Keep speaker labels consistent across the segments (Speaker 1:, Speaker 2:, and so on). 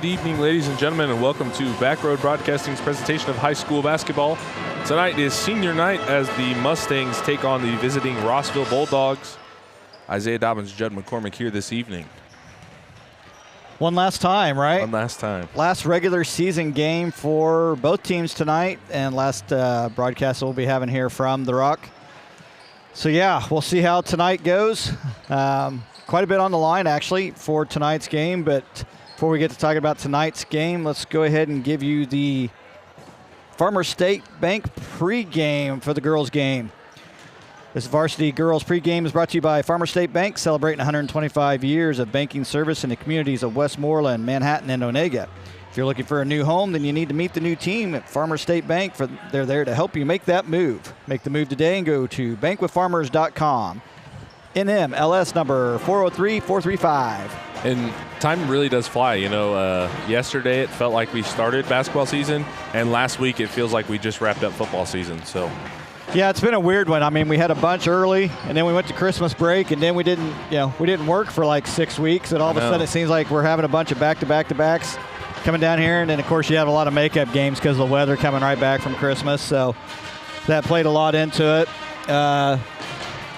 Speaker 1: Good evening, ladies and gentlemen, and welcome to Backroad Broadcasting's presentation of high school basketball. Tonight is senior night as the Mustangs take on the visiting Rossville Bulldogs. Isaiah Dobbins, Judd McCormick here this evening.
Speaker 2: One last time, right?
Speaker 1: One last time.
Speaker 2: Last regular season game for both teams tonight, and last broadcast we'll be having here from the Rock. So yeah, we'll see how tonight goes. Quite a bit on the line actually for tonight's game, but before we get to talking about tonight's game, let's go ahead and give you the Farmers State Bank pregame for the girls' game. This varsity girls pregame is brought to you by Farmers State Bank, celebrating 125 years of banking service in the communities of Westmoreland, Manhattan, and Onega. If you're looking for a new home, then you need to meet the new team at Farmers State Bank. They're there to help you make that move. Make the move today and go to bankwithfarmers.com. NMLS number 403435.
Speaker 1: And time really does fly. You know, yesterday it felt like we started basketball season, and last week it feels like we just wrapped up football season. So.
Speaker 2: Yeah, it's been a weird one. I mean, we had a bunch early, and then we went to Christmas break, and then we didn't work for like 6 weeks, and all of a sudden it seems like we're having a bunch of back-to-back-to-backs coming down here, and then of course you have a lot of makeup games because of the weather coming right back from Christmas, so that played a lot into it.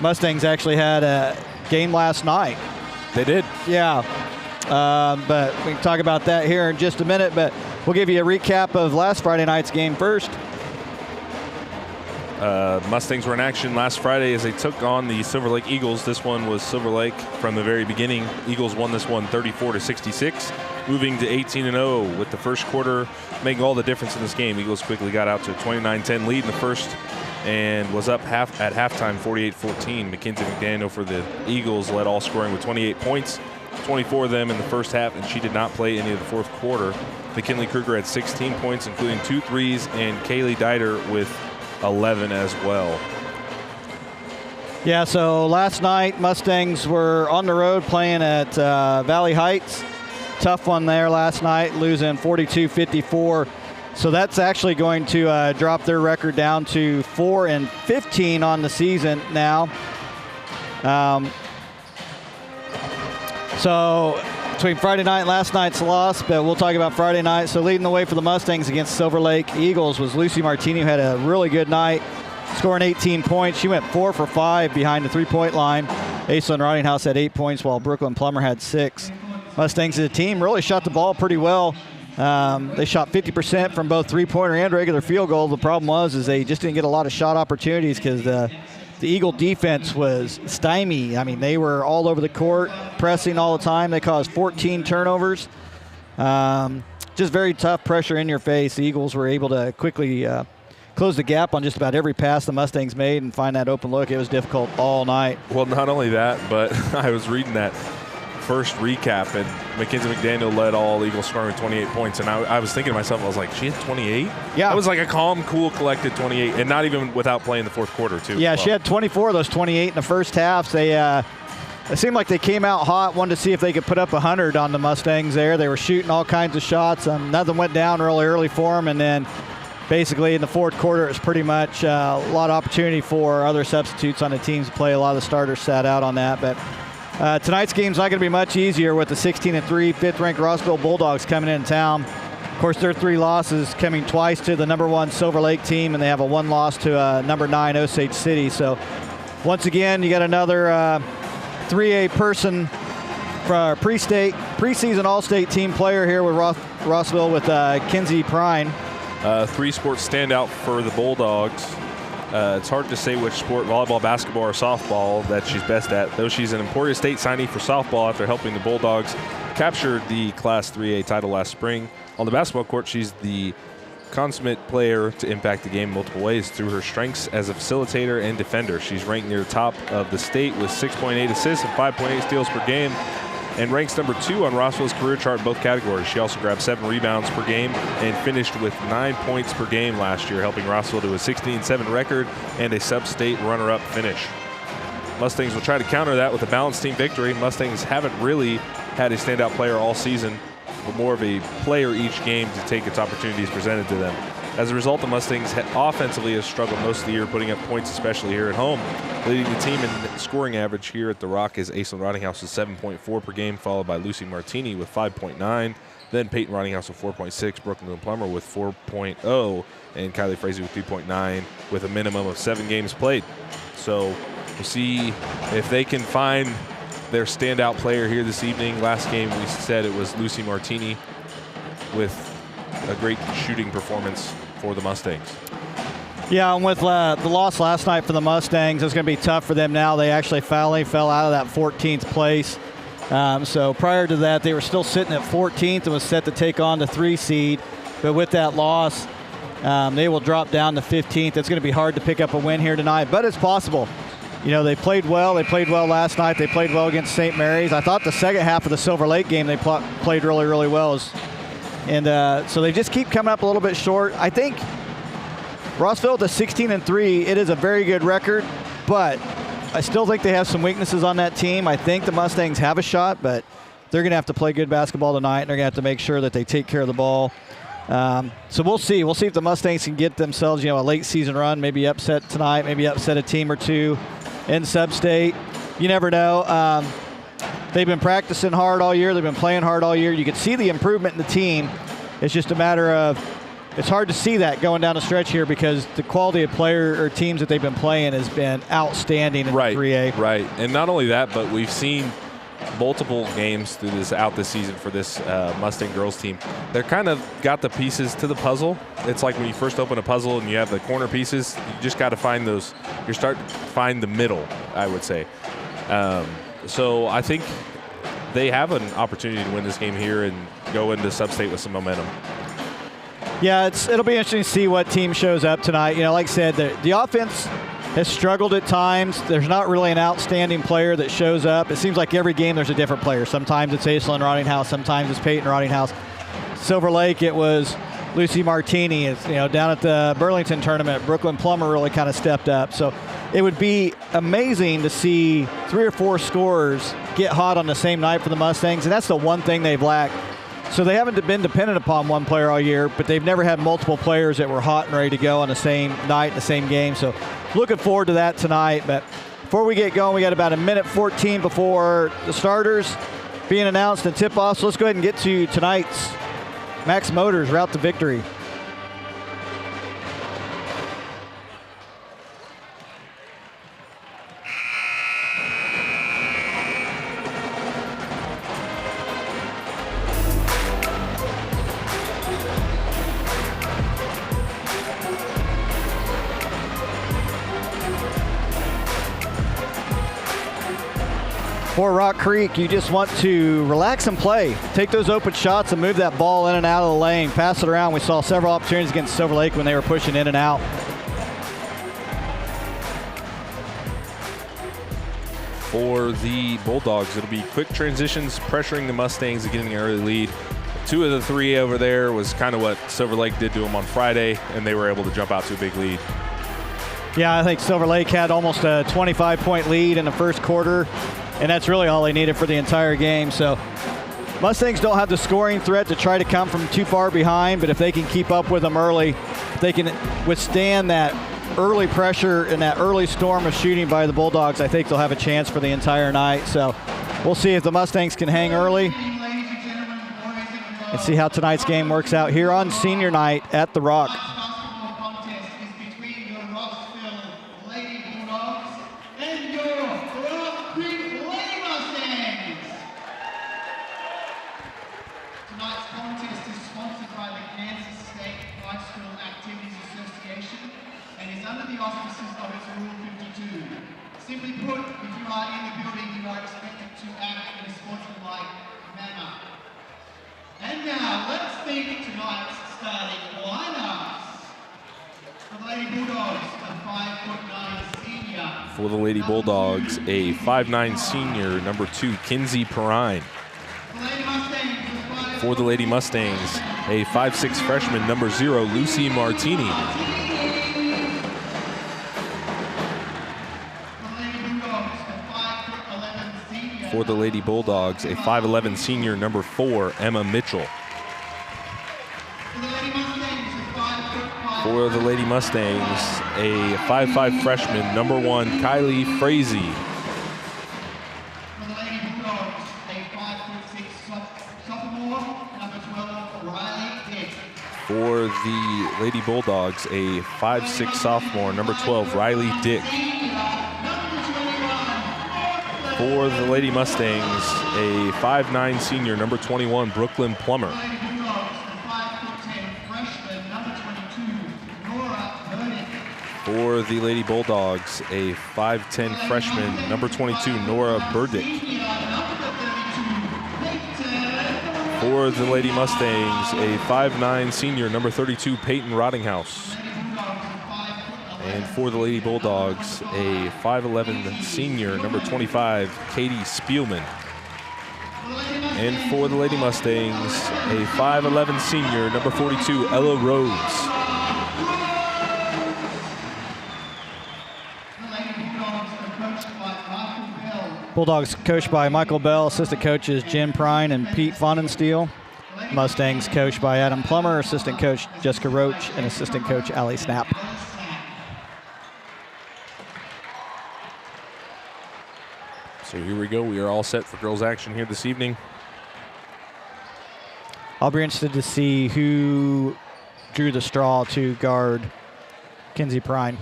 Speaker 2: Mustangs actually had a game last night.
Speaker 1: They did.
Speaker 2: Yeah, but we can talk about that here in just a minute, but we'll give you a recap of last Friday night's game first.
Speaker 1: Mustangs were in action last Friday as they took on the Silver Lake Eagles. This one was Silver Lake from the very beginning. Eagles won this one 34-66, moving to 18-0 with the first quarter making all the difference in this game. Eagles quickly got out to a 29-10 lead in the first and was up at halftime 48-14. Mackenzie McDaniel for the Eagles led all scoring with 28 points, 24 of them in the first half, and she did not play any of the fourth quarter. McKinley Kruger had 16 points, including 2 threes, and Kaylee Dieter with 11 as well.
Speaker 2: Yeah, so last night Mustangs were on the road playing at Valley Heights. Tough one there last night, losing 42-54. So that's actually going to drop their record down to 4-15 on the season now. So between Friday night and last night's loss, but we'll talk about Friday night. So leading the way for the Mustangs against Silver Lake Eagles was Lucy Martini, who had a really good night, scoring 18 points. She went 4 for 5 behind the three-point line. Aislinn Rottinghouse had 8 points, while Brooklyn Plummer had 6. Mustangs as a team really shot the ball pretty well. They shot 50% from both three-pointer and regular field goal. The problem was they just didn't get a lot of shot opportunities because the Eagle defense was stymied. I mean, they were all over the court, pressing all the time. They caused 14 turnovers. Just very tough pressure in your face. The Eagles were able to quickly close the gap on just about every pass the Mustangs made and find that open look. It was difficult all night.
Speaker 1: Well, not only that, but I was reading that first recap, and Mackenzie McDaniel led all Eagles scoring with 28 points, and I was thinking to myself, I was like, she had 28?
Speaker 2: Yeah.
Speaker 1: That was like a calm, cool, collected 28, and not even without playing the fourth quarter, too.
Speaker 2: Yeah, she had 24 of those 28 in the first half. It seemed like they came out hot, wanted to see if they could put up 100 on the Mustangs there. They were shooting all kinds of shots. Nothing went down really early for them, and then basically in the fourth quarter, it was pretty much a lot of opportunity for other substitutes on the teams to play. A lot of the starters sat out on that, but tonight's game's not going to be much easier with the 16-3 fifth-ranked Rossville Bulldogs coming into town. Of course, their 3 losses coming twice to the number 1 Silver Lake team, and they have a 1 loss to number 9 Osage City. So once again, you got another 3A person for our preseason All-State team player here with Rossville with Kinsey Prine.
Speaker 1: 3-sport standout for the Bulldogs. It's hard to say which sport, volleyball, basketball, or softball, that she's best at, though she's an Emporia State signee for softball after helping the Bulldogs capture the Class 3A title last spring. On the basketball court, she's the consummate player to impact the game multiple ways through her strengths as a facilitator and defender. She's ranked near the top of the state with 6.8 assists and 5.8 steals per game, and ranks number 2 on Rossville's career chart in both categories. She also grabbed 7 rebounds per game and finished with 9 points per game last year, helping Rossville to a 16-7 record and a sub-state runner-up finish. Mustangs will try to counter that with a balanced team victory. Mustangs haven't really had a standout player all season, but more of a player each game to take its opportunities presented to them. As a result, the Mustangs offensively has struggled most of the year, putting up points, especially here at home. Leading the team in scoring average here at the Rock is Aislinn Rottinghouse with 7.4 per game, followed by Lucy Martini with 5.9. Then Peyton Roninghouse with 4.6, Brooklyn Plummer with 4.0, and Kylie Frazee with 3.9 with a minimum of 7 games played. So we'll see if they can find their standout player here this evening. Last game we said it was Lucy Martini with a great shooting performance for the Mustangs.
Speaker 2: Yeah, and with the loss last night for the Mustangs, it's going to be tough for them now. They actually finally fell out of that 14th place. So prior to that, they were still sitting at 14th and was set to take on the 3 seed. But with that loss, they will drop down to 15th. It's going to be hard to pick up a win here tonight, but it's possible. You know, they played well. They played well last night. They played well against St. Mary's. I thought the second half of the Silver Lake game they played really, really well. And so they just keep coming up a little bit short. I think Rossville to 16-3, it is a very good record, but I still think they have some weaknesses on that team. I think the Mustangs have a shot, but they're going to have to play good basketball tonight, and they're going to have to make sure that they take care of the ball. So we'll see. We'll see if the Mustangs can get themselves, a late season run, maybe upset tonight, maybe upset a team or two in sub-state. You never know. They've been practicing hard all year. They've been playing hard all year. You can see the improvement in the team. It's just a matter of, it's hard to see that going down the stretch here because the quality of player or teams that they've been playing has been outstanding in 3A.
Speaker 1: Right, and not only that, but we've seen multiple games throughout this season for this Mustang girls team. They're kind of got the pieces to the puzzle. It's like when you first open a puzzle and you have the corner pieces, you just got to find those. You're starting to find the middle, I would say. So I think they have an opportunity to win this game here and go into sub-state with some momentum.
Speaker 2: Yeah, it'll be interesting to see what team shows up tonight. Like I said, the offense has struggled at times. There's not really an outstanding player that shows up. It seems like every game there's a different player. Sometimes it's Aislinn Roninghouse. Sometimes it's Peyton Roninghouse. Silver Lake, it was Lucy Martini. It's, down at the Burlington tournament, Brooklyn Plummer really kind of stepped up. So it would be amazing to see 3 or 4 scorers get hot on the same night for the Mustangs, and that's the one thing they've lacked. So they haven't been dependent upon one player all year, but they've never had multiple players that were hot and ready to go on the same night, the same game. So looking forward to that tonight. But before we get going, we got about 1:14 before the starters being announced and tip-off. So let's go ahead and get to tonight's Max Motors Route to Victory. For Rock Creek, you just want to relax and play. Take those open shots and move that ball in and out of the lane. Pass it around. We saw several opportunities against Silver Lake when they were pushing in and out.
Speaker 1: For the Bulldogs, it'll be quick transitions, pressuring the Mustangs and getting an early lead. 2 of the 3 over there was kind of what Silver Lake did to them on Friday, and they were able to jump out to a big lead.
Speaker 2: Yeah, I think Silver Lake had almost a 25-point lead in the first quarter, and that's really all they needed for the entire game. So Mustangs don't have the scoring threat to try to come from too far behind, but if they can keep up with them early, if they can withstand that early pressure and that early storm of shooting by the Bulldogs, I think they'll have a chance for the entire night. So we'll see if the Mustangs can hang early and see how tonight's game works out here on senior night at the Rock.
Speaker 3: Simply put, if you are in the building, you are expected to act in a sportsmanlike manner. And now, let's think tonight's starting lineups. For the Lady Bulldogs, a 5'9" senior.
Speaker 1: For the Lady Bulldogs, a 5'9" senior, number 2, Kinsey Perrine. For the Lady Mustangs, a 5'6" freshman, number 0, Lucy Martini. For the Lady Bulldogs, a 5'11" senior, number 4, Emma Mitchell. For the Lady Mustangs, a 5'5" freshman, number 1, Kylie Frazee.
Speaker 3: For the Lady Bulldogs, a 5'6" sophomore, number 12,
Speaker 1: For the Lady Bulldogs, a 5'6" sophomore, number 12, Riley Dick. For the Lady Mustangs, a 5'9" senior, number 21, Brooklyn Plummer. For the Lady Bulldogs, a 5'10" freshman, number 22, Nora Burdick. For the Lady Mustangs, a 5'9" senior, number 32, Peyton Rottinghouse. And for the Lady Bulldogs, a 5'11" senior, number 25, Katie Spielman. And for the Lady Mustangs, a 5'11" senior, number 42, Ella Rhodes.
Speaker 2: Bulldogs coached by Michael Bell, assistant coaches Jen Prine and Pete Fonensteel. Mustangs coached by Adam Plummer, assistant coach Jessica Roach, and assistant coach Allie Snap.
Speaker 1: So here we go. We are all set for girls action here this evening.
Speaker 2: I'll be interested to see who drew the straw to guard Kinsey Prine.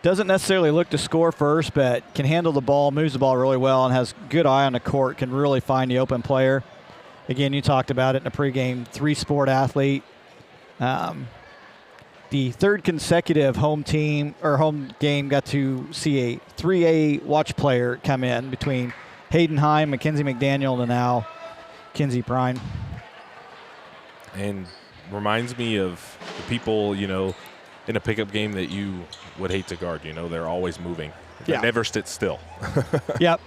Speaker 2: Doesn't necessarily look to score first, but can handle the ball, moves the ball really well, and has good eye on the court, can really find the open player. Again, you talked about it in the pregame, 3-sport athlete. The third consecutive home game got to see a 3A watch player come in between Hayden Heim, Mackenzie McDaniel, and now Kinsey Prine.
Speaker 1: And reminds me of the people, you know, in a pickup game that you would hate to guard. You know, they're always moving. They never sit still.
Speaker 2: Yep.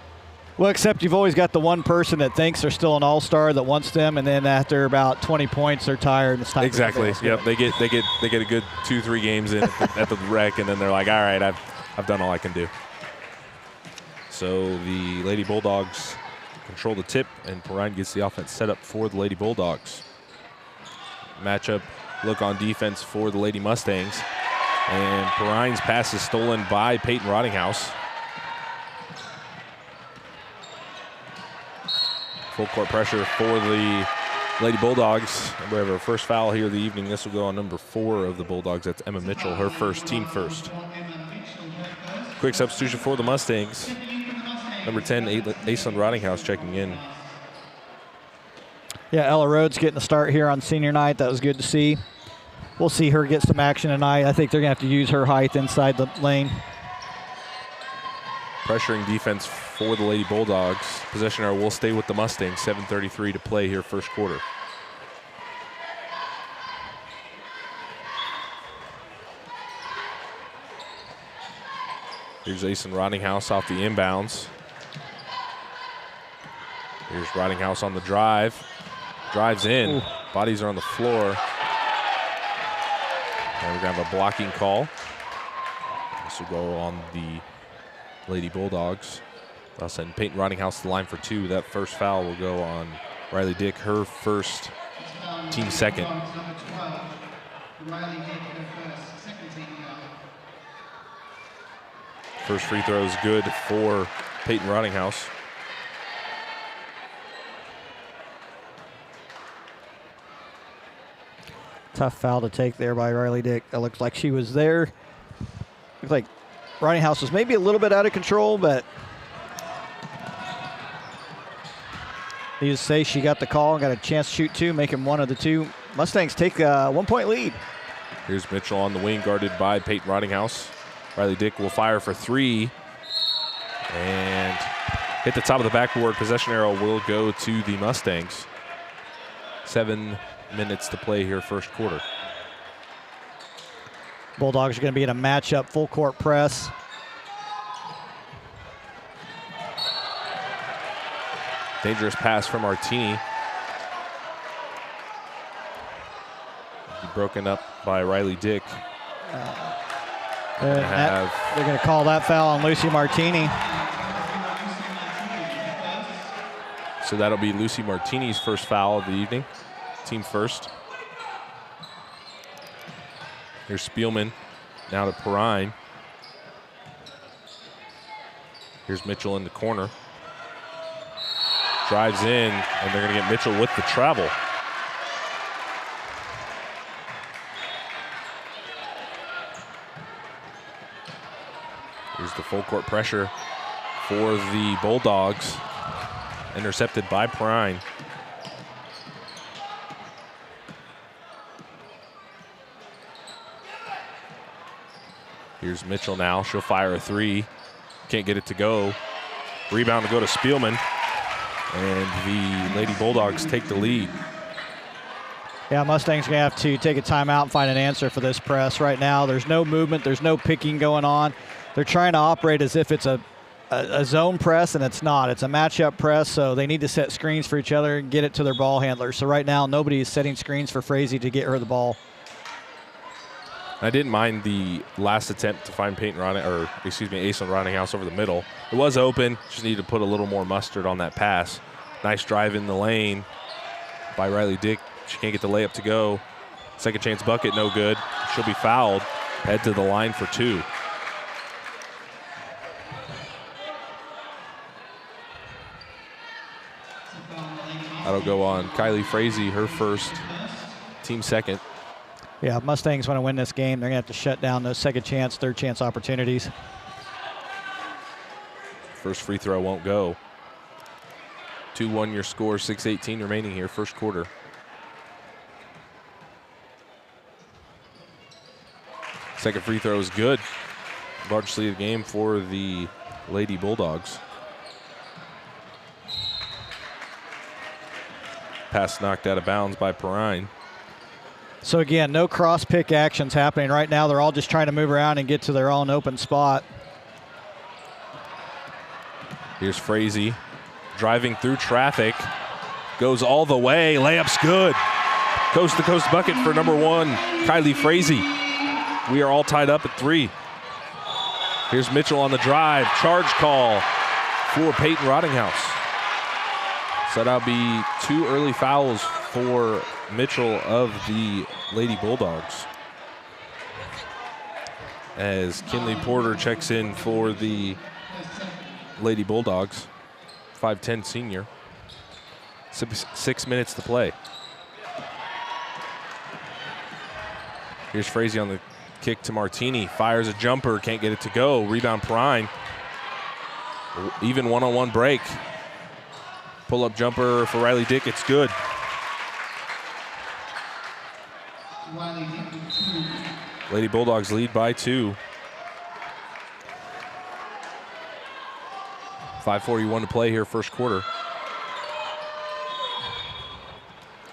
Speaker 2: Well, except you've always got the one person that thinks they're still an all-star that wants them, and then after about 20 points, they're tired and it's time.
Speaker 1: Exactly. Yep. They get a good 2-3 games in at the rec, and then they're like, all right, I've done all I can do. So the Lady Bulldogs control the tip, and Perrine gets the offense set up for the Lady Bulldogs. Matchup look on defense for the Lady Mustangs. And Perrine's pass is stolen by Peyton Rottinghouse. Full court pressure for the Lady Bulldogs. We have our first foul here of the evening. This will go on number 4 of the Bulldogs. That's Emma Mitchell, her first, team first. Quick substitution for the Mustangs. Number 10, Aislinn Rottinghouse checking in.
Speaker 2: Yeah, Ella Rhodes getting the start here on senior night. That was good to see. We'll see her get some action tonight. I think they're going to have to use her height inside the lane.
Speaker 1: Pressuring defense for the Lady Bulldogs. Possession arrow will stay with the Mustangs. 7:33 to play here, first quarter. Here's Aislinn Rottinghouse off the inbounds. Here's Rottinghouse on the drive. Drives in. Ooh. Bodies are on the floor. And we're going to have a blocking call. This will go on the Lady Bulldogs. They'll send Peyton Rottinghouse to the line for 2. That first foul will go on Riley Dick, her first, team second. First free throw is good for Peyton Rottinghouse.
Speaker 2: Tough foul to take there by Riley Dick. It looks like she was there. Looks like Rottinghouse was maybe a little bit out of control, but needless to say, she got the call and got a chance to shoot 2, make him one of the 2. Mustangs take a 1-point lead.
Speaker 1: Here's Mitchell on the wing, guarded by Peyton Rottinghouse. Riley Dick will fire for 3 and hit the top of the backboard. Possession arrow will go to the Mustangs. 7 minutes to play here, first quarter.
Speaker 2: Bulldogs are going to be in a matchup, full court press.
Speaker 1: Dangerous pass from Martini. Broken up by Riley Dick.
Speaker 2: They're going to call that foul on Lucy Martini.
Speaker 1: So that'll be Lucy Martini's first foul of the evening. Team first. Here's Spielman, now to Perrine. Here's Mitchell in the corner. Drives in, and they're going to get Mitchell with the travel. Here's the full court pressure for the Bulldogs. Intercepted by Prine. Here's Mitchell now. She'll fire a three. Can't get it to go. Rebound to go to Spielman. And the Lady Bulldogs take the lead.
Speaker 2: Yeah, Mustangs going to have to take a timeout and find an answer for this press. Right now, there's no movement. There's no picking going on. They're trying to operate as if it's a zone press, and it's not. It's a matchup press, so they need to set screens for each other and get it to their ball handlers. So right now, nobody is setting screens for Frazee to get her the ball.
Speaker 1: I didn't mind the last attempt to find Aislinn Roninghouse over the middle. It was open, just needed to put a little more mustard on that pass. Nice drive in the lane by Riley Dick. She can't get the layup to go. Second chance bucket, no good. She'll be fouled. Head to the line for two. That'll go on Kylie Frazee, her first, team second.
Speaker 2: Yeah, Mustangs want to win this game. They're going to have to shut down those second chance, third chance opportunities.
Speaker 1: First free throw won't go. 2-1 your score, 6:18 remaining here, first quarter. Second free throw is good. Largest lead of the game for the Lady Bulldogs. Pass knocked out of bounds by Perrine.
Speaker 2: So again, no cross pick actions happening right now. They're all just trying to move around and get to their own open spot.
Speaker 1: Here's Frazee driving through traffic. Goes all the way. Layup's good. Coast to coast bucket for number one, Kylie Frazee. We are all tied up at 3. Here's Mitchell on the drive. Charge call for Peyton Rottinghouse. So that'll be 2 early fouls for Mitchell of the Lady Bulldogs. As Kinley Porter checks in for the Lady Bulldogs, 5'10" senior. 6 minutes to play. Here's Frazee on the kick to Martini. Fires a jumper, can't get it to go. Rebound Perrine. Even one-on-one break. Pull-up jumper for Riley Dick, it's good. Lady Bulldogs lead by 2. 5:41 to play here, first quarter.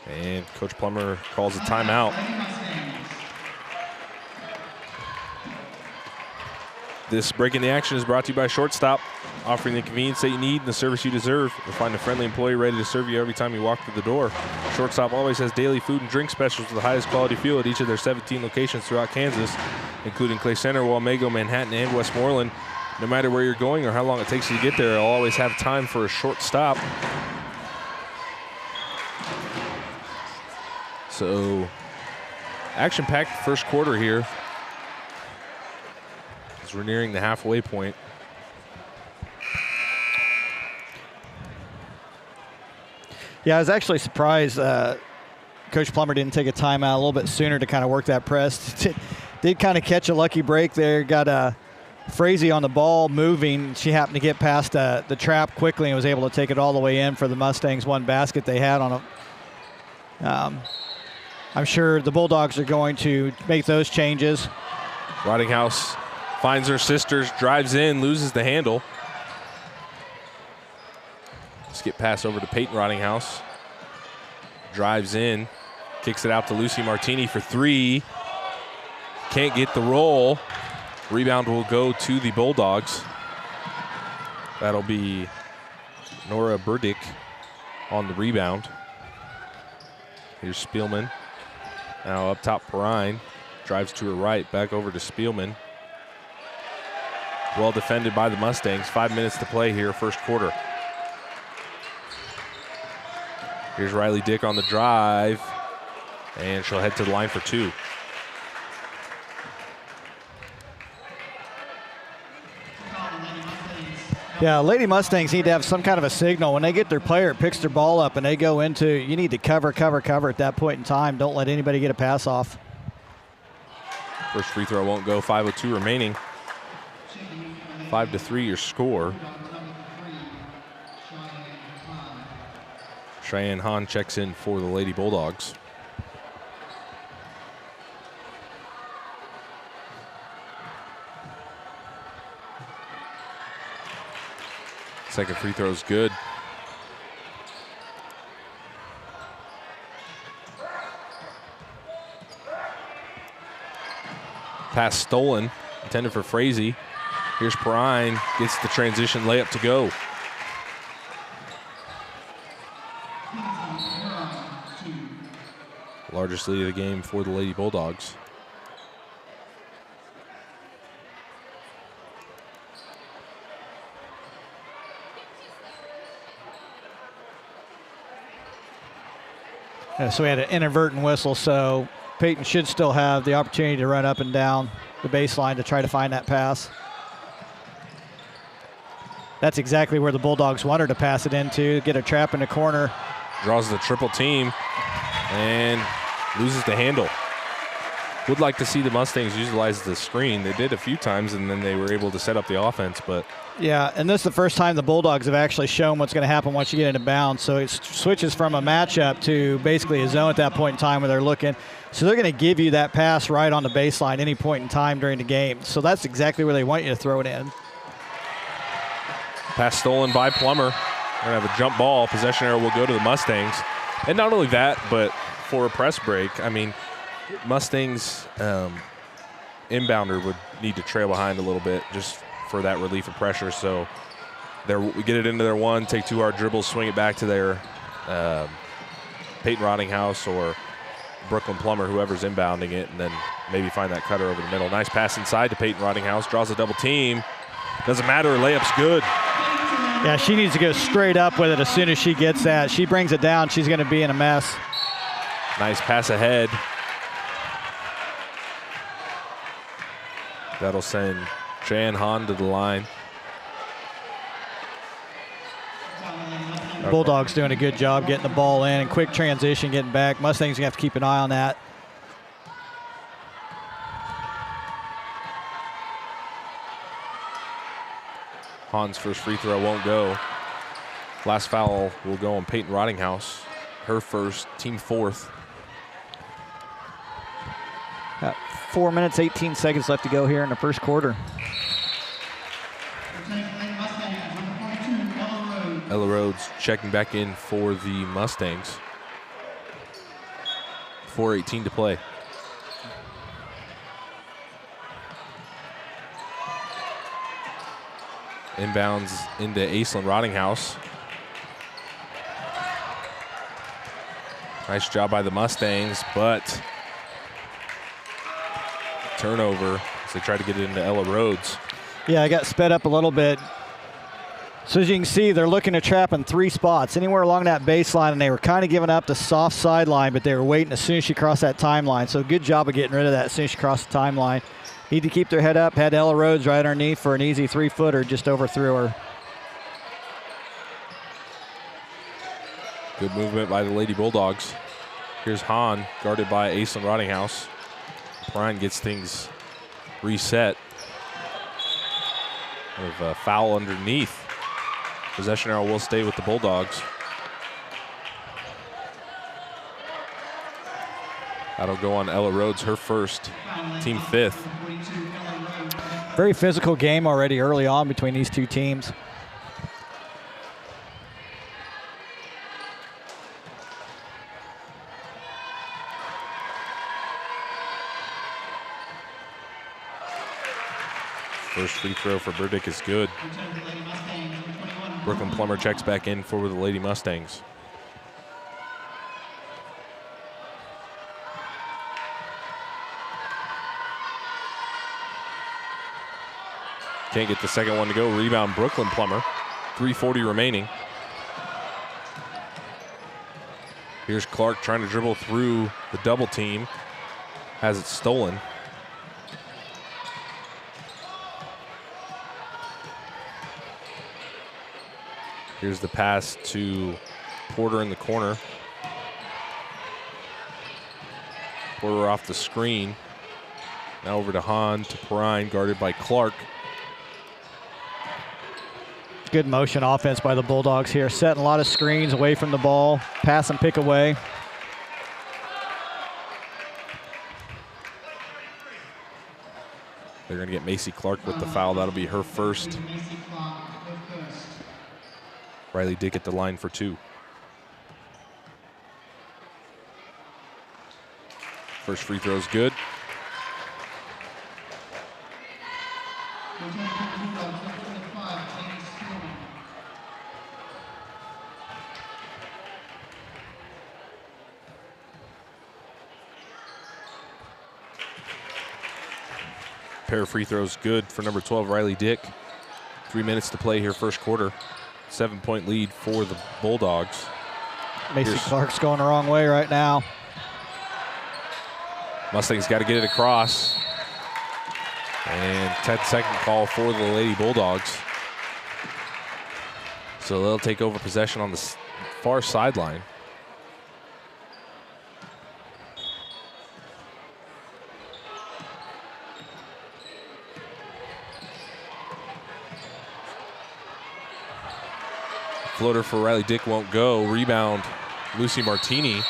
Speaker 1: And Coach Plummer calls a timeout. This break in the action is brought to you by Shortstop, offering the convenience that you need and the service you deserve. You'll find a friendly employee ready to serve you every time you walk through the door. Shortstop always has daily food and drink specials with the highest quality fuel at each of their 17 locations throughout Kansas, including Clay Center, Walmego, Manhattan, and Westmoreland. No matter where you're going or how long it takes you to get there, they'll always have time for a short stop. So, action-packed first quarter here. As we're nearing the halfway point.
Speaker 2: Yeah, I was actually surprised Coach Plummer didn't take a timeout a little bit sooner to kind of work that press. Did kind of catch a lucky break there. Got Frazee on the ball moving. She happened to get past the trap quickly and was able to take it all the way in for the Mustangs. One basket they had on them. I'm sure the Bulldogs are going to make those changes.
Speaker 1: Rottinghouse finds her sisters, drives in, loses the handle. Skip pass over to Peyton Rottinghouse. Drives in, kicks it out to Lucy Martini for 3. Can't get the roll. Rebound will go to the Bulldogs. That'll be Nora Burdick on the rebound. Here's Spielman. Now up top, Perrine. Drives to her right, back over to Spielman. Well defended by the Mustangs. 5 minutes to play here, first quarter. Here's Riley Dick on the drive, and she'll head to the line for 2.
Speaker 2: Yeah, Lady Mustangs need to have some kind of a signal. When they get their player, it picks their ball up, and they go into, you need to cover at that point in time. Don't let anybody get a pass off.
Speaker 1: First free throw won't go, 5:02 remaining. 5-3 your score. Cheyenne Hahn checks in for the Lady Bulldogs. Second free throw is good. Pass stolen, intended for Frazee. Here's Perrine, gets the transition layup to go. Largest lead of the game for the Lady Bulldogs.
Speaker 2: So we had an inadvertent whistle, so Peyton should still have the opportunity to run up and down the baseline to try to find that pass. That's exactly where the Bulldogs wanted to pass it into, get a trap in the corner.
Speaker 1: Draws the triple team and loses the handle. Would like to see the Mustangs utilize the screen. They did a few times, and then they were able to set up the offense. But
Speaker 2: yeah, and this is the first time the Bulldogs have actually shown what's going to happen once you get into bounds. So it switches from a matchup to basically a zone at that point in time where they're looking. So they're going to give you that pass right on the baseline any point in time during the game. So that's exactly where they want you to throw it in.
Speaker 1: Pass stolen by Plummer. We're going to have a jump ball. Possession arrow will go to the Mustangs. And not only that, but for a press break, I mean, Mustangs inbounder would need to trail behind a little bit just for that relief of pressure. So we get it into their one, take 2 hard dribbles, swing it back to their Peyton Rottinghouse or Brooklyn Plummer, whoever's inbounding it, and then maybe find that cutter over the middle. Nice pass inside to Peyton Rottinghouse, draws a double team. Doesn't matter, layup's good.
Speaker 2: Yeah, she needs to go straight up with it as soon as she gets that. She brings it down, she's going to be in a mess.
Speaker 1: Nice pass ahead. That'll send Cheyenne Hahn to the line.
Speaker 2: Bulldogs doing a good job getting the ball in and quick transition, getting back. Mustangs going to have to keep an eye on that.
Speaker 1: Hahn's first free throw won't go. Last foul will go on Peyton Rottinghouse. Her first, team fourth.
Speaker 2: 4 minutes, 18 seconds left to go here in the first quarter.
Speaker 1: Ella Rhodes checking back in for the Mustangs. 4:18 to play. Inbounds into Aislinn Rottinghouse. Nice job by the Mustangs, but turnover as they try to get it into Ella Rhodes.
Speaker 2: Yeah, I got sped up a little bit. So as you can see, they're looking to trap in 3 spots, anywhere along that baseline, and they were kind of giving up the soft sideline, but they were waiting as soon as she crossed that timeline. So good job of getting rid of that as soon as she crossed the timeline. Need to keep their head up. Had Ella Rhodes right underneath for an easy 3-footer, just overthrew her.
Speaker 1: Good movement by the Lady Bulldogs. Here's Hahn, guarded by Aislinn Rottinghouse. Perrine gets things reset. With a foul underneath. Possession arrow will stay with the Bulldogs. That'll go on Ella Rhodes, her first, team 5th.
Speaker 2: Very physical game already early on between these two teams.
Speaker 1: First free throw for Burdick is good. Brooklyn Plummer checks back in for the Lady Mustangs. Can't get the second one to go. Rebound Brooklyn Plummer. 3:40 remaining. Here's Clark trying to dribble through the double team. Has it stolen. Here's the pass to Porter in the corner. Porter off the screen. Now over to Hahn, to Perrine, guarded by Clark.
Speaker 2: Good motion offense by the Bulldogs here, setting a lot of screens away from the ball, pass and pick away.
Speaker 1: They're going to get Macy Clark with the foul. That'll be her first. Riley Dick at the line for 2. First free throw's good. Pair of free throws good for number 12, Riley Dick. 3 minutes to play here, first quarter. 7-point lead for the Bulldogs.
Speaker 2: Macy Clark's going the wrong way right now.
Speaker 1: Mustangs got to get it across. And 10-second call for the Lady Bulldogs. So they'll take over possession on the far sideline. Floater for Riley Dick won't go. Rebound, Lucy Martini.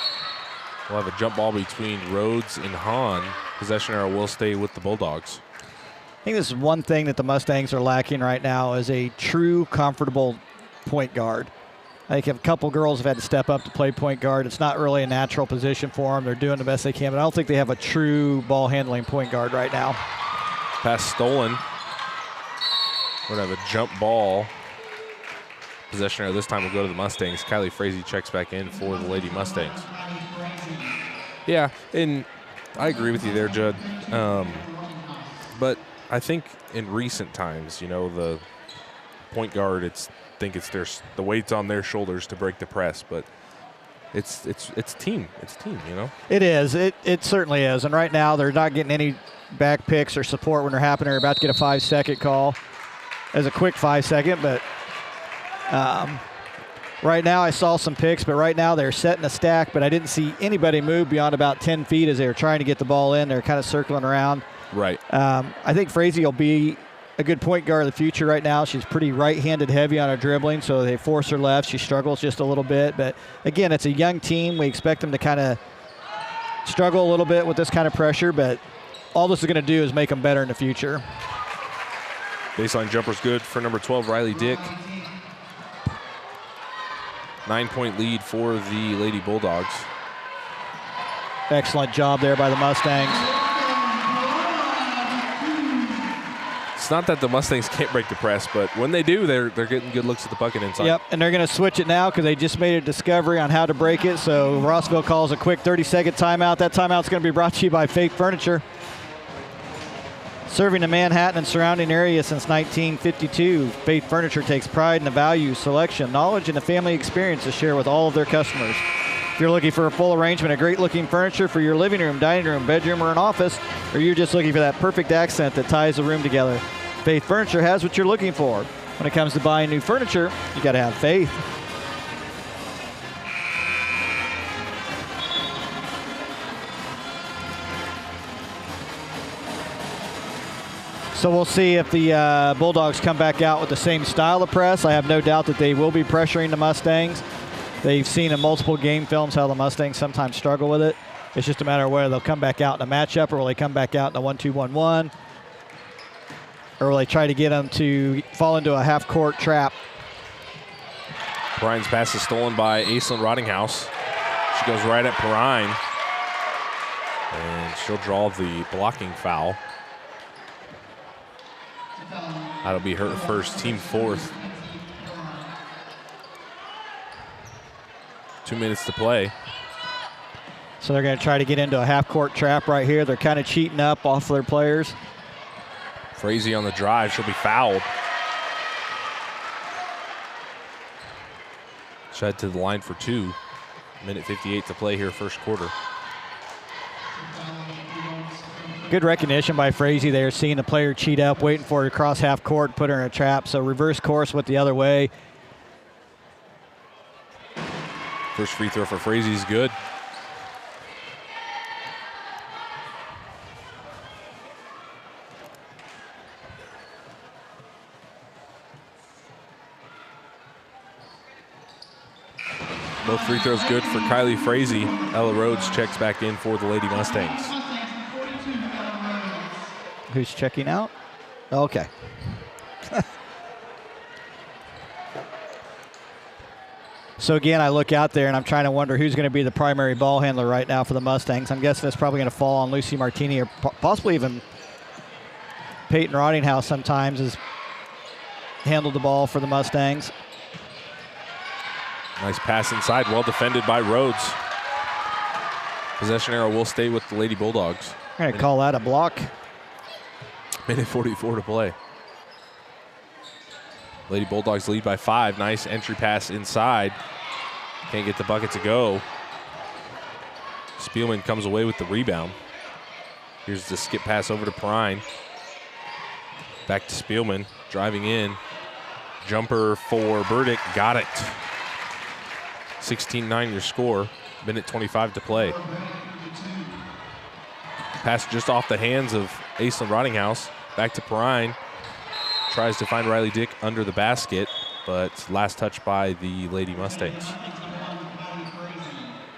Speaker 1: We'll have a jump ball between Rhodes and Hahn. Possession arrow will stay with the Bulldogs.
Speaker 2: I think this is one thing that the Mustangs are lacking right now is a true comfortable point guard. I think a couple girls have had to step up to play point guard. It's not really a natural position for them. They're doing the best they can, but I don't think they have a true ball handling point guard right now.
Speaker 1: Pass stolen. We're going to have a jump ball. Possession arrow this time will go to the Mustangs. Kylie Frazee checks back in for the Lady Mustangs. Yeah, and I agree with you there, Judd. But I think in recent times, you know, the point guard, the weight's on their shoulders to break the press, but it's team. It's team, you know?
Speaker 2: It is. It certainly is. And right now they're not getting any back picks or support when they're happening. They're about to get a 5-second call. As a quick 5-second, but right now I saw some picks, but right now they're setting a stack, but I didn't see anybody move beyond about 10 feet as they were trying to get the ball in. They're kind of circling around.
Speaker 1: Right.
Speaker 2: I think Frazee will be a good point guard of the future right now. She's pretty right-handed heavy on her dribbling, so they force her left. She struggles just a little bit, but again, it's a young team. We expect them to kind of struggle a little bit with this kind of pressure, but all this is going to do is make them better in the future.
Speaker 1: Baseline jumper's good for number 12, Riley Dick. 9-point lead for the Lady Bulldogs.
Speaker 2: Excellent job there by the Mustangs.
Speaker 1: It's not that the Mustangs can't break the press, but when they do, they're getting good looks at the bucket inside.
Speaker 2: Yep, and they're going to switch it now because they just made a discovery on how to break it. So Rossville calls a quick 30-second timeout. That timeout's going to be brought to you by Faith Furniture. Serving the Manhattan and surrounding area since 1952, Faith Furniture takes pride in the value, selection, knowledge, and the family experience to share with all of their customers. If you're looking for a full arrangement of great-looking furniture for your living room, dining room, bedroom, or an office, or you're just looking for that perfect accent that ties the room together, Faith Furniture has what you're looking for. When it comes to buying new furniture, you got to have faith. So we'll see if the Bulldogs come back out with the same style of press. I have no doubt that they will be pressuring the Mustangs. They've seen in multiple game films how the Mustangs sometimes struggle with it. It's just a matter of whether they'll come back out in a matchup or will they come back out in a 1-2-1-1, or will they try to get them to fall into a half-court trap.
Speaker 1: Brian's pass is stolen by Aislinn Rottinghouse. She goes right at Perrine, and she'll draw the blocking foul. That'll be her first, team fourth. 2 minutes to play.
Speaker 2: So they're going to try to get into a half-court trap right here. They're kind of cheating up off their players.
Speaker 1: Frazee on the drive. She'll be fouled. She'll head to the line for 2. Minute 58 to play here, first quarter.
Speaker 2: Good recognition by Frazee there, seeing the player cheat up, waiting for her to cross half court, put her in a trap. So reverse course went the other way.
Speaker 1: First free throw for Frazee is good. Both free throws good for Kylie Frazee. Ella Rhodes checks back in for the Lady Mustangs.
Speaker 2: Who's checking out? Okay. So again, I look out there and I'm trying to wonder who's going to be the primary ball handler right now for the Mustangs. I'm guessing it's probably going to fall on Lucy Martini or possibly even Peyton Rottinghouse sometimes has handled the ball for the Mustangs.
Speaker 1: Nice pass inside, well defended by Rhodes. Possession arrow will stay with the Lady Bulldogs.
Speaker 2: I'm going to call that a block.
Speaker 1: Minute 44 to play. Lady Bulldogs lead by 5. Nice entry pass inside. Can't get the bucket to go. Spielman comes away with the rebound. Here's the skip pass over to Perrine. Back to Spielman, driving in. Jumper for Burdick, got it. 16-9 your score. Minute 25 to play. Pass just off the hands of Aislinn Rottinghouse. Back to Perrine. Tries to find Riley Dick under the basket, but last touch by the Lady Mustangs.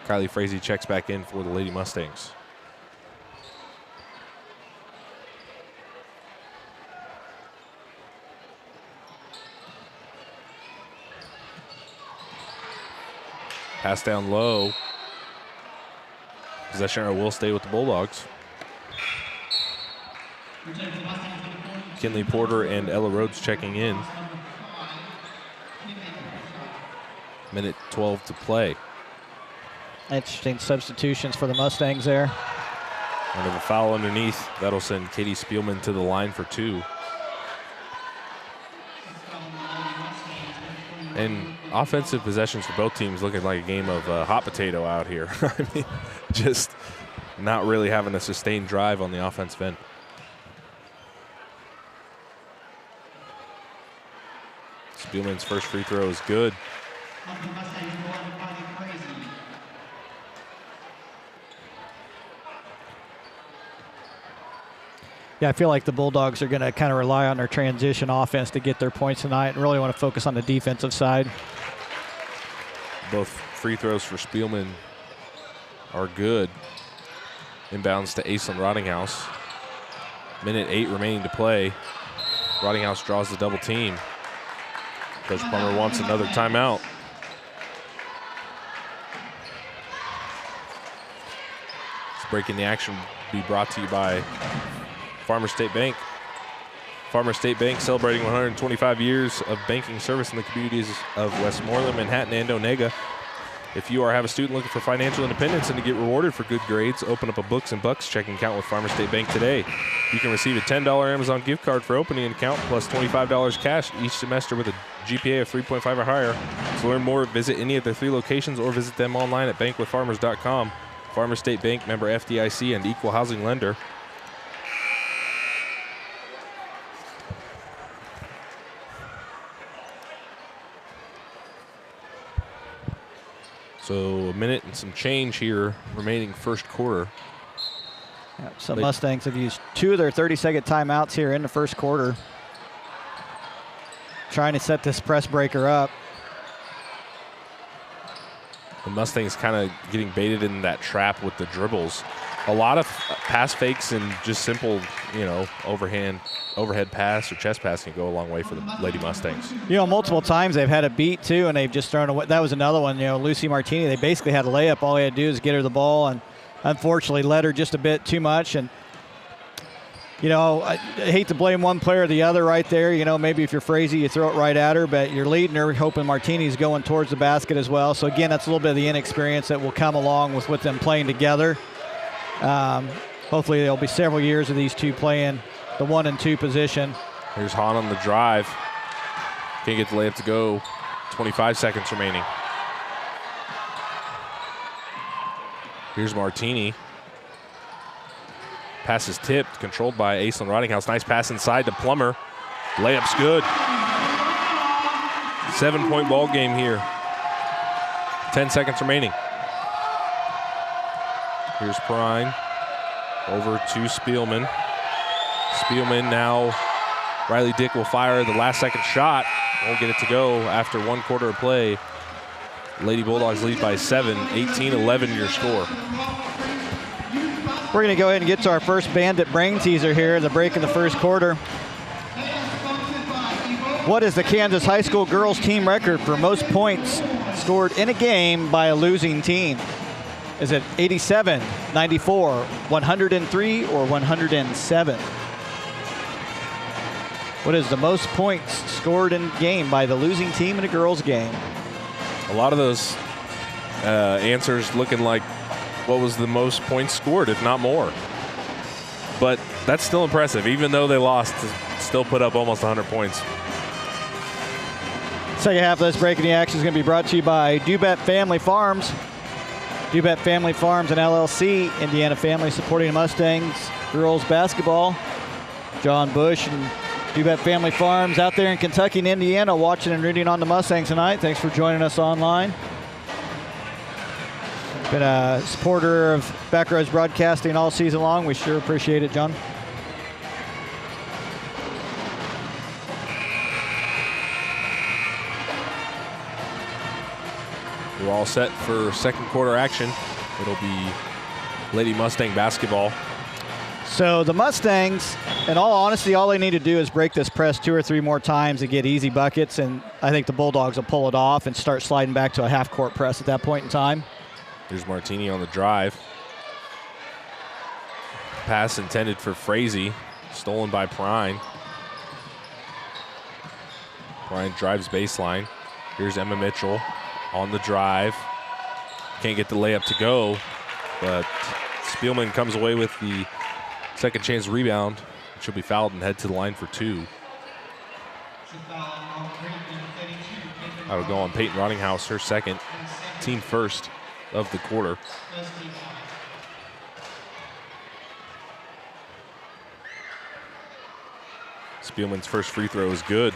Speaker 1: Kylie Frazee checks back in for the Lady Mustangs. Pass down low. Possession arrow will stay with the Bulldogs. Kinley Porter and Ella Rhodes checking in. Minute 12 to play.
Speaker 2: Interesting substitutions for the Mustangs there.
Speaker 1: And with a foul underneath, that'll send Katie Spielman to the line for 2. And offensive possessions for both teams looking like a game of hot potato out here. I mean, just not really having a sustained drive on the offensive end. Spielman's first free throw is good.
Speaker 2: Yeah, I feel like the Bulldogs are going to kind of rely on their transition offense to get their points tonight and really want to focus on the defensive side.
Speaker 1: Both free throws for Spielman are good. Inbounds to Aislinn Rottinghouse. Minute 8 remaining to play. Rottinghouse draws the double team. Coach Plummer wants another timeout. This break in the action will be brought to you by Farmers State Bank. Farmers State Bank celebrating 125 years of banking service in the communities of Westmoreland, Manhattan, and Onega. If you have a student looking for financial independence and to get rewarded for good grades, open up a Books and Bucks checking account with Farmers State Bank today. You can receive a $10 Amazon gift card for opening an account plus $25 cash each semester with a GPA of 3.5 or higher. To learn more, visit any of their 3 locations or visit them online at bankwithfarmers.com. Farmers State Bank, member FDIC and equal housing lender. So a minute and some change here remaining first quarter.
Speaker 2: Yeah, so Mustangs have used 2 of their 30-second timeouts here in the first quarter, trying to set this press breaker up.
Speaker 1: The Mustangs kind of getting baited in that trap with the dribbles. A lot of pass fakes and just simple, overhead pass or chest pass can go a long way for the Lady Mustangs.
Speaker 2: Multiple times they've had a beat too, and they've just thrown away. That was another one. Lucy Martini, they basically had a layup. All they had to do is get her the ball, and unfortunately led her just a bit too much. And I hate to blame one player or the other right there. Maybe if you're Frazee, you throw it right at her, but you're leading her, hoping Martini's going towards the basket as well. So again, that's a little bit of the inexperience that will come along with them playing together. Hopefully there'll be several years of these two playing the 1 and 2 position.
Speaker 1: Here's Hahn on the drive. Can't get the layup to go. 25 seconds remaining. Here's Martini. Pass is tipped, controlled by Aislinn Rottinghouse. Nice pass inside to Plummer. Layup's good. 7-point ball game here. 10 seconds remaining. Here's Perrine. Over to Spielman. Spielman now. Riley Dick will fire the last second shot. Won't get it to go after 1 quarter of play. Lady Bulldogs lead by 7, 18-11 your score.
Speaker 2: We're going to go ahead and get to our first Bandit brain teaser here, the break in the first quarter. What is the Kansas High School girls team record for most points scored in a game by a losing team? Is it 87, 94, 103, or 107? What is the most points scored in a game by the losing team in a girls game?
Speaker 1: A lot of those answers looking like what was the most points scored, if not more. But that's still impressive. Even though they lost, to still put up almost 100 points.
Speaker 2: Second half of this break in the action is going to be brought to you by Dubet Family Farms. Dubet Family Farms and LLC, Indiana family supporting the Mustangs girls basketball. John Bush and Dubet Family Farms out there in Kentucky and Indiana watching and rooting on the Mustangs tonight. Thanks for joining us online. Been a supporter of Back Rows Broadcasting all season long. We sure appreciate it, John.
Speaker 1: We're all set for second quarter action. It'll be Lady Mustang basketball.
Speaker 2: So the Mustangs, in all honesty, all they need to do is break this press 2 or 3 more times and get easy buckets, and I think the Bulldogs will pull it off and start sliding back to a half-court press at that point in time.
Speaker 1: Here's Martini on the drive. Pass intended for Frazee, stolen by Prine. Prine drives baseline. Here's Emma Mitchell on the drive. Can't get the layup to go, but Spielman comes away with the second chance rebound. She'll be fouled and head to the line for 2. That'll go on Peyton Rottinghouse, her second, team first of the quarter. Spielman's first free throw is good.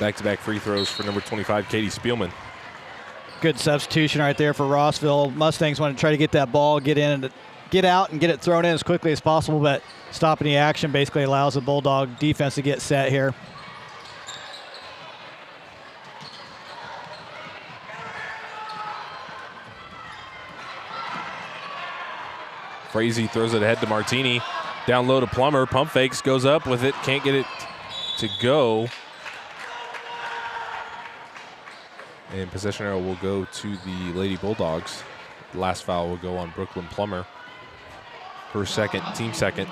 Speaker 1: Back-to-back free throws for number 25, Katie Spielman.
Speaker 2: Good substitution right there for Rossville. Mustangs want to try to get that ball, get in, and get out and get it thrown in as quickly as possible, but stopping the action basically allows the Bulldog defense to get set here.
Speaker 1: Frazee throws it ahead to Martini. Down low to Plummer. Pump fakes, goes up with it. Can't get it to go. And possession arrow will go to the Lady Bulldogs. The last foul will go on Brooklyn Plummer. Her second, team second.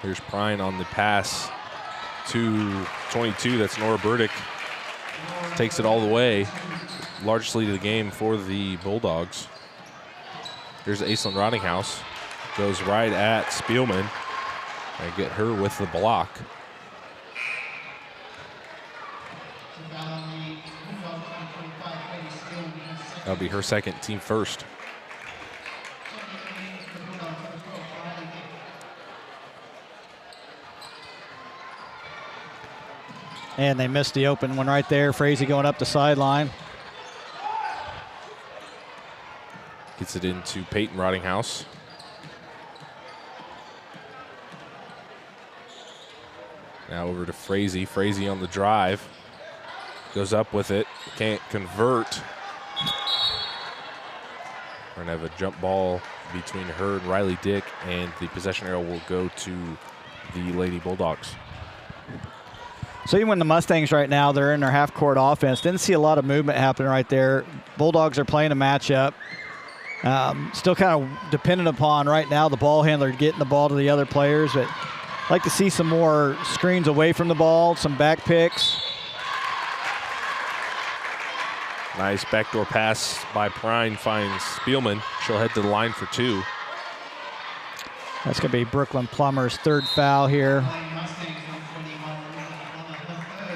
Speaker 1: Here's Prine on the pass to 22. That's Nora Burdick. Takes it all the way. Largest lead of the game for the Bulldogs. Here's Aislinn Rottinghouse. Goes right at Spielman. And get her with the block. That'll be her second, team first.
Speaker 2: And they missed the open one right there. Frazee going up the sideline.
Speaker 1: Gets it into Peyton Rottinghouse. Now over to Frazee. Frazee on the drive. Goes up with it. Can't convert. We're going to have a jump ball between her and Riley Dick, and the possession arrow will go to the Lady Bulldogs.
Speaker 2: So even when the Mustangs right now, they're in their half-court offense, didn't see a lot of movement happening right there. Bulldogs are playing a matchup. Still kind of dependent upon right now the ball handler getting the ball to the other players, but I'd like to see some more screens away from the ball, some back picks.
Speaker 1: Nice backdoor pass by Prine finds Spielman. She'll head to the line for 2.
Speaker 2: That's going to be Brooklyn Plummer's third foul here.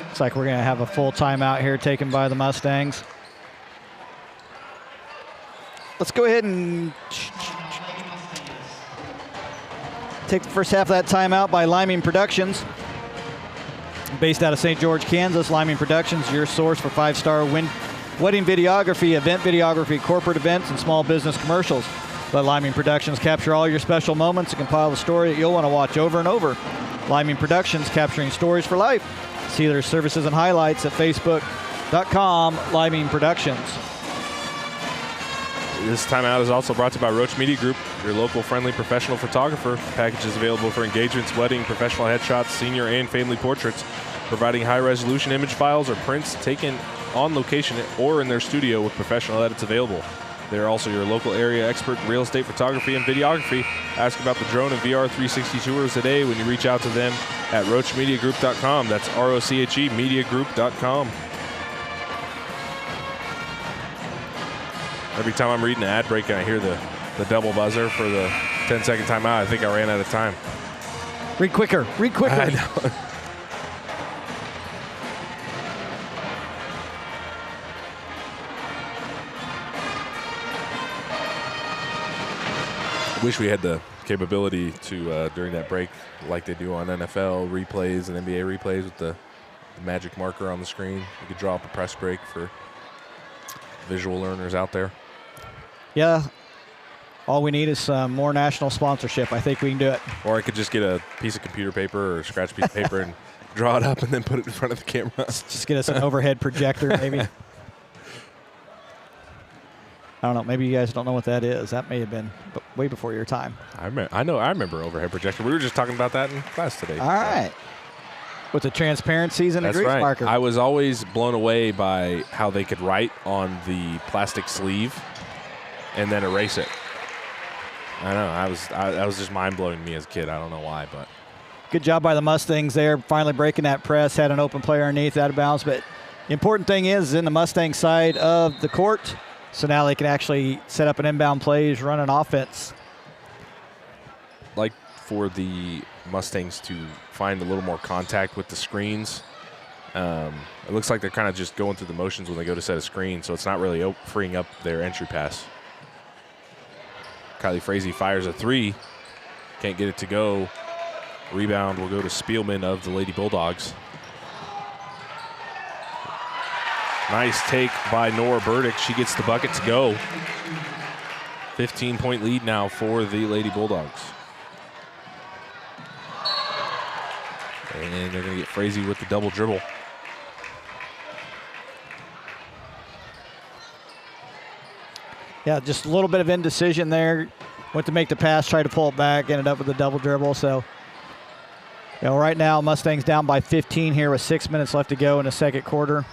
Speaker 2: Looks like we're going to have a full timeout here taken by the Mustangs. Let's go ahead and take the first half of that timeout by Liming Productions. Based out of St. George, Kansas, Liming Productions, your source for 5-star wedding videography, event videography, corporate events, and small business commercials. Let Liming Productions capture all your special moments and compile a story that you'll want to watch over and over. Liming Productions, capturing stories for life. See their services and highlights at facebook.com, Liming Productions.
Speaker 1: This timeout is also brought to you by Roach Media Group, your local friendly professional photographer. Packages available for engagements, wedding, professional headshots, senior and family portraits, providing high-resolution image files or prints taken on location or in their studio with professional edits available. They're also your local area expert in real estate photography and videography. Ask about the drone and VR 360 tours today when you reach out to them at roachmediagroup.com. That's ROCHE mediagroup.com. Every time I'm reading an ad break and I hear the double buzzer for the 10-second timeout, I think I ran out of time.
Speaker 2: Read quicker. Read quicker.
Speaker 1: I know. Wish we had the capability to, during that break, like they do on NFL replays and NBA replays with the magic marker on the screen. We could draw up a press break for visual learners out there.
Speaker 2: Yeah. All we need is some more national sponsorship. I think we can do it.
Speaker 1: Or I could just get a piece of computer paper or a scratch piece of paper and draw it up and then put it in front of the camera.
Speaker 2: Just get us an overhead projector, maybe. I don't know. Maybe you guys don't know what that is. That may have been way before your time.
Speaker 1: I remember overhead projector. We were just talking about that in class today.
Speaker 2: All right. With the transparencies and the grease marker.
Speaker 1: I was always blown away by how they could write on the plastic sleeve and then erase it. I know. That was just mind-blowing to me as a kid. I don't know why, but.
Speaker 2: Good job by the Mustangs there, finally breaking that press, had an open player underneath, out of bounds. But the important thing is in the Mustang side of the court, so now they can actually set up an inbound plays, run an offense.
Speaker 1: Like for the Mustangs to find a little more contact with the screens. It looks like they're kind of just going through the motions when they go to set a screen, so it's not really freeing up their entry pass. Kylie Frazee fires a three. Can't get it to go. Rebound will go to Spielman of the Lady Bulldogs. Nice take by Nora Burdick. She gets the bucket to go. 15-point lead now for the Lady Bulldogs. And they're going to get Frazee with the double dribble.
Speaker 2: Yeah, just a little bit of indecision there. Went to make the pass, tried to pull it back, ended up with a double dribble. So, you know, right now Mustangs down by 15 here with 6 minutes left to go in the second quarter.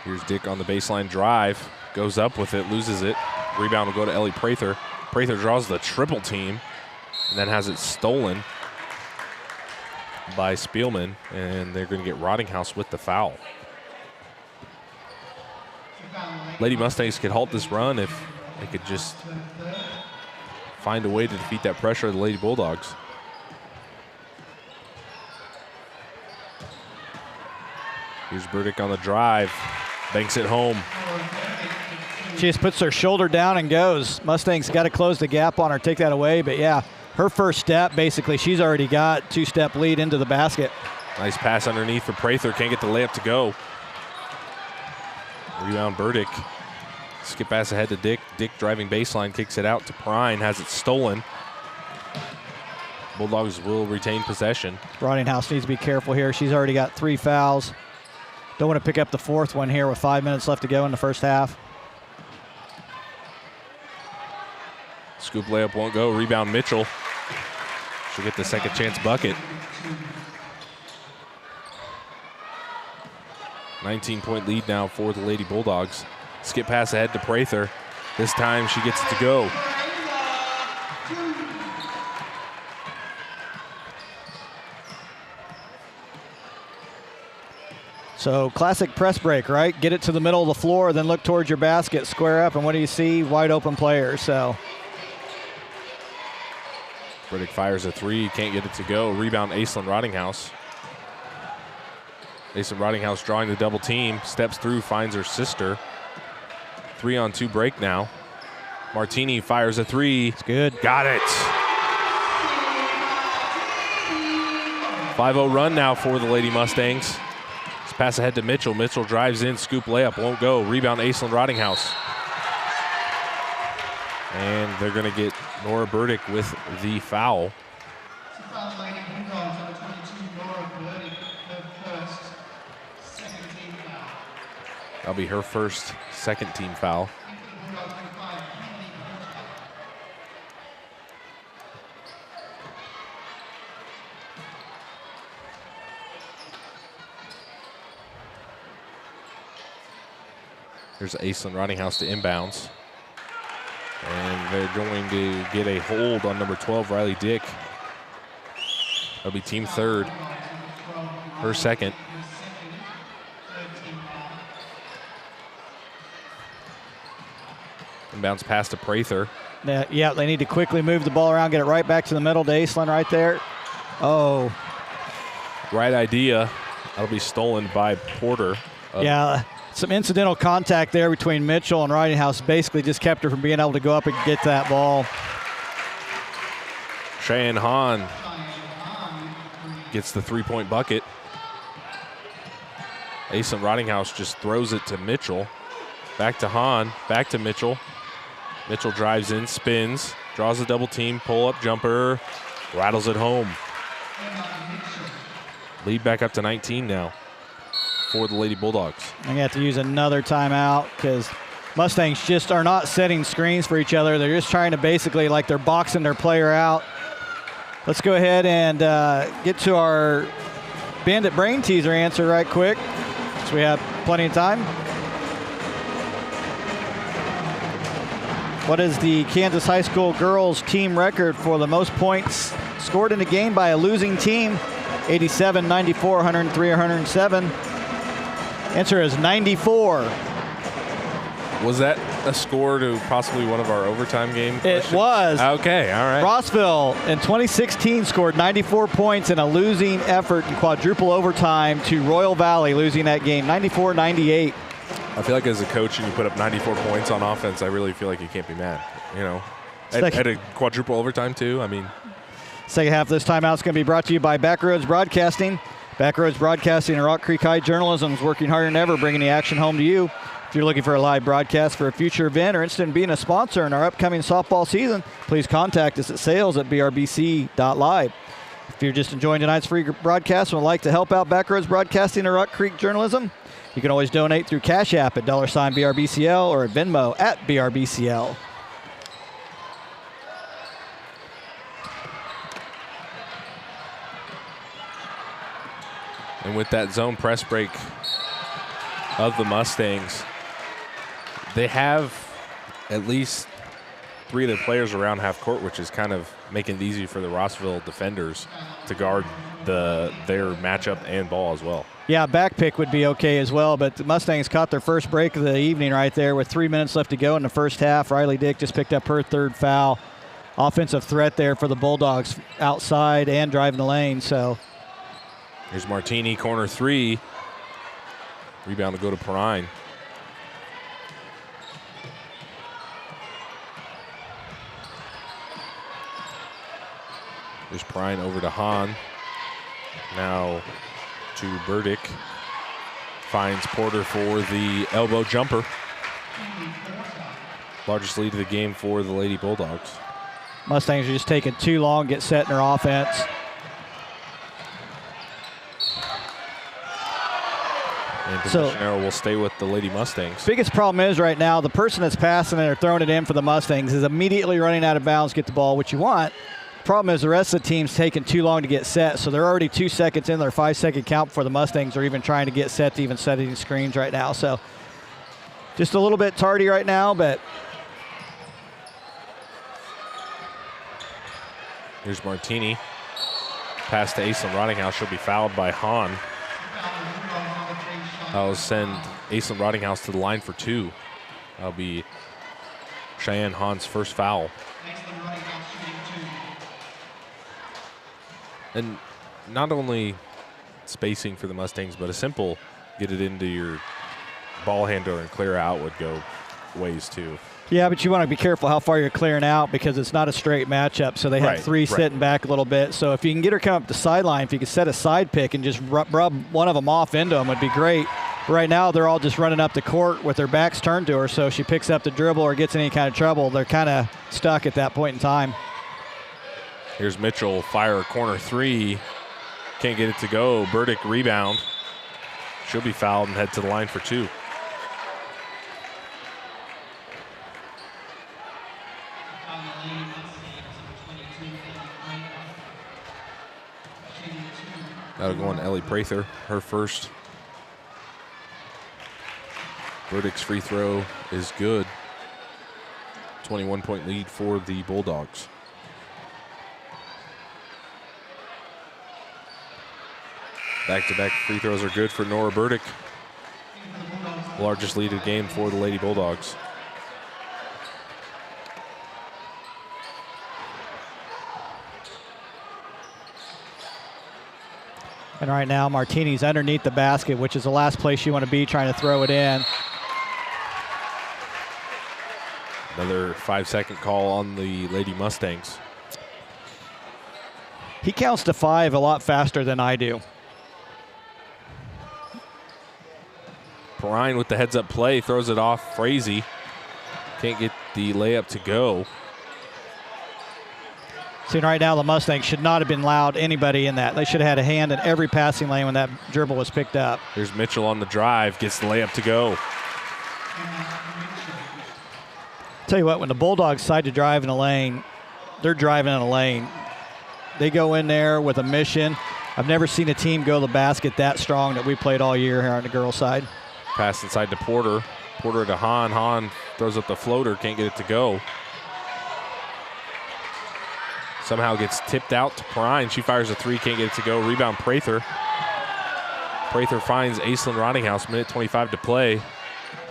Speaker 1: Here's Dick on the baseline drive. Goes up with it, loses it. Rebound will go to Ellie Prather. Prather draws the triple team and then has it stolen by Spielman, and they're going to get Rottinghouse with the foul. Lady Mustangs could halt this run if they could just find a way to defeat that pressure of the Lady Bulldogs. Here's Burdick on the drive. Banks it home.
Speaker 2: She just puts her shoulder down and goes. Mustangs got to close the gap on her, take that away. But, yeah, her first step, basically, she's already got two-step lead into the basket.
Speaker 1: Nice pass underneath for Prather. Can't get the layup to go. Rebound Burdick. Skip pass ahead to Dick. Dick driving baseline, kicks it out to Prine, has it stolen. Bulldogs will retain possession.
Speaker 2: Rottinghouse needs to be careful here. She's already got 3 fouls. Don't want to pick up the fourth one here with 5 minutes left to go in the first half.
Speaker 1: Scoop layup won't go. Rebound Mitchell. She'll get the second chance bucket. 19-point lead now for the Lady Bulldogs. Skip pass ahead to Prather. This time she gets it to go.
Speaker 2: So classic press break, right? Get it to the middle of the floor, then look towards your basket, square up, and what do you see? Wide open players. So
Speaker 1: Burdick fires a three, can't get it to go. Rebound Aislinn Rottinghouse. Aislinn Rottinghouse drawing the double team, steps through, finds her sister. 3-on-2 break now. Martini fires a three.
Speaker 2: It's good.
Speaker 1: Got it. 5-0 run now for the Lady Mustangs. Let's pass ahead to Mitchell. Mitchell drives in, scoop layup, won't go. Rebound, Aislinn Rottinghouse. And they're going to get Nora Burdick with the foul. That'll be her first second team foul. There's Aislinn Rottinghouse to inbounds. And they're going to get a hold on number 12, Riley Dick. That'll be team third. Her second. Inbounds pass to Prather.
Speaker 2: Yeah, they need to quickly move the ball around, get it right back to the middle to Aislinn right there. Oh.
Speaker 1: Right idea. That'll be stolen by Porter.
Speaker 2: Yeah, some incidental contact there between Mitchell and Rottinghouse basically just kept her from being able to go up and get that ball.
Speaker 1: Cheyenne Hahn gets the three-point bucket. Aislinn Rottinghouse just throws it to Mitchell. Back to Hahn, back to Mitchell. Mitchell drives in, spins, draws a double team, pull-up jumper, rattles it home. Lead back up to 19 now for the Lady Bulldogs.
Speaker 2: I'm going to have to use another timeout because Mustangs just are not setting screens for each other. They're just trying to basically, like, they're boxing their player out. Let's go ahead and get to our Bandit Brain Teaser answer right quick, so we have plenty of time. What is the Kansas High School girls team record for the most points scored in a game by a losing team? 87, 94, 103, or 107. Answer is 94.
Speaker 1: Was that a score to possibly one of our overtime game questions?
Speaker 2: It was.
Speaker 1: Okay, all right.
Speaker 2: Rossville in 2016 scored 94 points in a losing effort in quadruple overtime to Royal Valley, losing that game 94-98.
Speaker 1: I feel like as a coach and you put up 94 points on offense, I really feel like you can't be mad, you know. At a quadruple overtime too, I mean.
Speaker 2: Second half of this timeout is going to be brought to you by Backroads Broadcasting. Backroads Broadcasting and Rock Creek High Journalism is working harder than ever, bringing the action home to you. If you're looking for a live broadcast for a future event or interested in being a sponsor in our upcoming softball season, please contact us at sales@brbc.live. If you're just enjoying tonight's free broadcast and would like to help out Backroads Broadcasting and Rock Creek Journalism, you can always donate through Cash App at $BRBCL or at Venmo at BRBCL.
Speaker 1: And with that zone press break of the Mustangs, they have at least three of their players around half court, which is kind of making it easy for the Rossville defenders to guard their matchup and ball as well.
Speaker 2: Yeah, back pick would be okay as well, but the Mustangs caught their first break of the evening right there with 3 minutes left to go in the first half. Riley Dick just picked up her third foul. Offensive threat there for the Bulldogs outside and driving the lane. So
Speaker 1: here's Martini, corner three. Rebound to go to Perrine. There's Perrine over to Hahn. Now to Burdick. Finds Porter for the elbow jumper. Largest lead of the game for the Lady Bulldogs.
Speaker 2: Mustangs are just taking too long to get set in their offense.
Speaker 1: And possession arrow will stay with the Lady Mustangs.
Speaker 2: Biggest problem is right now, the person that's passing it or throwing it in for the Mustangs is immediately running out of bounds, get the ball, which you want. Problem is the rest of the team's taking too long to get set, so they're already 2 seconds in their 5-second count before the Mustangs are even trying to get set to even setting screens right now. So just a little bit tardy right now, but
Speaker 1: here's Martini. Pass to Aislinn Rottinghouse. She'll be fouled by Hahn. That'll send Aislinn Rottinghouse to the line for two. That'll be Cheyenne Hahn's first foul. And not only spacing for the Mustangs, but a simple get it into your ball handler and clear out would go ways too.
Speaker 2: Yeah, but you want to be careful how far you're clearing out because it's not a straight matchup. So they have three sitting back a little bit. So if you can get her come up the sideline, if you can set a side pick and just rub one of them off into them would be great. Right now they're all just running up the court with their backs turned to her. So if she picks up the dribble or gets in any kind of trouble, they're kind of stuck at that point in time.
Speaker 1: Here's Mitchell, fire a corner three. Can't get it to go. Burdick rebound. She'll be fouled and head to the line for 2. That'll go on Ellie Prather, her first. Burdick's free throw is good. 21-point lead for the Bulldogs. Back-to-back free throws are good for Nora Burdick. Largest lead of the game for the Lady Bulldogs.
Speaker 2: And right now, Martini's underneath the basket, which is the last place you want to be trying to throw it in.
Speaker 1: Another 5-second call on the Lady Mustangs.
Speaker 2: He counts to 5 a lot faster than I do.
Speaker 1: Perrine with the heads-up play, throws it off. Frazee can't get the layup to go.
Speaker 2: See, right now the Mustangs should not have been allowed anybody in that. They should have had a hand in every passing lane when that dribble was picked up.
Speaker 1: Here's Mitchell on the drive, gets the layup to go.
Speaker 2: Tell you what, when the Bulldogs decide to drive in a lane, they're driving in a lane. They go in there with a mission. I've never seen a team go to the basket that strong that we played all year here on the girls' side.
Speaker 1: Pass inside to Porter. Porter to Hahn. Hahn throws up the floater, can't get it to go. Somehow gets tipped out to Perrine. She fires a 3, can't get it to go. Rebound Prather. Prather finds Aislinn Rottinghouse, minute 25 to play.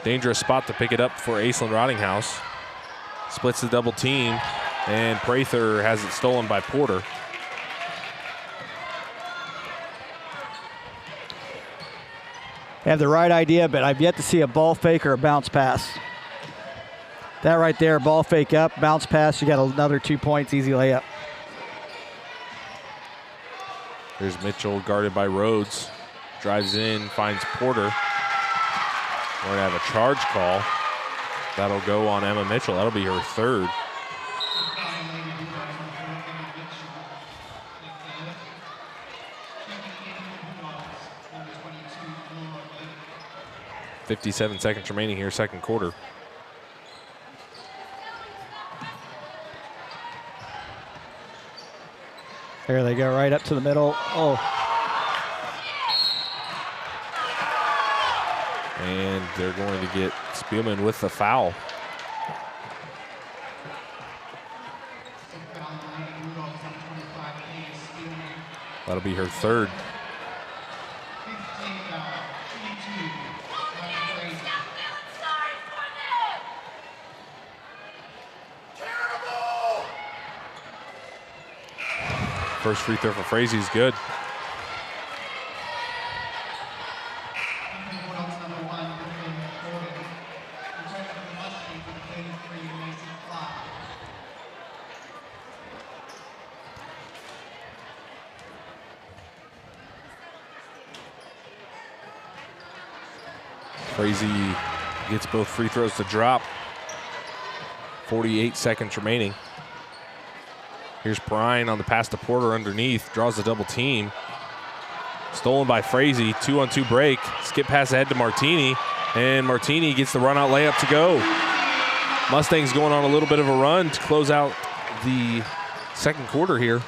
Speaker 1: Dangerous spot to pick it up for Aislinn Rottinghouse. Splits the double team, and Prather has it stolen by Porter.
Speaker 2: They have the right idea, but I've yet to see a ball fake or a bounce pass. That right there, ball fake up, bounce pass, you got another 2 points, easy layup.
Speaker 1: There's Mitchell guarded by Rhodes. Drives in, finds Porter. We're going to have a charge call. That'll go on Emma Mitchell. That'll be her 3rd. .57 seconds remaining here, second quarter.
Speaker 2: There they go, right up to the middle. Oh.
Speaker 1: And they're going to get Spielman with the foul. That'll be her 3rd. First free throw for Frazee is good. Frazee gets both free throws to drop. 48 seconds remaining. Here's Perrine on the pass to Porter underneath, draws the double team. Stolen by Frazee, 2-on-2 break. Skip pass ahead to Martini, and Martini gets the run-out layup to go. Mustangs going on a little bit of a run to close out the second quarter here.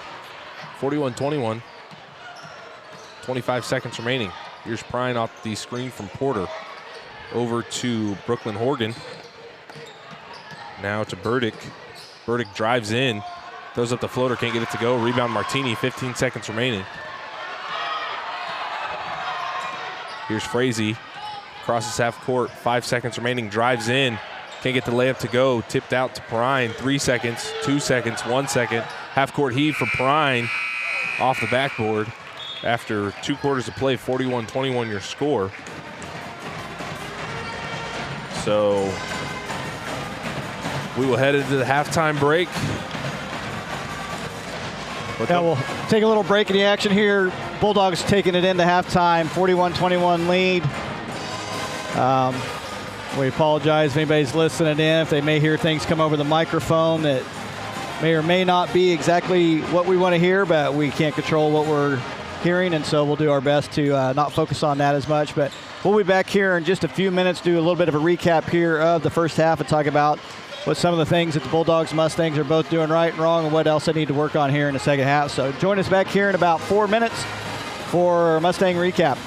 Speaker 1: 41-21. 25 seconds remaining. Here's Perrine off the screen from Porter. Over to Brooklyn Horgan. Now to Burdick. Burdick drives in. Throws up the floater, can't get it to go. Rebound Martini, 15 seconds remaining. Here's Frazee. Crosses half court, 5 seconds remaining. Drives in. Can't get the layup to go. Tipped out to Perrine. 3 seconds, 2 seconds, 1 second. Half court heave for Perrine off the backboard. After 2 quarters of play, 41-21 your score. So We will head into the halftime break.
Speaker 2: Yeah, we'll take a little break in the action here. Bulldogs taking it into halftime, 41-21 lead. We apologize if anybody's listening in, if they may hear things come over the microphone that may or may not be exactly what we want to hear, but we can't control what we're hearing, and so we'll do our best to not focus on that as much. But we'll be back here in just a few minutes, do a little bit of a recap here of the first half and talk about what some of the things that the Bulldogs and Mustangs are both doing right and wrong and what else they need to work on here in the second half. So join us back here in about 4 minutes for Mustang recap.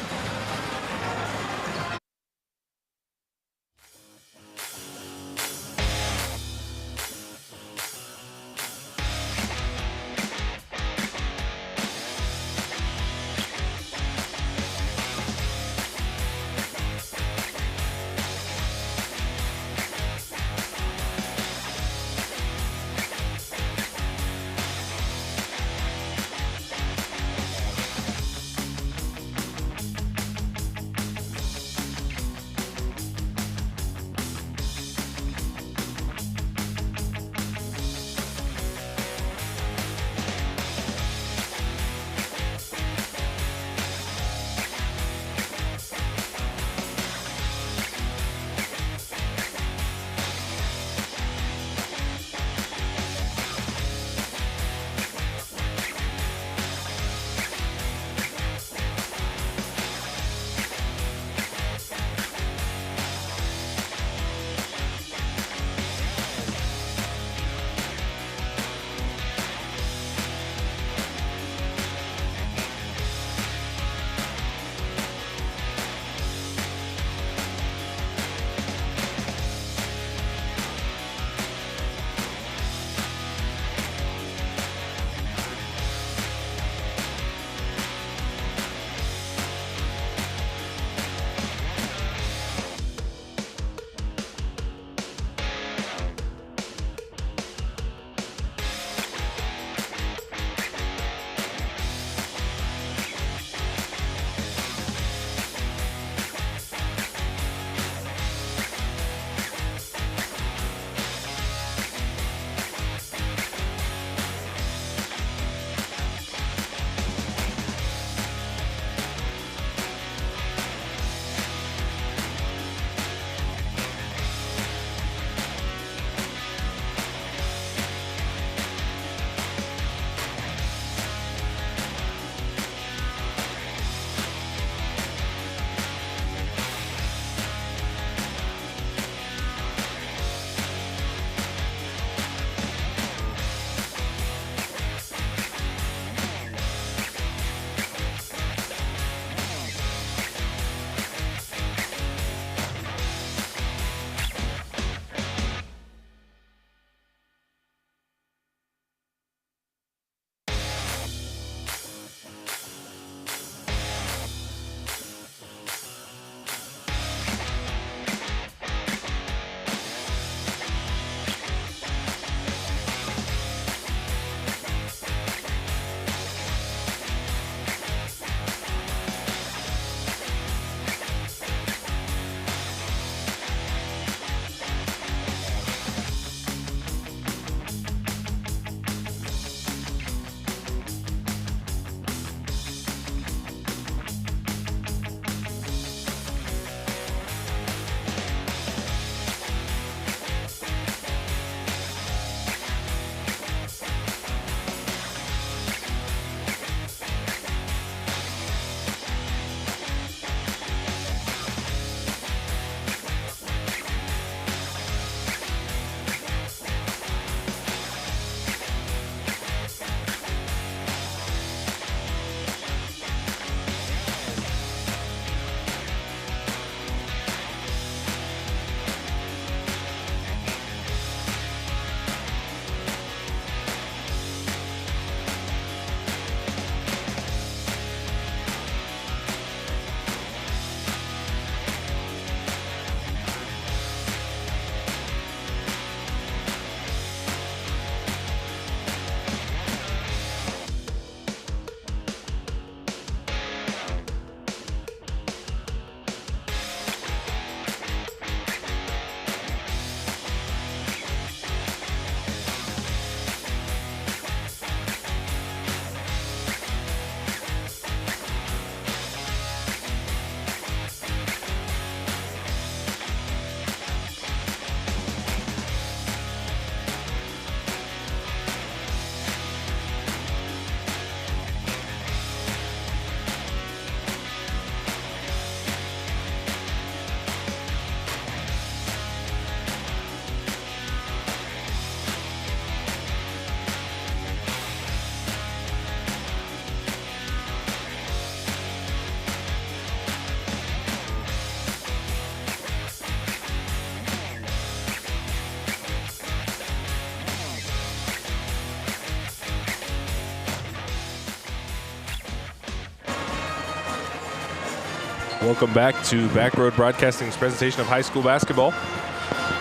Speaker 1: Welcome back to Backroad Broadcasting's presentation of high school basketball.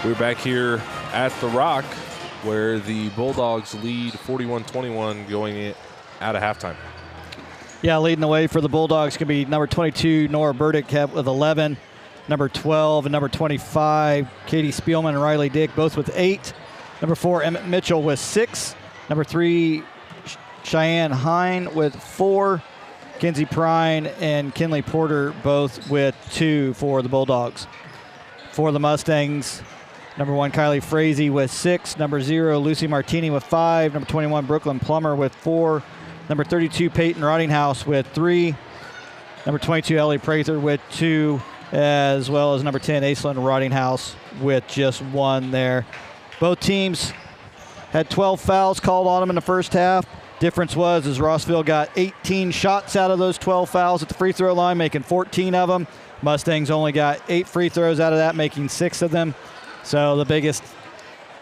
Speaker 1: We're back here at the Rock, where the Bulldogs lead 41-21 going out of halftime.
Speaker 2: Yeah, leading the way for the Bulldogs could be number 22, Nora Burdick, with 11. Number 12 and number 25, Katie Spielman and Riley Dick, both with 8. Number 4, Emmett Mitchell with 6. Number 3, Cheyenne Hine with 4. Kinsey Prine and Kinley Porter both with 2 for the Bulldogs. For the Mustangs, number 1, Kylie Frazee with 6. Number 0, Lucy Martini with 5. Number 21, Brooklyn Plummer with 4. Number 32, Peyton Rottinghouse with 3. Number 22, Ellie Prather with 2, as well as number 10, Aislinn Rottinghouse with just 1 there. Both teams had 12 fouls called on them in the first half. Difference was is Rossville got 18 shots out of those 12 fouls at the free throw line, making 14 of them. Mustangs only got 8 free throws out of that, making 6 of them. So the biggest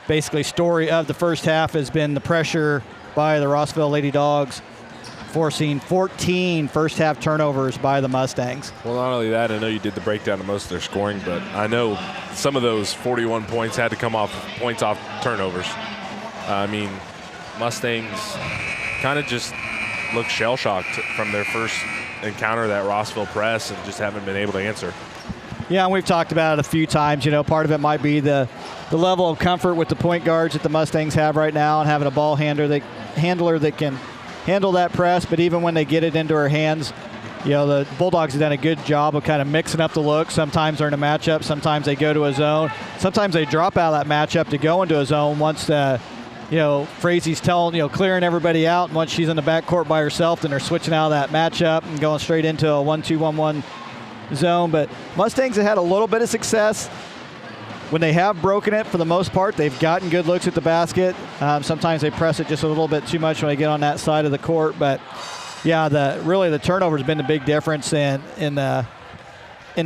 Speaker 2: basically story of the first half has been the pressure by the Rossville Lady Dogs, forcing 14 first half turnovers by the Mustangs.
Speaker 1: Well, not only that, I know you did the breakdown of most of their scoring, but I know some of those 41 points had to come off points off turnovers. I mean, Mustangs kind of just look shell-shocked from their first encounter, that Rossville press, and just haven't been able to answer.
Speaker 2: Yeah, and we've talked about it a few times. You know, part of it might be the level of comfort with the point guards that the Mustangs have right now, and having a ball handler that can handle that press. But even when they get it into her hands, you know, the Bulldogs have done a good job of kind of mixing up the look. Sometimes they're in a matchup. Sometimes they go to a zone. Sometimes they drop out of that matchup to go into a zone once the – you know, Frazee's clearing everybody out, and once she's in the backcourt by herself, then they're switching out of that matchup and going straight into a 1-2-1-1 zone. But Mustangs have had a little bit of success. When they have broken it, for the most part, they've gotten good looks at the basket. Sometimes they press it just a little bit too much when they get on that side of the court. But, yeah, the turnover has been the big difference in the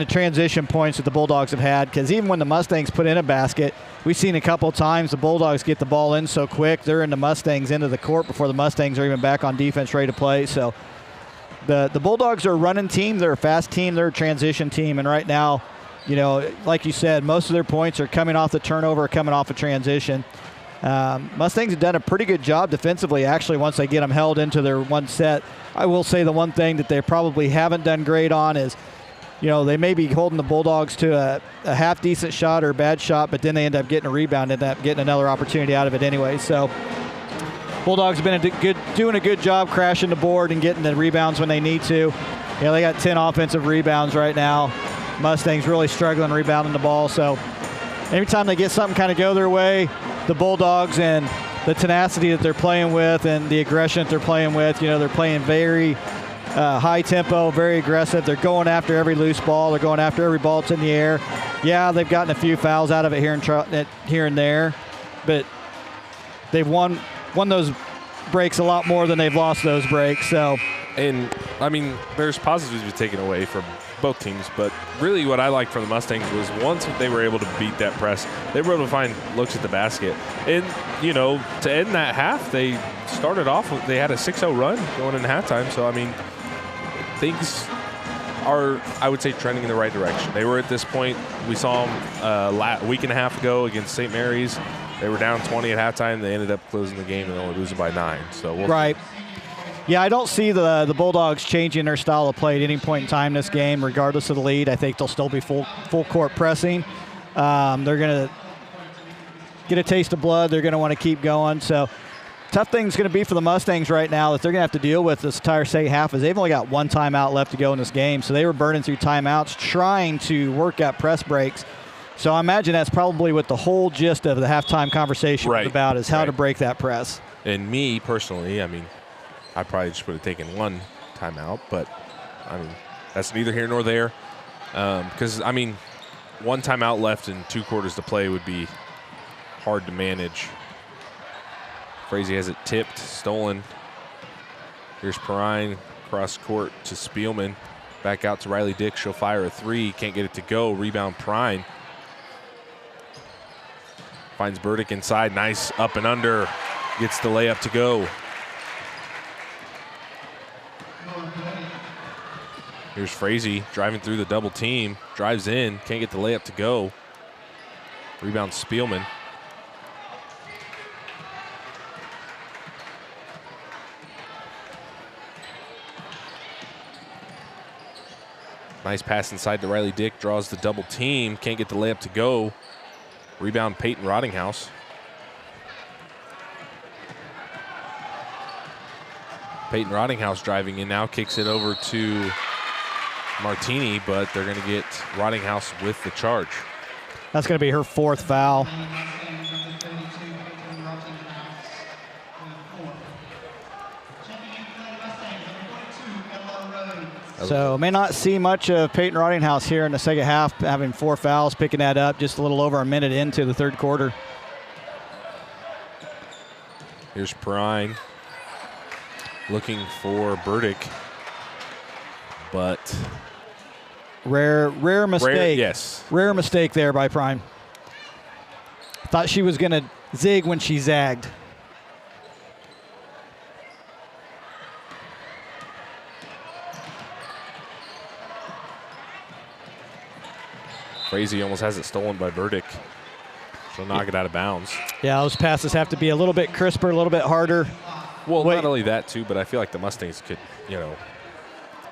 Speaker 2: transition points that the Bulldogs have had, because even when the Mustangs put in a basket, we've seen a couple times the Bulldogs get the ball in so quick, they're in the Mustangs into the court before the Mustangs are even back on defense ready to play. So the Bulldogs are a running team, they're a fast team, they're a transition team, and right now, you know, like you said, most of their points are coming off the turnover, coming off a transition. Mustangs have done a pretty good job defensively, actually, once they get them held into their one set. I will say the one thing that they probably haven't done great on is, you know, they may be holding the Bulldogs to a half-decent shot or a bad shot, but then they end up getting a rebound and end up getting another opportunity out of it anyway. So Bulldogs have been doing a good job crashing the board and getting the rebounds when they need to. You know, they got 10 offensive rebounds right now. Mustangs really struggling rebounding the ball. So anytime they get something kind of go their way, the Bulldogs and the tenacity that they're playing with and the aggression that they're playing with, you know, they're playing very high tempo, very aggressive. They're going after every loose ball. They're going after every ball that's in the air. Yeah, they've gotten a few fouls out of it here and there, but they've won those breaks a lot more than they've lost those breaks. So,
Speaker 1: and I mean, there's positives to be taken away from both teams, but really what I liked from the Mustangs was once they were able to beat that press, they were able to find looks at the basket. And, you know, to end that half, they started off with, they had a 6-0 run going into halftime. So, I mean, things are, I would say, trending in the right direction. They were at this point, we saw them a week and a half ago against St. Mary's. They were down 20 at halftime. They ended up closing the game and only losing by 9. So
Speaker 2: right. Yeah, I don't see the Bulldogs changing their style of play at any point in time this game, regardless of the lead. I think they'll still be full court pressing. They're going to get a taste of blood. They're going to want to keep going. So tough thing's going to be for the Mustangs right now that they're going to have to deal with this entire second half is they've only got one timeout left to go in this game. So they were burning through timeouts trying to work out press breaks. So I imagine that's probably what the whole gist of the halftime conversation was about, is how to break that press.
Speaker 1: And me personally, I mean, I probably just would have taken one timeout, but I mean, that's neither here nor there. Because, I mean, one timeout left and 2 quarters to play would be hard to manage. Frazee has it tipped, stolen. Here's Perrine, cross court to Spielman. Back out to Riley Dick. She'll fire a 3. Can't get it to go. Rebound Perrine. Finds Burdick inside. Nice up and under. Gets the layup to go. Here's Frazee driving through the double team, drives in, can't get the layup to go. Rebound Spielman. Nice pass inside to Riley Dick, draws the double team, can't get the layup to go. Rebound Peyton Rottinghouse. Peyton Rottinghouse driving in now, kicks it over to Martini, but they're going to get Rottinghouse with the charge.
Speaker 2: That's going to be her 4th foul. So may not see much of Peyton Rottinghouse here in the second half, having 4 fouls, picking that up just a little over a minute into the third quarter.
Speaker 1: Here's Perrine looking for Burdick, but
Speaker 2: rare mistake.
Speaker 1: Yes.
Speaker 2: Rare mistake there by Prime. Thought she was going to zig when she zagged.
Speaker 1: Frazee almost has it stolen by Burdick. She'll knock it out of bounds.
Speaker 2: Yeah, those passes have to be a little bit crisper, a little bit harder.
Speaker 1: Well, not only that, too, but I feel like the Mustangs could,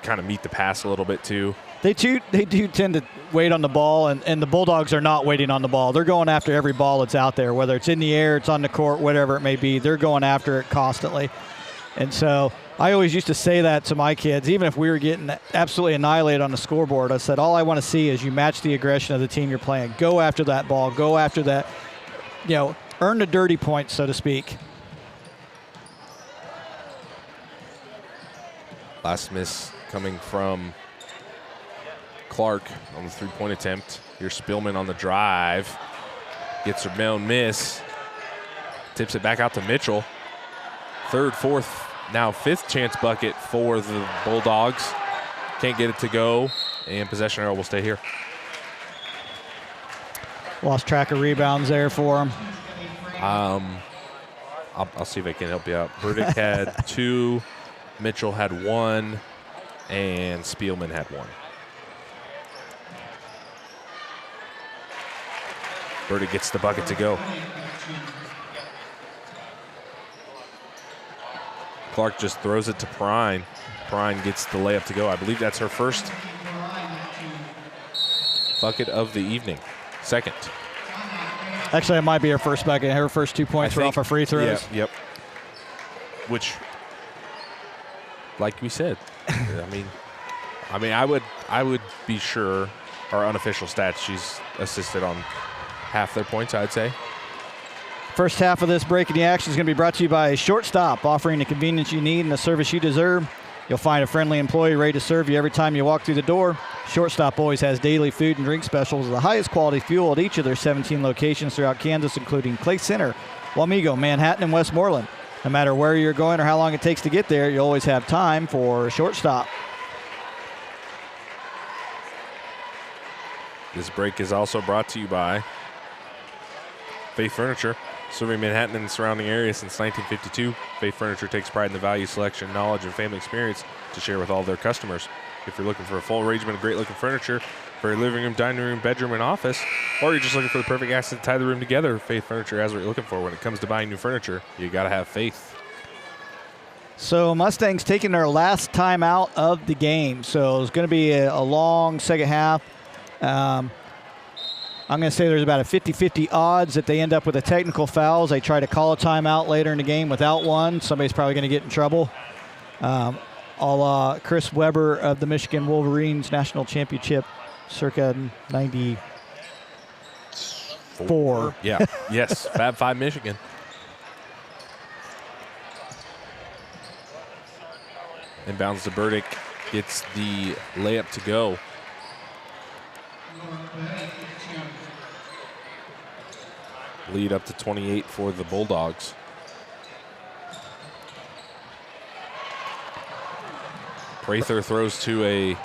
Speaker 1: kind of meet the pass a little bit, too.
Speaker 2: They do tend to wait on the ball, and the Bulldogs are not waiting on the ball. They're going after every ball that's out there, whether it's in the air, it's on the court, whatever it may be. They're going after it constantly. And so I always used to say that to my kids, even if we were getting absolutely annihilated on the scoreboard. I said, all I want to see is you match the aggression of the team you're playing. Go after that ball. Go after that, earn the dirty points, so to speak.
Speaker 1: Last miss coming from Clark on the three-point attempt. Here's Spielman on the drive. Gets her own miss. Tips it back out to Mitchell. Third, fourth, now 5th chance bucket for the Bulldogs. Can't get it to go, and possession arrow will stay here.
Speaker 2: Lost track of rebounds there for them.
Speaker 1: I'll see if I can help you out. Burdick had 2, Mitchell had 1, and Spielman had 1. Burdick gets the bucket to go. Clark just throws it to Perrine. Perrine gets the layup to go. I believe that's her first bucket of the evening. Second.
Speaker 2: Actually, it might be her first bucket. Her first 2 points were off of free throws.
Speaker 1: Yeah, yep. Which, like we said, I would be sure our unofficial stats, she's assisted on half their points, I'd say.
Speaker 2: First half of this break in the action is going to be brought to you by Shortstop, offering the convenience you need and the service you deserve. You'll find a friendly employee ready to serve you every time you walk through the door. Shortstop always has daily food and drink specials with the highest quality fuel at each of their 17 locations throughout Kansas, including Clay Center, Wamego, Manhattan, and Westmoreland. No matter where you're going or how long it takes to get there, you always have time for Shortstop.
Speaker 1: This break is also brought to you by Faith Furniture. Serving Manhattan and the surrounding area since 1952, Faith Furniture takes pride in the value, selection, knowledge, and family experience to share with all their customers. If you're looking for a full arrangement of great-looking furniture for your living room, dining room, bedroom, and office, or you're just looking for the perfect accent to tie the room together, Faith Furniture has what you're looking for. When it comes to buying new furniture, you got to have faith.
Speaker 2: So Mustangs taking their last time out of the game. So it's going to be a long second half. I'm going to say there's about a 50-50 odds that they end up with a technical fouls. They try to call a timeout later in the game without one. Somebody's probably going to get in trouble. A la Chris Webber of the Michigan Wolverines National Championship circa 94.
Speaker 1: Yeah, yes, Fab 5 Michigan. Inbounds to Burdick, gets the layup to go. Lead up to 28 for the Bulldogs. Prather throws to a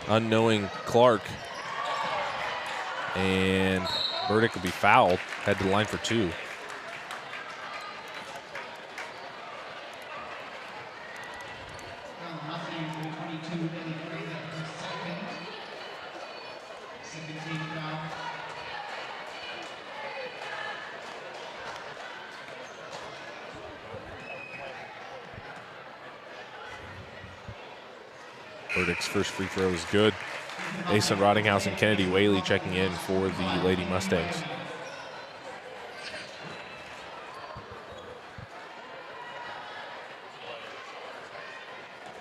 Speaker 1: unknowing Clark, and Burdick will be fouled. Head to the line for 2. Burdick's first free throw is good. Mason Rottinghouse and Kennedy Whaley checking in for the Lady Mustangs.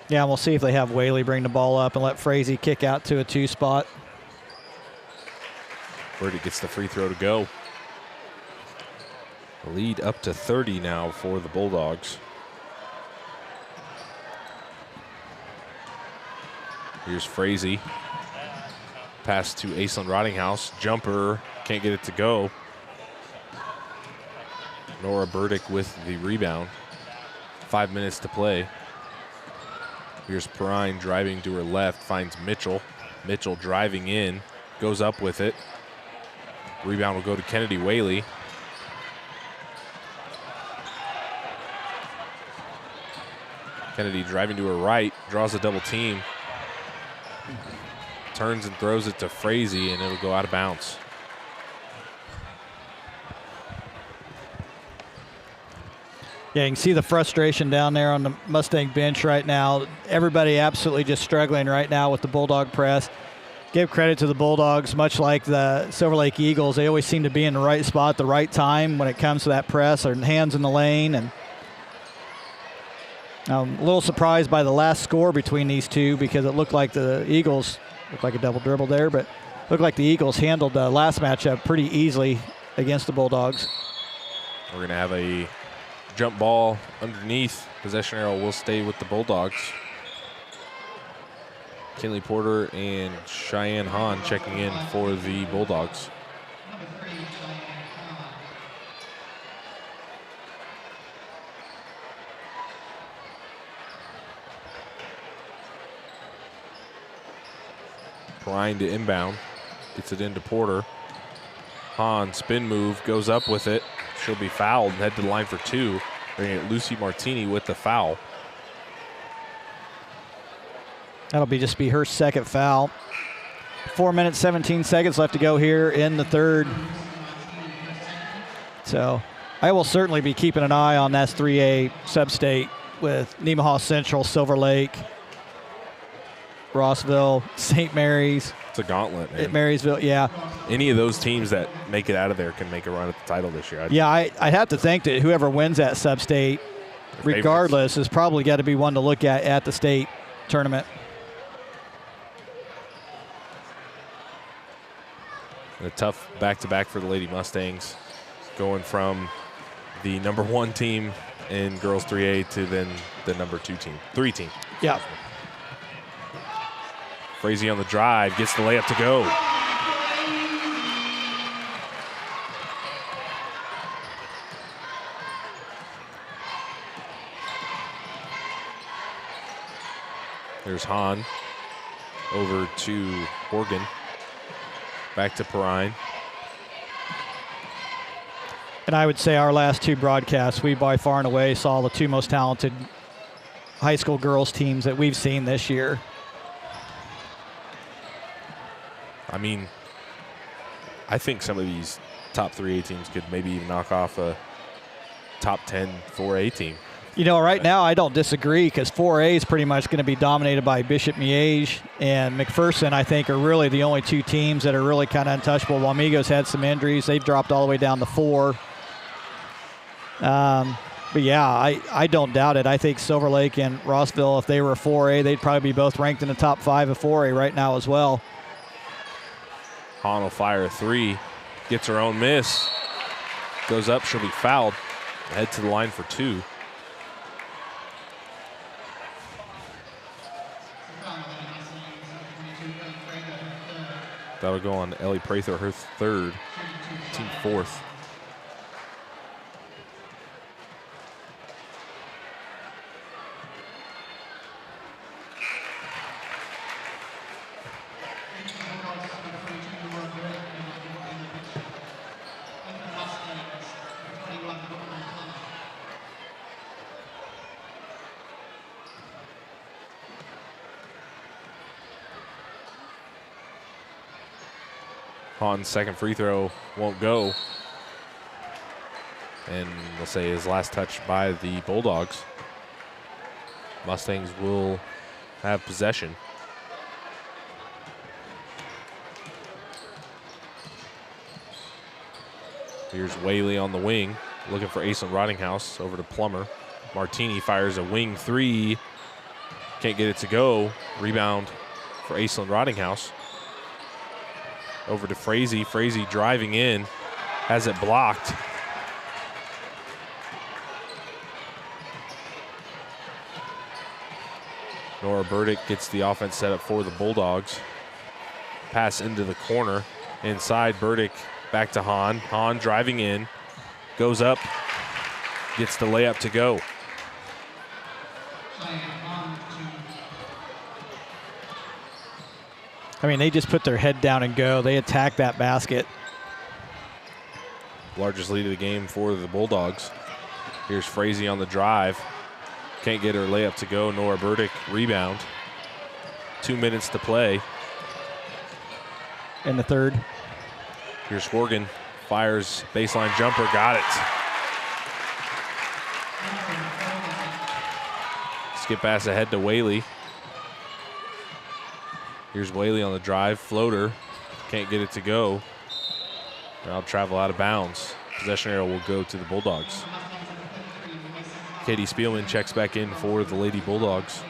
Speaker 2: Yeah, we'll see if they have Whaley bring the ball up and let Frazee kick out to a 2 spot.
Speaker 1: Burdick gets the free throw to go. The lead up to 30 now for the Bulldogs. Here's Frazee. Pass to Aislinn Rottinghouse. Jumper, can't get it to go. Nora Burdick with the rebound. 5 minutes to play. Here's Perrine driving to her left, finds Mitchell. Mitchell driving in, goes up with it. Rebound will go to Kennedy Whaley. Kennedy driving to her right, draws a double team. Turns and throws it to Frazee, and it'll go out of bounds.
Speaker 2: Yeah, you can see the frustration down there on the Mustang bench right now. Everybody absolutely just struggling right now with the Bulldog press. Give credit to the Bulldogs, much like the Silver Lake Eagles. They always seem to be in the right spot at the right time when it comes to that press, or hands in the lane. And I'm a little surprised by the last score between these two, because it looked like the Eagles, looked like a double dribble there, but looked like the Eagles handled the last matchup pretty easily against the Bulldogs.
Speaker 1: We're going to have a jump ball underneath. Possession arrow will stay with the Bulldogs. Kinley Porter and Cheyenne Hahn checking in for the Bulldogs. Perrine to inbound. Gets it into Porter. Hahn, spin move, goes up with it. She'll be fouled and head to the line for 2. Bringing it Lucy Martini with the foul.
Speaker 2: That'll just be her second foul. 4 minutes, 17 seconds left to go here in the third. So I will certainly be keeping an eye on that 3A sub-state with Nemaha Central, Silver Lake, Rossville, St. Mary's.
Speaker 1: It's a gauntlet, man.
Speaker 2: At Marysville, yeah.
Speaker 1: Any of those teams that make it out of there can make a run at the title this year.
Speaker 2: I'd have to think that whoever wins that sub-state, regardless, has probably got to be one to look at the state tournament.
Speaker 1: A tough back-to-back for the Lady Mustangs, going from the number 1 team in girls 3A to then the number 3 team.
Speaker 2: Yeah.
Speaker 1: Frazee on the drive, gets the layup to go. There's Hahn over to Horgan. Back to Perrine.
Speaker 2: And I would say our last 2 broadcasts, we by far and away saw the 2 most talented high school girls teams that we've seen this year.
Speaker 1: I mean, I think some of these top 3A teams could maybe even knock off a top 10 4A team.
Speaker 2: You know, right now I don't disagree, because 4A is pretty much going to be dominated by Bishop Miege and McPherson. I think are really the only 2 teams that are really kind of untouchable. Wamegos had some injuries. They've dropped all the way down to 4. But yeah, I don't doubt it. I think Silver Lake and Rossville, if they were 4A, they'd probably be both ranked in the top 5 of 4A right now as well.
Speaker 1: Hahn will fire a 3. Gets her own miss. Goes up, she'll be fouled. Head to the line for 2. That'll go on Ellie Prather, her 3rd, team 4th. Hahn's second free throw won't go. And we'll say his last touch by the Bulldogs. Mustangs will have possession. Here's Whaley on the wing, looking for Aislinn Rottinghouse, over to Plummer. Martini fires a wing three. Can't get it to go. Rebound for Aislinn Rottinghouse. Over to Frazee. Frazee driving in, has it blocked. Nora Burdick gets the offense set up for the Bulldogs. Pass into the corner. Inside, Burdick back to Hahn. Hahn driving in, goes up, gets the layup to go.
Speaker 2: I mean, they just put their head down and go. They attack that basket.
Speaker 1: Largest lead of the game for the Bulldogs. Here's Frazee on the drive. Can't get her layup to go. Nora Burdick rebound. 2 minutes to play.
Speaker 2: In the third.
Speaker 1: Here's Horgan. Fires baseline jumper. Got it. Skip pass ahead to Whaley. Here's Whaley on the drive. Floater. Can't get it to go. Now travel out of bounds. Possession arrow will go to the Bulldogs. Katie Spielman checks back in for the Lady Bulldogs.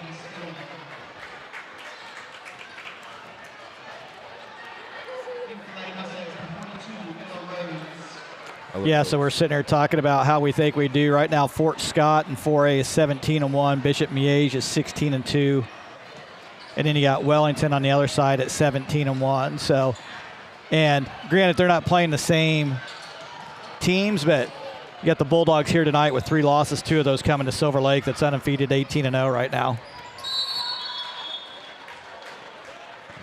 Speaker 2: Yeah, so we're sitting here talking about how we think we do. Right now, Fort Scott in 4A is 17-1. Bishop Miege is 16-2. And then you got Wellington on the other side at 17-1. So, and granted, they're not playing the same teams, but you got the Bulldogs here tonight with 3 losses, 2 of those coming to Silver Lake. That's undefeated, 18-0 right now.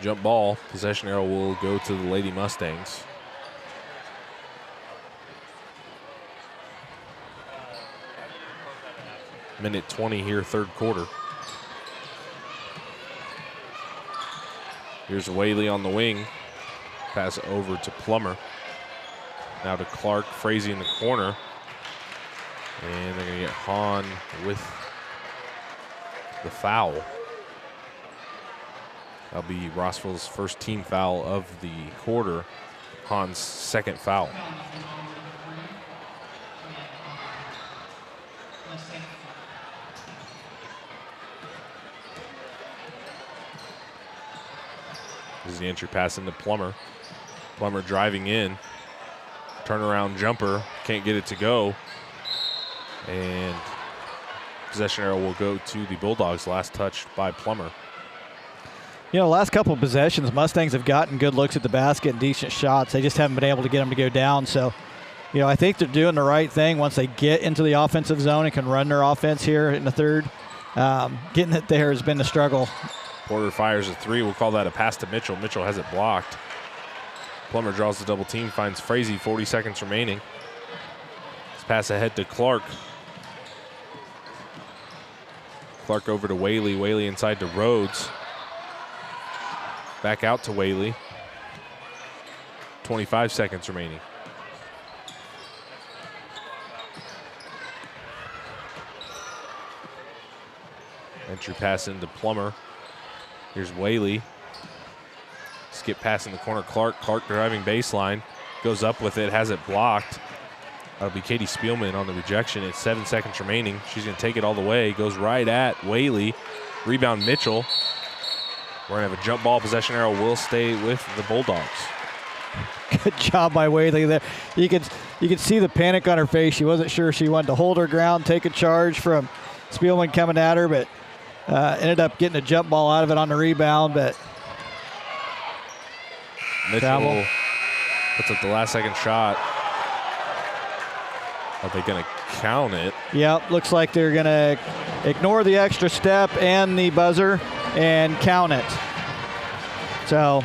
Speaker 1: Jump ball. Possession arrow will go to the Lady Mustangs. Minute 20 here, third quarter. Here's Whaley on the wing. Pass it over to Plummer. Now to Clark. Frazee in the corner. And they're going to get Hahn with the foul. That'll be Rossville's first team foul of the quarter. Hahn's second foul. This is the entry pass into Plummer. Plummer driving in. Turnaround jumper. Can't get it to go. And possession arrow will go to the Bulldogs. Last touch by Plummer.
Speaker 2: You know, last couple of possessions, Mustangs have gotten good looks at the basket and decent shots. They just haven't been able to get them to go down. So, you know, I think they're doing the right thing once they get into the offensive zone and can run their offense here in the third. Getting it there has been the struggle.
Speaker 1: Porter fires a three. We'll call that a pass to Mitchell. Mitchell has it blocked. Plummer draws the double team, finds Frazee, 40 seconds remaining. Let's pass ahead to Clark. Clark over to Whaley. Whaley inside to Rhodes. Back out to Whaley. 25 seconds remaining. Entry pass into Plummer. Here's Whaley. Skip pass in the corner. Clark driving baseline. Goes up with it, has it blocked. That'll be Katie Spielman on the rejection. It's 7 seconds remaining. She's going to take it all the way. Goes right at Whaley. Rebound Mitchell. We're going to have a jump ball. Possession arrow will stay with the Bulldogs.
Speaker 2: Good job by Whaley there. You could see the panic on her face. She wasn't sure she wanted to hold her ground, take a charge from Spielman coming at her, but ended up getting a jump ball out of it on the rebound. But
Speaker 1: Mitchell puts up the last second shot. Are they going to count it?
Speaker 2: Yep, looks like they're going to ignore the extra step and the buzzer and count it. So,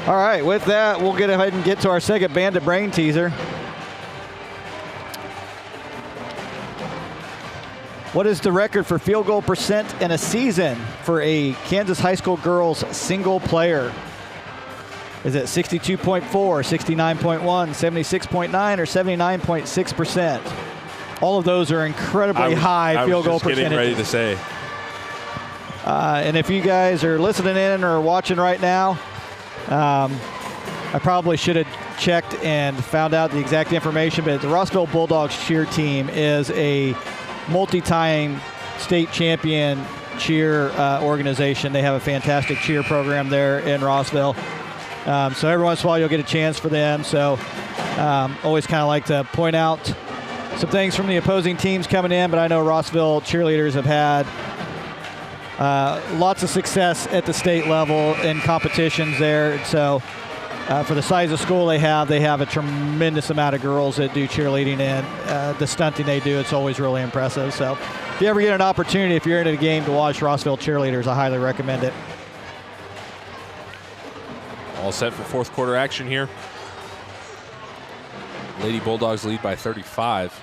Speaker 2: all right, with that, we'll get ahead and get to our second Bandit Brain Teaser. What is the record for field goal percent in a season for a Kansas high school girls single player? Is it 62.4, 69.1, 76.9, or 79.6%? All of those are incredibly high field goal percentages.
Speaker 1: Getting ready to say.
Speaker 2: And if you guys are listening in or watching right now, I probably should have checked and found out the exact information, but the Rossville Bulldogs cheer team is a multi-time state champion cheer organization. They have a fantastic cheer program there in Rossville. So every once in a while you'll get a chance for them. So always kind of like to point out some things from the opposing teams coming in, but I know Rossville cheerleaders have had lots of success at the state level in competitions there. So for the size of school they have a tremendous amount of girls that do cheerleading, and the stunting they do, it's always really impressive. So if you ever get an opportunity, if you're in a game to watch Rossville cheerleaders, I highly recommend it.
Speaker 1: All set for fourth quarter action here. Lady Bulldogs lead by 35.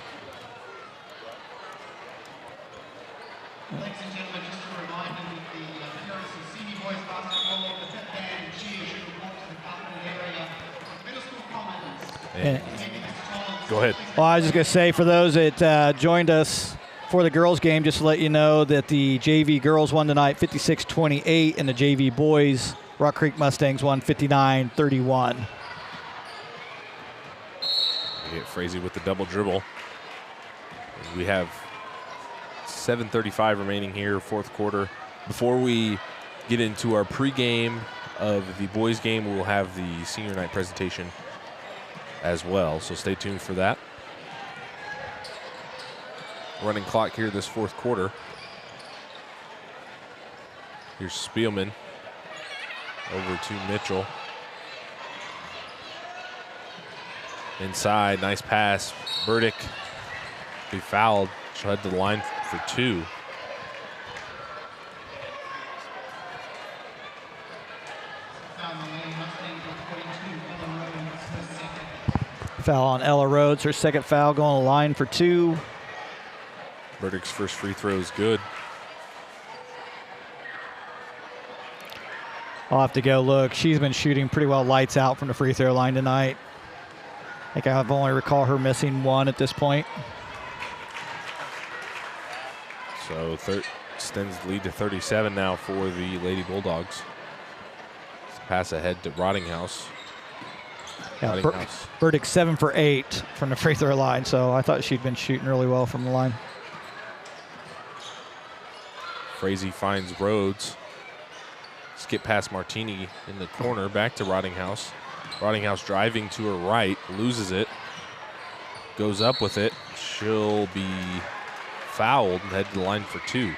Speaker 3: Ladies and gentlemen, just a reminder that the parents of senior boys basketball, the pep band and cheer should report to the capital area. Middle school comments.
Speaker 1: Go ahead.
Speaker 2: Well, I was just going to say, for those that joined us for the girls game, just to let you know that the JV girls won tonight 56-28, and the JV boys, Rock Creek Mustangs, won 59-31.
Speaker 1: We get Frazee with the double dribble. We have 7:35 remaining here, fourth quarter. Before we get into our pregame of the boys game, we'll have the senior night presentation as well, so stay tuned for that. Running clock here this fourth quarter. Here's Spielman over to Mitchell. Inside, nice pass. Burdick be fouled. She'll head to the line for two.
Speaker 2: Foul on Ella Rhodes, her second foul, going to the line for two.
Speaker 1: Burdick's first free throw is good.
Speaker 2: I'll have to go look. She's been shooting pretty well lights out from the free throw line tonight. I think I've only recall her missing one at this point.
Speaker 1: So extends the lead to 37 now for the Lady Bulldogs. Pass ahead to Rottinghouse.
Speaker 2: Yeah, Burdick 7 for 8 from the free throw line, so I thought she'd been shooting really well from the line.
Speaker 1: Frazee finds Rhodes. Skip past Martini in the corner, back to Rottinghouse. Rottinghouse driving to her right, loses it, goes up with it. She'll be fouled and head to the line for two.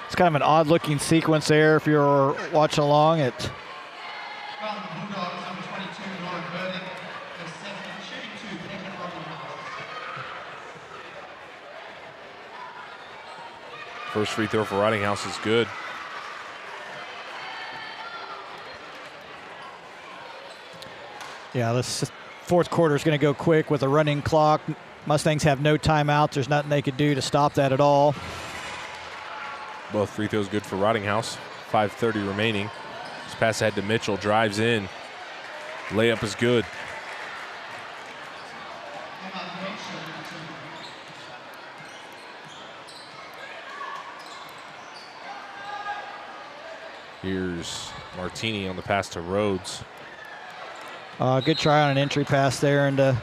Speaker 2: It's kind of an odd-looking sequence there if you're watching along.
Speaker 1: First free throw for Rottinghouse is good.
Speaker 2: Yeah, this fourth quarter is going to go quick with a running clock. Mustangs have no timeouts. There's nothing they could do to stop that at all.
Speaker 1: Both free throws good for Rottinghouse. 5:30 remaining. This pass ahead to Mitchell, drives in. Layup is good. Here's Martini on the pass to Rhodes.
Speaker 2: Good try on an entry pass there into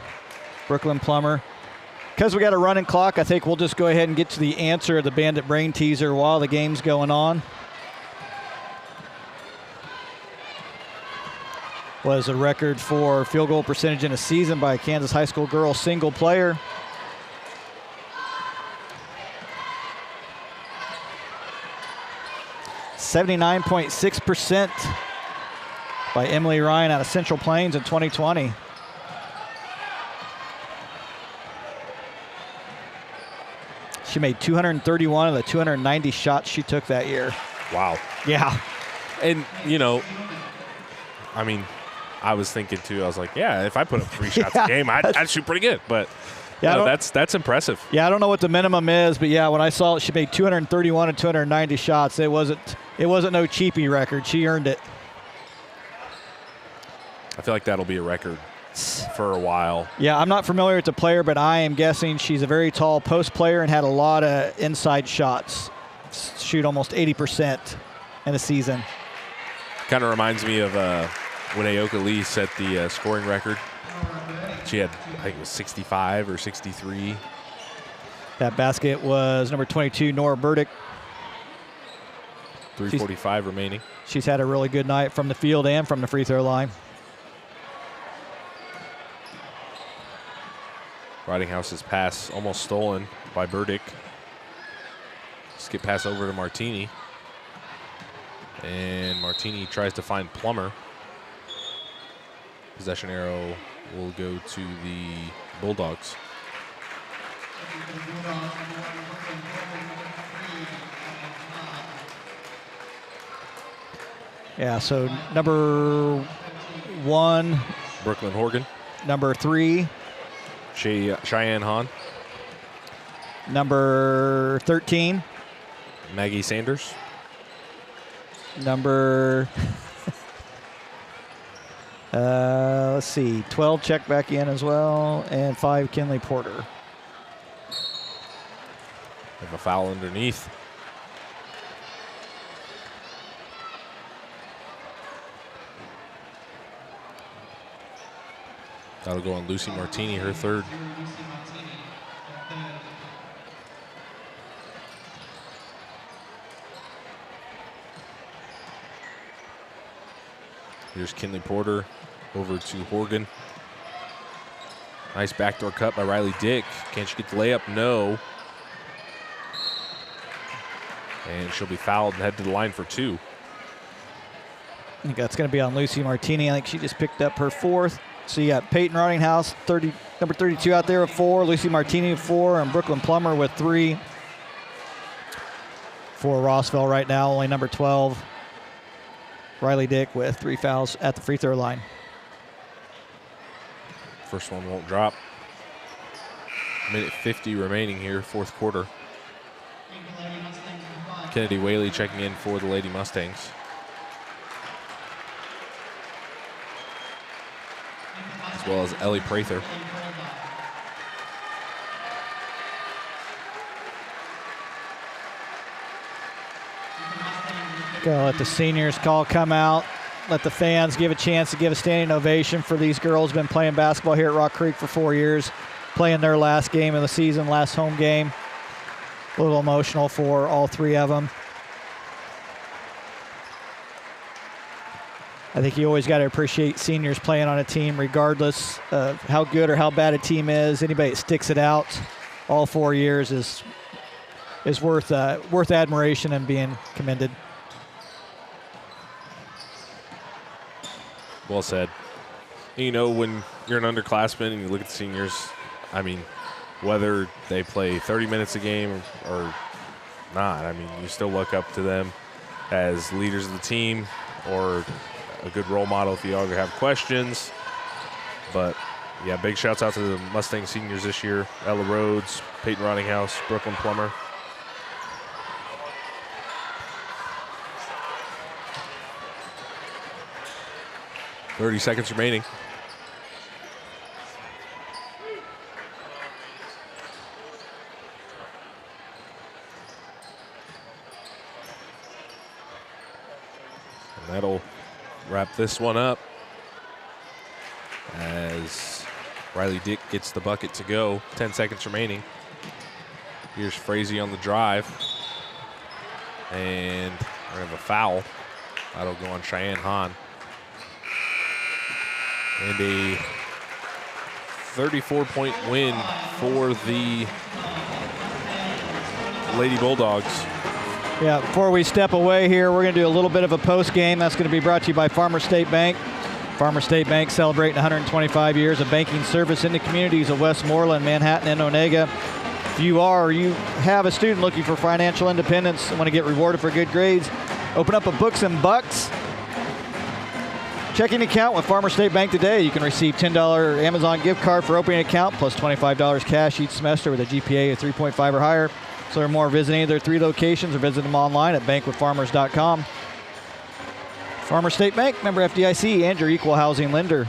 Speaker 2: Brooklyn Plummer. Because we got a running clock, I think we'll just go ahead and get to the answer of the Bandit Brain Teaser while the game's going on. Was a record for field goal percentage in a season by a Kansas high school girl single player. .6% by Emily Ryan out of Central Plains in 2020. She made 231 of the 290 shots she took that year.
Speaker 1: Wow.
Speaker 2: Yeah.
Speaker 1: And, you know, I mean, I was thinking too, I was like, yeah, if I put up 3 shots a game, I'd shoot pretty good. But yeah, no, that's impressive.
Speaker 2: Yeah, I don't know what the minimum is, but yeah, when I saw it, she made 231 and 290 shots. It wasn't no cheapie record. She earned it.
Speaker 1: I feel like that'll be a record for a while.
Speaker 2: Yeah, I'm not familiar with the player, but I am guessing she's a very tall post player and had a lot of inside shots. Shoot almost 80% in a season.
Speaker 1: Kind of reminds me of when Aoka Lee set the scoring record. She had, I think it was 65 or 63.
Speaker 2: That basket was number 22, Nora Burdick.
Speaker 1: 3:45 remaining.
Speaker 2: She's had a really good night from the field and from the free throw line.
Speaker 1: Ridinghouse's pass almost stolen by Burdick. Skip pass over to Martini. And Martini tries to find Plummer. Possession arrow will go to the Bulldogs.
Speaker 2: Yeah, so number 1.
Speaker 1: Brooklyn Horgan.
Speaker 2: Number 3.
Speaker 1: Cheyenne Hahn.
Speaker 2: Number 13.
Speaker 1: Maggie Sanders.
Speaker 2: Number, let's see, 12 check back in as well, and 5, Kinley Porter.
Speaker 1: Have a foul underneath. That'll go on Lucy Martini, her third. Here's Kinley Porter over to Horgan. Nice backdoor cut by Riley Dick. Can she get the layup? No. And she'll be fouled and head to the line for 2.
Speaker 2: I think that's going to be on Lucy Martini. I think she just picked up her 4th. So you got Peyton Ridinghouse, number 32 out there with 4, Lucy Martini with 4, and Brooklyn Plummer with 3. For Rossville right now, only number 12. Riley Dick with 3 fouls at the free throw line.
Speaker 1: First one won't drop. Minute 50 remaining here, 4th quarter. Kennedy Whaley checking in for the Lady Mustangs. As well as Ellie Prather.
Speaker 2: Gonna let the seniors call come out. Let the fans give a chance to give a standing ovation for these girls. Been playing basketball here at Rock Creek for 4 years. Playing their last game of the season, last home game. A little emotional for all 3 of them. I think you always got to appreciate seniors playing on a team regardless of how good or how bad a team is. Anybody that sticks it out all 4 years is worth admiration and being commended.
Speaker 1: Well said. You know, when you're an underclassman and you look at the seniors, I mean, whether they play 30 minutes a game or not, I mean, you still look up to them as leaders of the team or a good role model if you ever have questions. But, yeah, big shouts out to the Mustang seniors this year. Ella Rhodes, Peyton Ridinghouse, Brooklyn Plummer. .30 seconds remaining. And that'll wrap this one up as Riley Dick gets the bucket to go. 10 seconds remaining. Here's Frazee on the drive. And we're going to have a foul. That'll go on Cheyenne Hahn. And a 34-point win for the Lady Bulldogs.
Speaker 2: Yeah, before we step away here, we're going to do a little bit of a post game. That's going to be brought to you by Farmer State Bank. Farmer State Bank celebrating 125 years of banking service in the communities of Westmoreland, Manhattan, and Onega. If you are or you have a student looking for financial independence and want to get rewarded for good grades, open up a Books and Bucks checking account with Farmer State Bank today. You can receive $10 Amazon gift card for opening an account plus $25 cash each semester with a GPA of 3.5 or higher. So learn more visiting their 3 locations or visit them online at bankwithfarmers.com. Farmer State Bank, member FDIC, and your equal housing lender.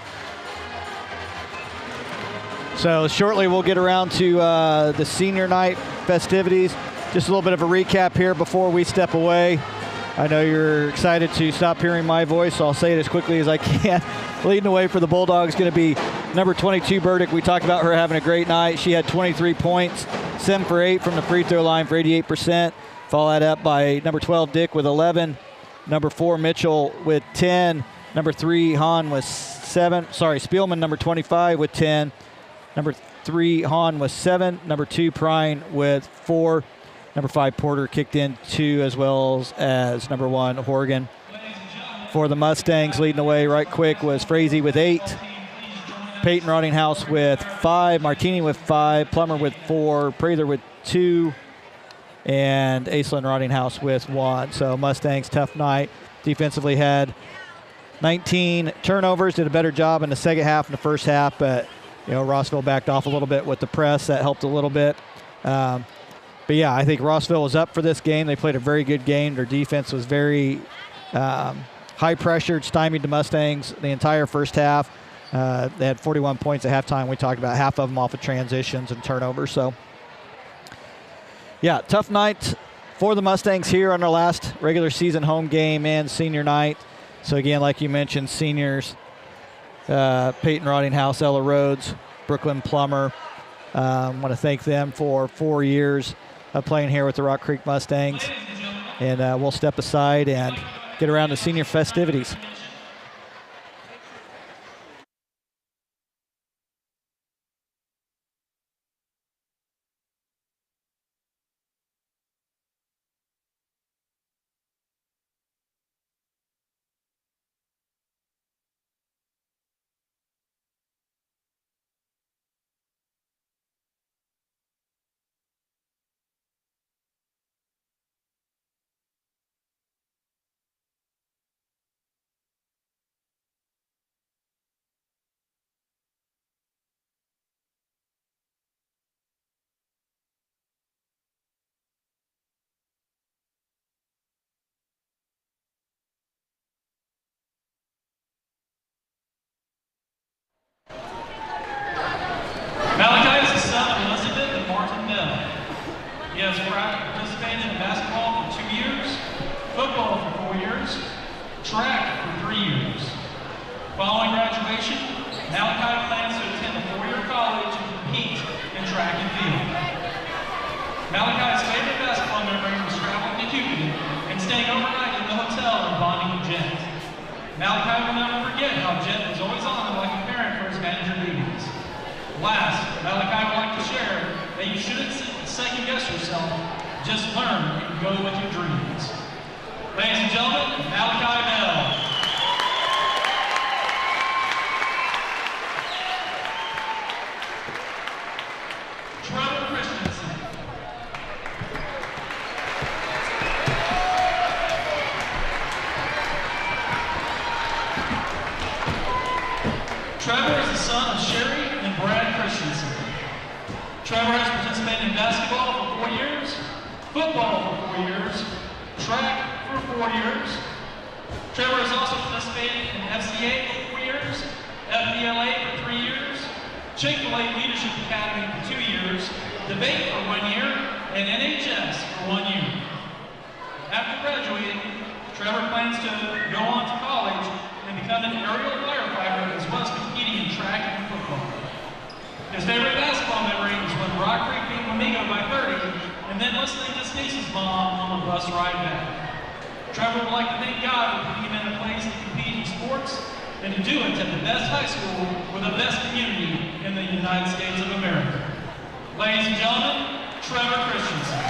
Speaker 2: So shortly we'll get around to the senior night festivities. Just a little bit of a recap here before we step away. I know you're excited to stop hearing my voice, so I'll say it as quickly as I can. Leading the way for the Bulldogs going to be number 22, Burdick. We talked about her having a great night. She had 23 points, 7 for 8 from the free throw line for 88%. Followed that up by number 12, Dick, with 11. Number 4, Mitchell with 10. Number 3, Hahn with 7. Sorry, Spielman, number 25 with 10. Number 3, Hahn with 7. Number 2, Prine with 4. Number 5, Porter kicked in 2, as well as number 1, Horgan. For the Mustangs, leading the way right quick was Frazee with 8. Peyton Rottinghouse with 5. Martini with 5. Plummer with 4. Prather with 2. And Aislinn Rottinghouse with 1. So Mustangs, tough night. Defensively had 19 turnovers, did a better job in the second half and the first half, but Rossville backed off a little bit with the press. That helped a little bit. But yeah, I think Rossville was up for this game. They played a very good game. Their defense was very high-pressured, stymied the Mustangs the entire first half. They had 41 points at halftime. We talked about half of them off of transitions and turnovers. So, yeah, tough night for the Mustangs here on their last regular season home game and senior night. So, again, like you mentioned, seniors, Peyton Rottinghouse, Ella Rhodes, Brooklyn Plummer. I want to thank them for 4 years of playing here with the Rock Creek Mustangs. And we'll step aside and get around to senior festivities.
Speaker 4: Malachi is the son of Elizabeth and Martin Bell. He has participated in basketball for 2 years, football for 4 years, track for 3 years. Following graduation, Malachi plans to attend a 4-year college and compete in track and field. Malachi's favorite basketball memory was traveling to Cupid and staying overnight in the hotel and bonding with Jet. Malachi will never forget how Jet was always on him like a parent for his manager duties. Last, Malachi would like to share that you shouldn't second-guess yourself. Just learn and go with your dreams. Ladies and gentlemen, Malachi Bell. Trevor Christensen. Trevor is the son of Sherry and Brad Christensen. Trevor has participated in basketball for 4 years, football for 4 years, track for 4 years. Trevor has also participated in FCA for 4 years, FBLA for 3 years, Chick-fil-A Leadership Academy for 2 years, debate for 1 year, and NHS for 1 year. After graduating, Trevor plans to go on to college and become an aerial firefighter as well as competing in track and football. His favorite basketball memory is when Rock Creek beat Wamego by 30 and then listening to Stacy's mom on the bus ride back. Trevor would like to thank God for putting him in a place to compete in sports and to do it at the best high school with the best community in the United States of America. Ladies and gentlemen, Trevor Christensen.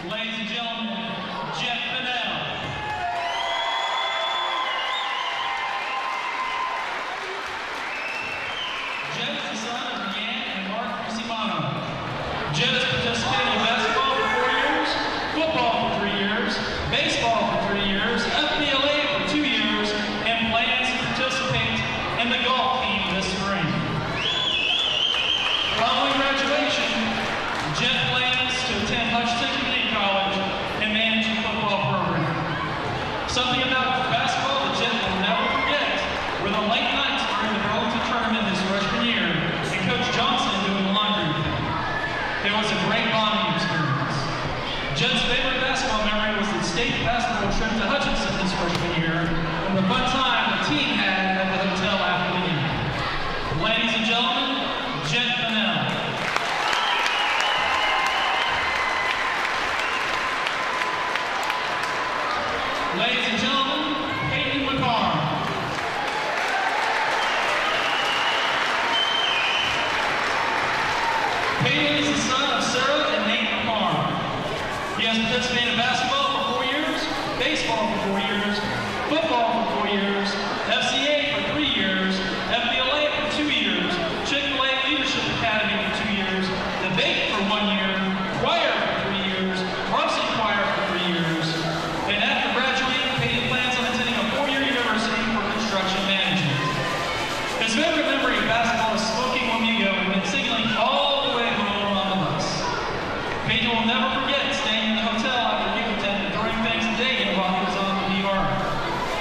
Speaker 4: Ladies and gentlemen, Jeff Fennell. Jeff is the son of Leanne and Mark Crucimano. Jeff has participated in basketball for 4 years, football for 3 years, baseball for 3 years, FBLA for 2 years, and plans to participate in Jed's favorite basketball memory was the state basketball trip to Hutchinson his freshman year, and the fun time the team had at the hotel after the game. Ladies and gentlemen, Jed Fennell. Ladies and gentlemen, Peyton McCarr. Peyton is the son of Sarah and Nate McCarr. He has participated in basketball for 4 years, baseball for 4 years, football for 4 years, FCA for 3 years, FBLA for 2 years, Chick-fil-A Leadership Academy for 2 years, debate for 1 year, choir for 3 years, varsity choir for 3 years, and after graduating, Peyton plans on attending a 4-year university for construction management. His favorite memory of basketball is smoking Wamigo and then signaling all the way home on the bus. Peyton will never forget staying in the hotel after youth attended throwing things to Dagan while he was on the PR.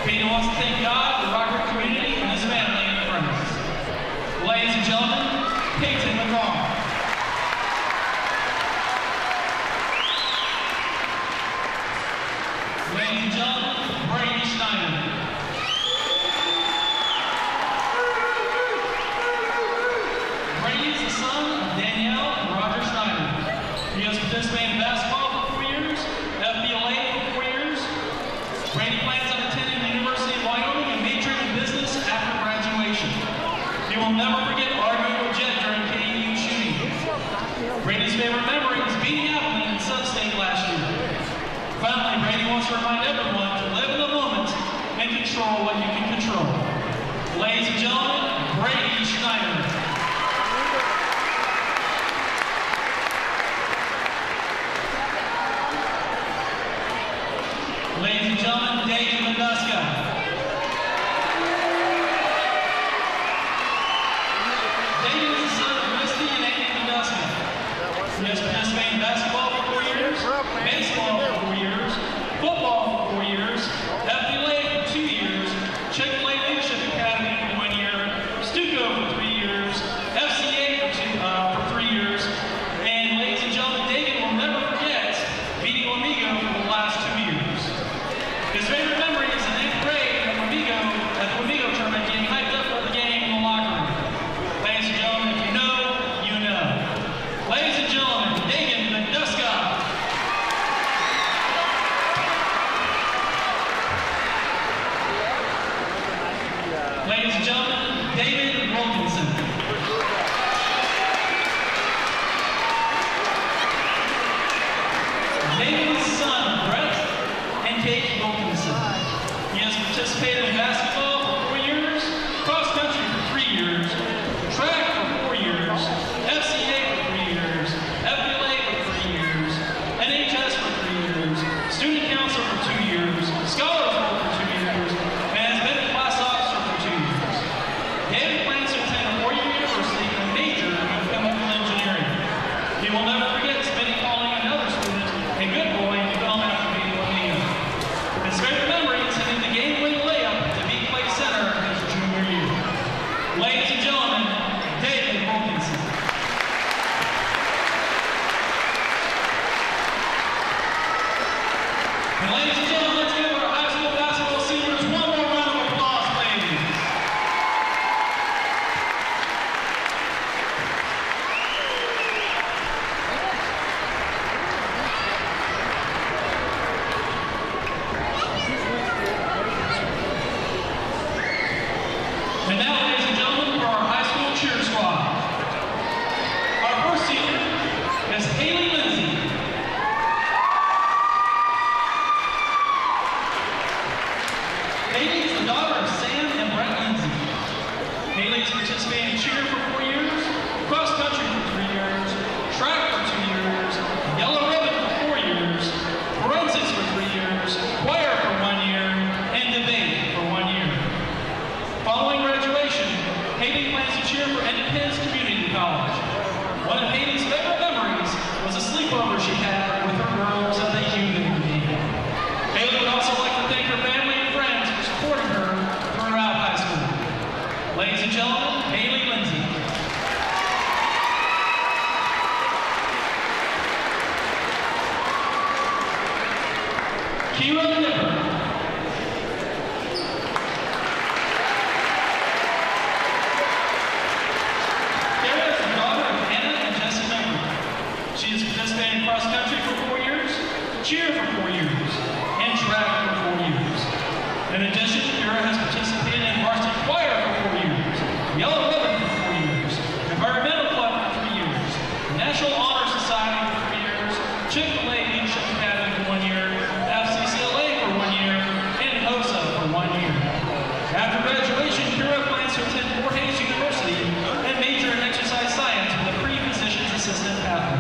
Speaker 4: Peyton wants to thank God, the Rock Creek community, and his family and friends. Ladies and gentlemen, Peyton McCarr. Ladies and gentlemen, Brady Schneider. Brady is the son of Danielle and Roger Schneider. He has participated in basketball for 4 years, FBLA for 4 years. Brady plans on attending the University of Wyoming and majoring in business after graduation. He will never forget arguing with Jet during KU shooting. Brady's favorite memory was beating Appleton in sub-state last year. Finally, Brady wants to remind everyone to live in the moment and control what you can control. Ladies and gentlemen, Brady Schneider. Ladies and gentlemen, Dagan Menduska. Dagan is the son of Misty and Andy Menduska. He has participated in basketball for 4 years, baseball for 4 years, football for 4 years, FBLA for 2 years, Chick-fil-A Leadership Academy for 1 year, Stuco for 3 years, FCA for 3 years, and ladies and gentlemen, Dagan will never forget beating Wamigo for the last 2 years. His favorite memory is in 8th grade at the Wamigo tournament, getting hyped up for the game in the locker room. Ladies and gentlemen, if you know, you know. Ladies and gentlemen, Dagan Menduska. Ladies and gentlemen, David Wilkinson. David is the son of Brett and Kate Wilkinson. He has participated in basketball for 4 years, cross country for 3 years, track for 4 years, FCA for 3 years, FBLA for 3 years, NHS for 3 years, student council for 2 years, scholars bowl for 2 years, and has been a class officer for 2 years. David plans to attend a 4-year university and major in chemical engineering. He will never forget spending calling another student a good boy and film after beating Wamigo. His favorite memory is hitting the game-winning layup to beat Clay Center his junior year. Ladies and gentlemen, David Wilkinson. And ladies and gentlemen, let's give our high school basketball seniors one more round of applause, please. And now, ladies and gentlemen, for our high school cheer squad. Our first senior is Haley Lindsay. Haley is the daughter of Sam and Brett Lindsay. Haley has participated in cheer for 4 years, cross country for 3 years, track for 2 years, yellow ribbon for 4 years, forensics for 3 years, choir for 1 year, and debate for 1 year. Following graduation, Haley plans to cheer for Independence Community College. One of Haley's favorite memories was a sleepover she had with her girls at the youth game. Haley would also like to thank her family and friends for supporting her throughout high school. Ladies and gentlemen, Haley Lindsay. Kira Nipper. Kara is the daughter of Anna and Jesse Nipper. She has participated in cross country for 4 years, cheer for 4 years, and track for 4 years. In addition, Kira has participated in varsity choir for 4 years, Yellow Ribbon for 4 years, Environmental Club for 3 years, National Honor Society for 3 years, Chick-fil-A Leadership Academy for 1 year, FCCLA for 1 year, and HOSA for 1 year. After graduation, Kira plans to attend Fort Hays University and major in exercise science with a pre-physician's assistant pathway.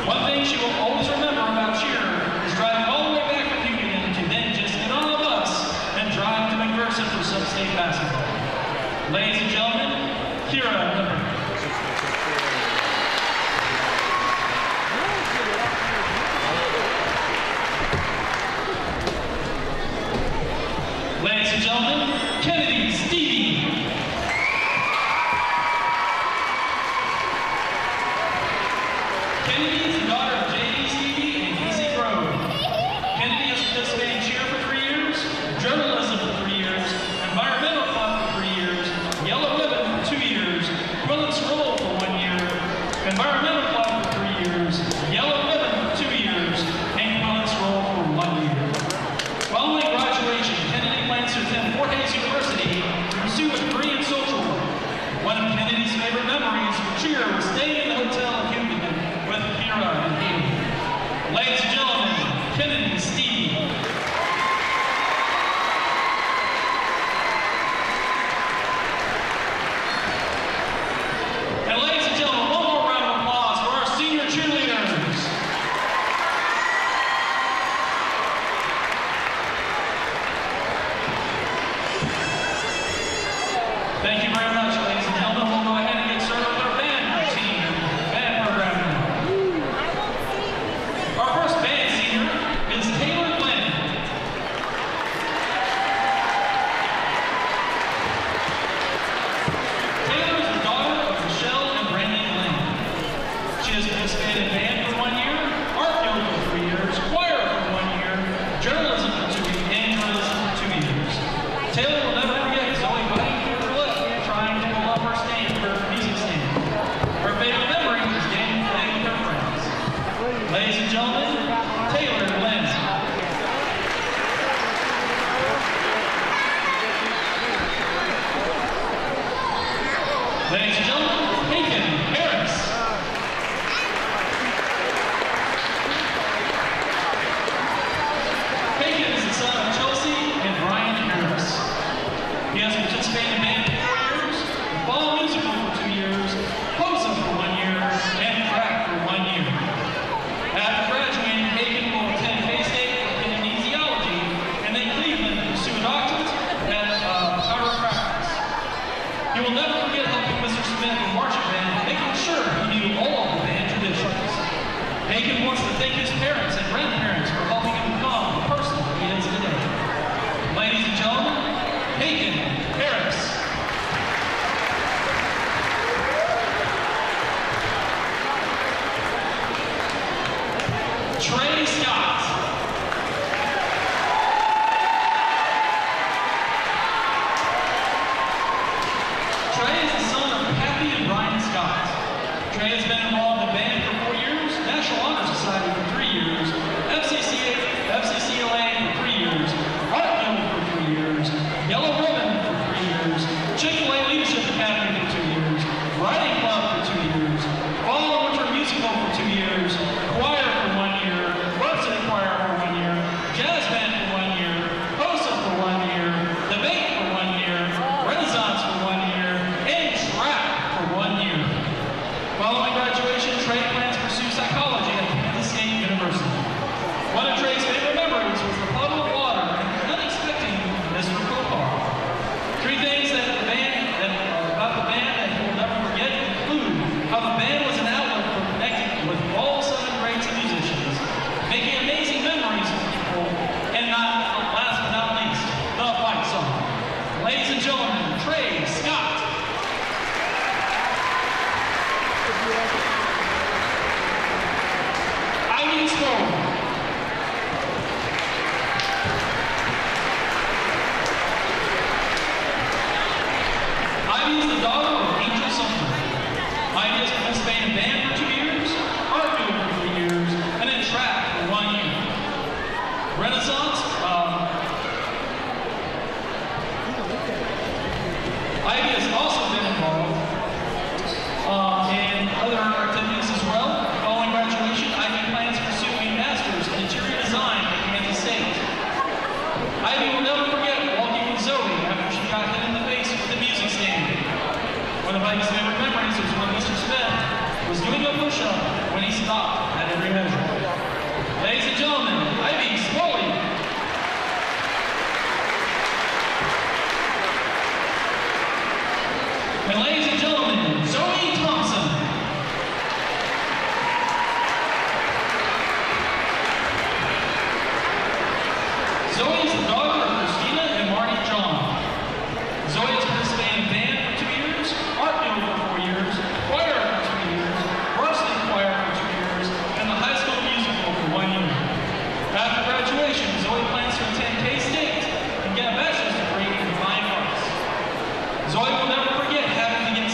Speaker 4: One thing she will always remember about cheer is driving all the way back from Union to then just get on the bus and drive to McPherson for sub-state basketball. Ladies and gentlemen, Kira Nipper. Ladies and gentlemen, Kennedy Stevie. Kennedy is the daughter of J.D. Stevie and Casey Grove. Kennedy has participated in cheer for 3 years, journalism for 3 years, environmental club for 3 years, Yellow Ribbon for 2 years, Quillen's Roll for 1 year, environmental club for 3 years, Yellow Ribbon for 2 years, and Quillen's Roll for 1 year. Following graduation, Kennedy plans to attend Fort Hays University to pursue a degree in social work. One of Kennedy's favorite memories for cheer was staying in the hotel in Houston with Kira and Haley. Ladies and gentlemen, Kennedy Stevie. And ladies and gentlemen, one more round of applause for our senior cheerleaders. Thank you very much, ladies and gentlemen. We'll go ahead and get started with our band routine, band program now. Our first band senior is Taylor Glenn. Taylor is the daughter of Michelle and Brandon Glenn. She has participated in band for 1 year, art field for 3 years, choir for 1 year, journalism for 2 years, and journalism for 2 years. Taylor will never forget Zoe biting through her lip trying to pull up her stand for her music stand. Her favorite memory is getting to play with her friends. Ladies and gentlemen, Taylor Glenn. Ladies and gentlemen, Peyton Harris. Peyton is the son of Chelsea and Brian Harris. He has participated in band for 4 years, ball musical for 2 years, HOSA for 1 year, and track for 1 year. After graduating, Peyton will attend K-State in kinesiology and then Cleveland to pursue a doctorate at chiropractic. He will never forget helping Mr. Smith in marching band, making sure he knew all of the band traditions. Peyton wants to thank his parents and grandparents for helping him become the person he is today. Ladies and gentlemen, Peyton Harris. Trey Scott. Trey is the son of Kathy and Brian Scott. Trey has been involved in band for 4 years, National Honor Society for 3 years, FCCLA for 3 years, Art Guild for 3 years, Yellow Ribbon for 3 years, Chick-fil-A Leadership Academy for 2 years, Writing Club for 2 years, Fall and Winter Musical for 2 years, Choir for 1 year, Varsity Choir for 1 year, Jazz Band for 1 year, HOSA for 1 year, Debate for 1 year, Renaissance for 1 year, and Track for 1 year. Following graduation, Trey plans to pursue psychology at Kansas State University. One of Trey's favorite memories was the puddle of water and the unexpected Mr. Copar. 3 things about the band that he will never forget Doug's favorite memories was when Mr. Smith was doing a push-up when he stopped at every measure. Ladies and gentlemen, Ivy Smalley. And ladies and gentlemen, Zoe Thompson. Zoe is the daughter of Christina and Marty John. Zoe has participated in band for 2 years, art field for 4 years, choir for 2 years, varsity choir for 2 years, and the high school musical for 1 year. After graduation, Zoe plans to attend K-State and get a bachelor's degree in fine arts. Zoe will never forget having to get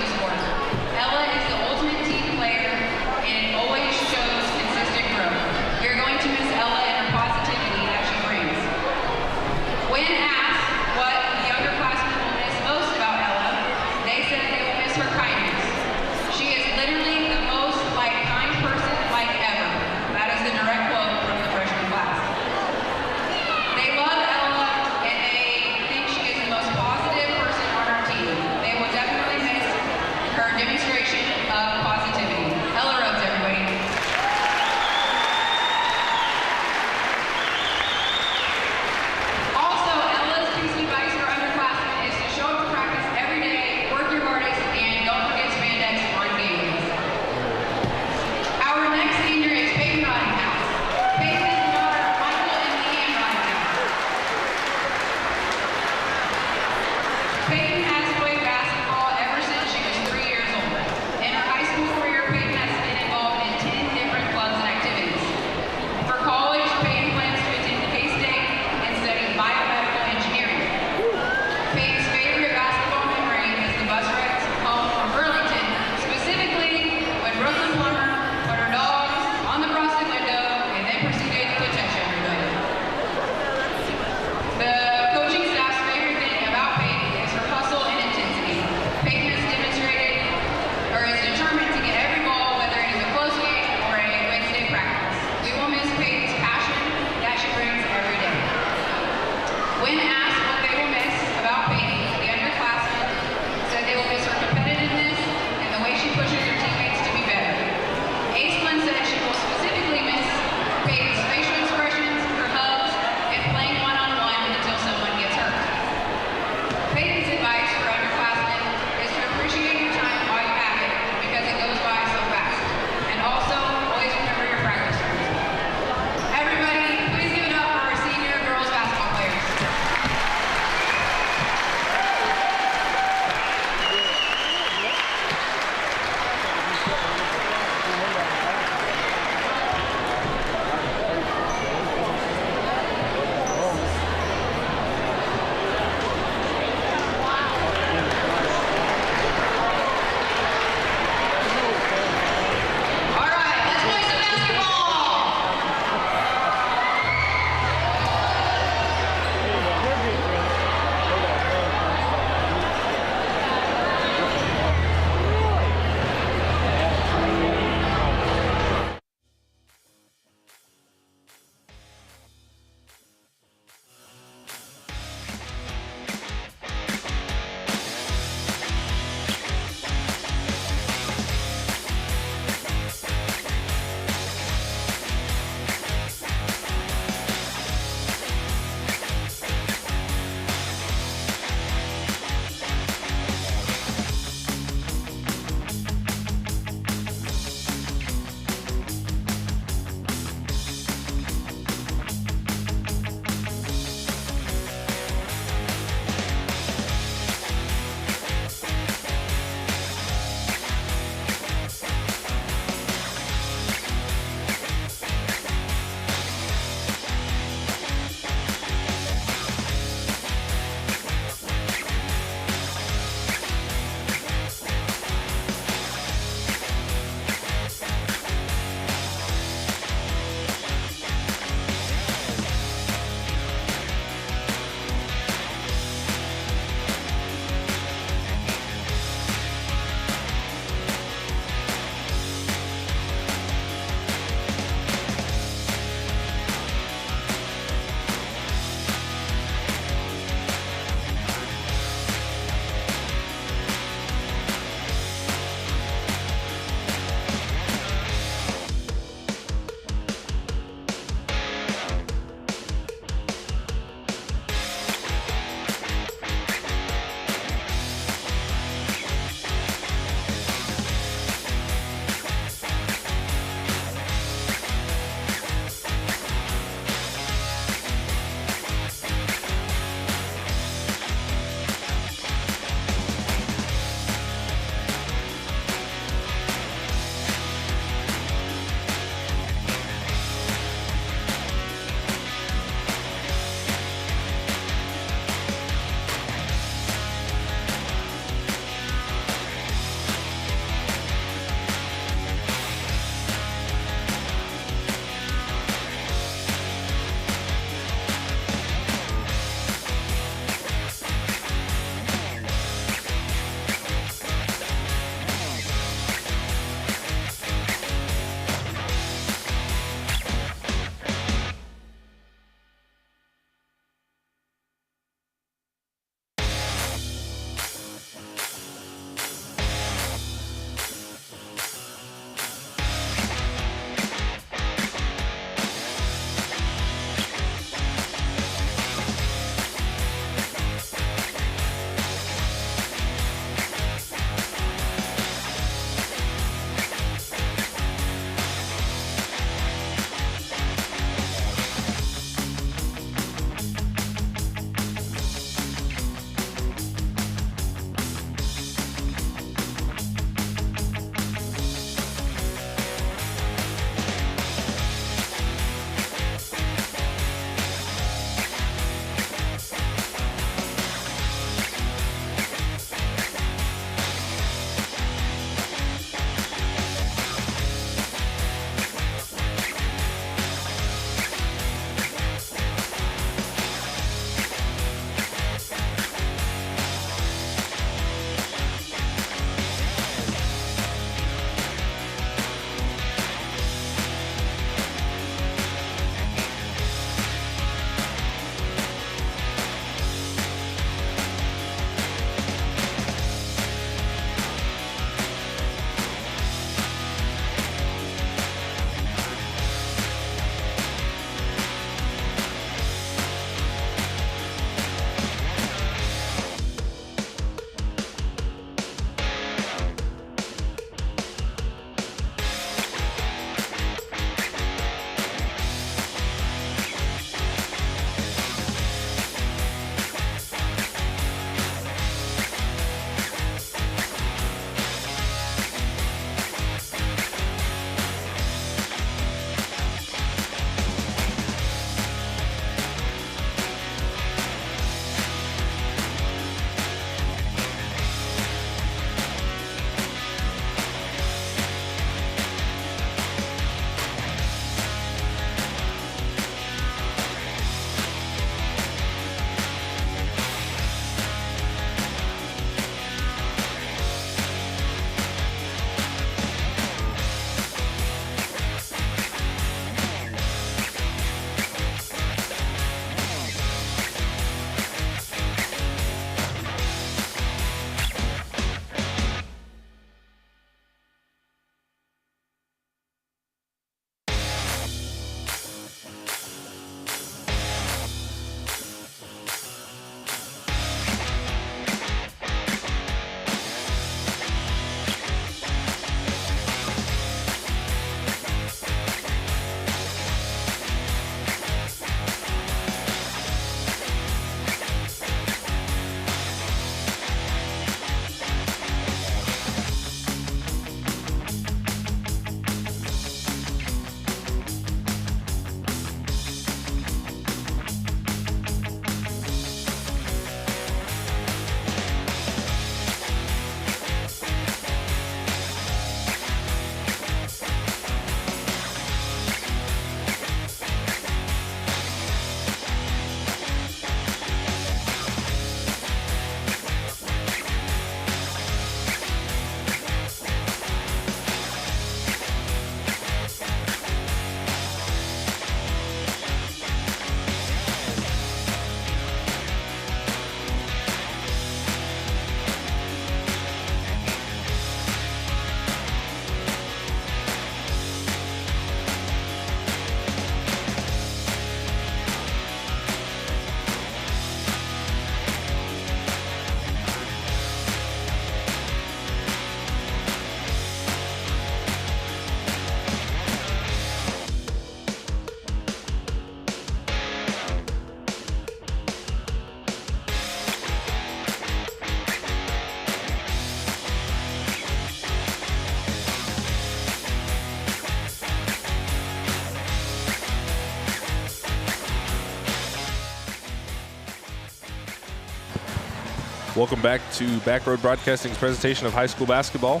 Speaker 1: Welcome back to Backroad Broadcasting's presentation of high school basketball.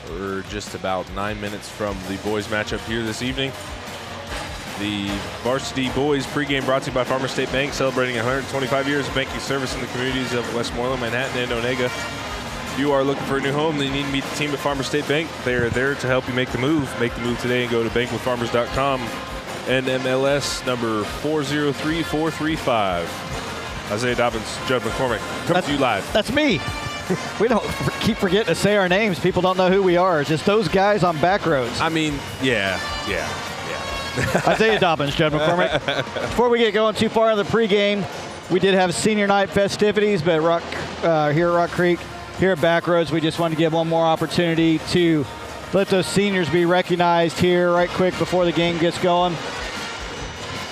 Speaker 1: We're just about 9 minutes from the boys matchup here this evening. The varsity boys pregame brought to you by Farmers State Bank, celebrating 125 years of banking service in the communities of Westmoreland, Manhattan, and Onega. If you are looking for a new home, then you need to meet the team at Farmers State Bank. They are there to help you make the move. Make the move today and go to bankwithfarmers.com. NMLS number 403435. Isaiah Dobbins, Judd McCormick, coming to you live.
Speaker 2: That's me. We don't keep forgetting to say our names. People don't know who we are. It's just those guys on Backroads.
Speaker 1: I mean, yeah.
Speaker 2: Isaiah Dobbins, Judd McCormick. Before we get going too far in the pregame, we did have senior night festivities, but here at Rock Creek, here at Backroads, we just wanted to give one more opportunity to let those seniors be recognized here right quick before the game gets going.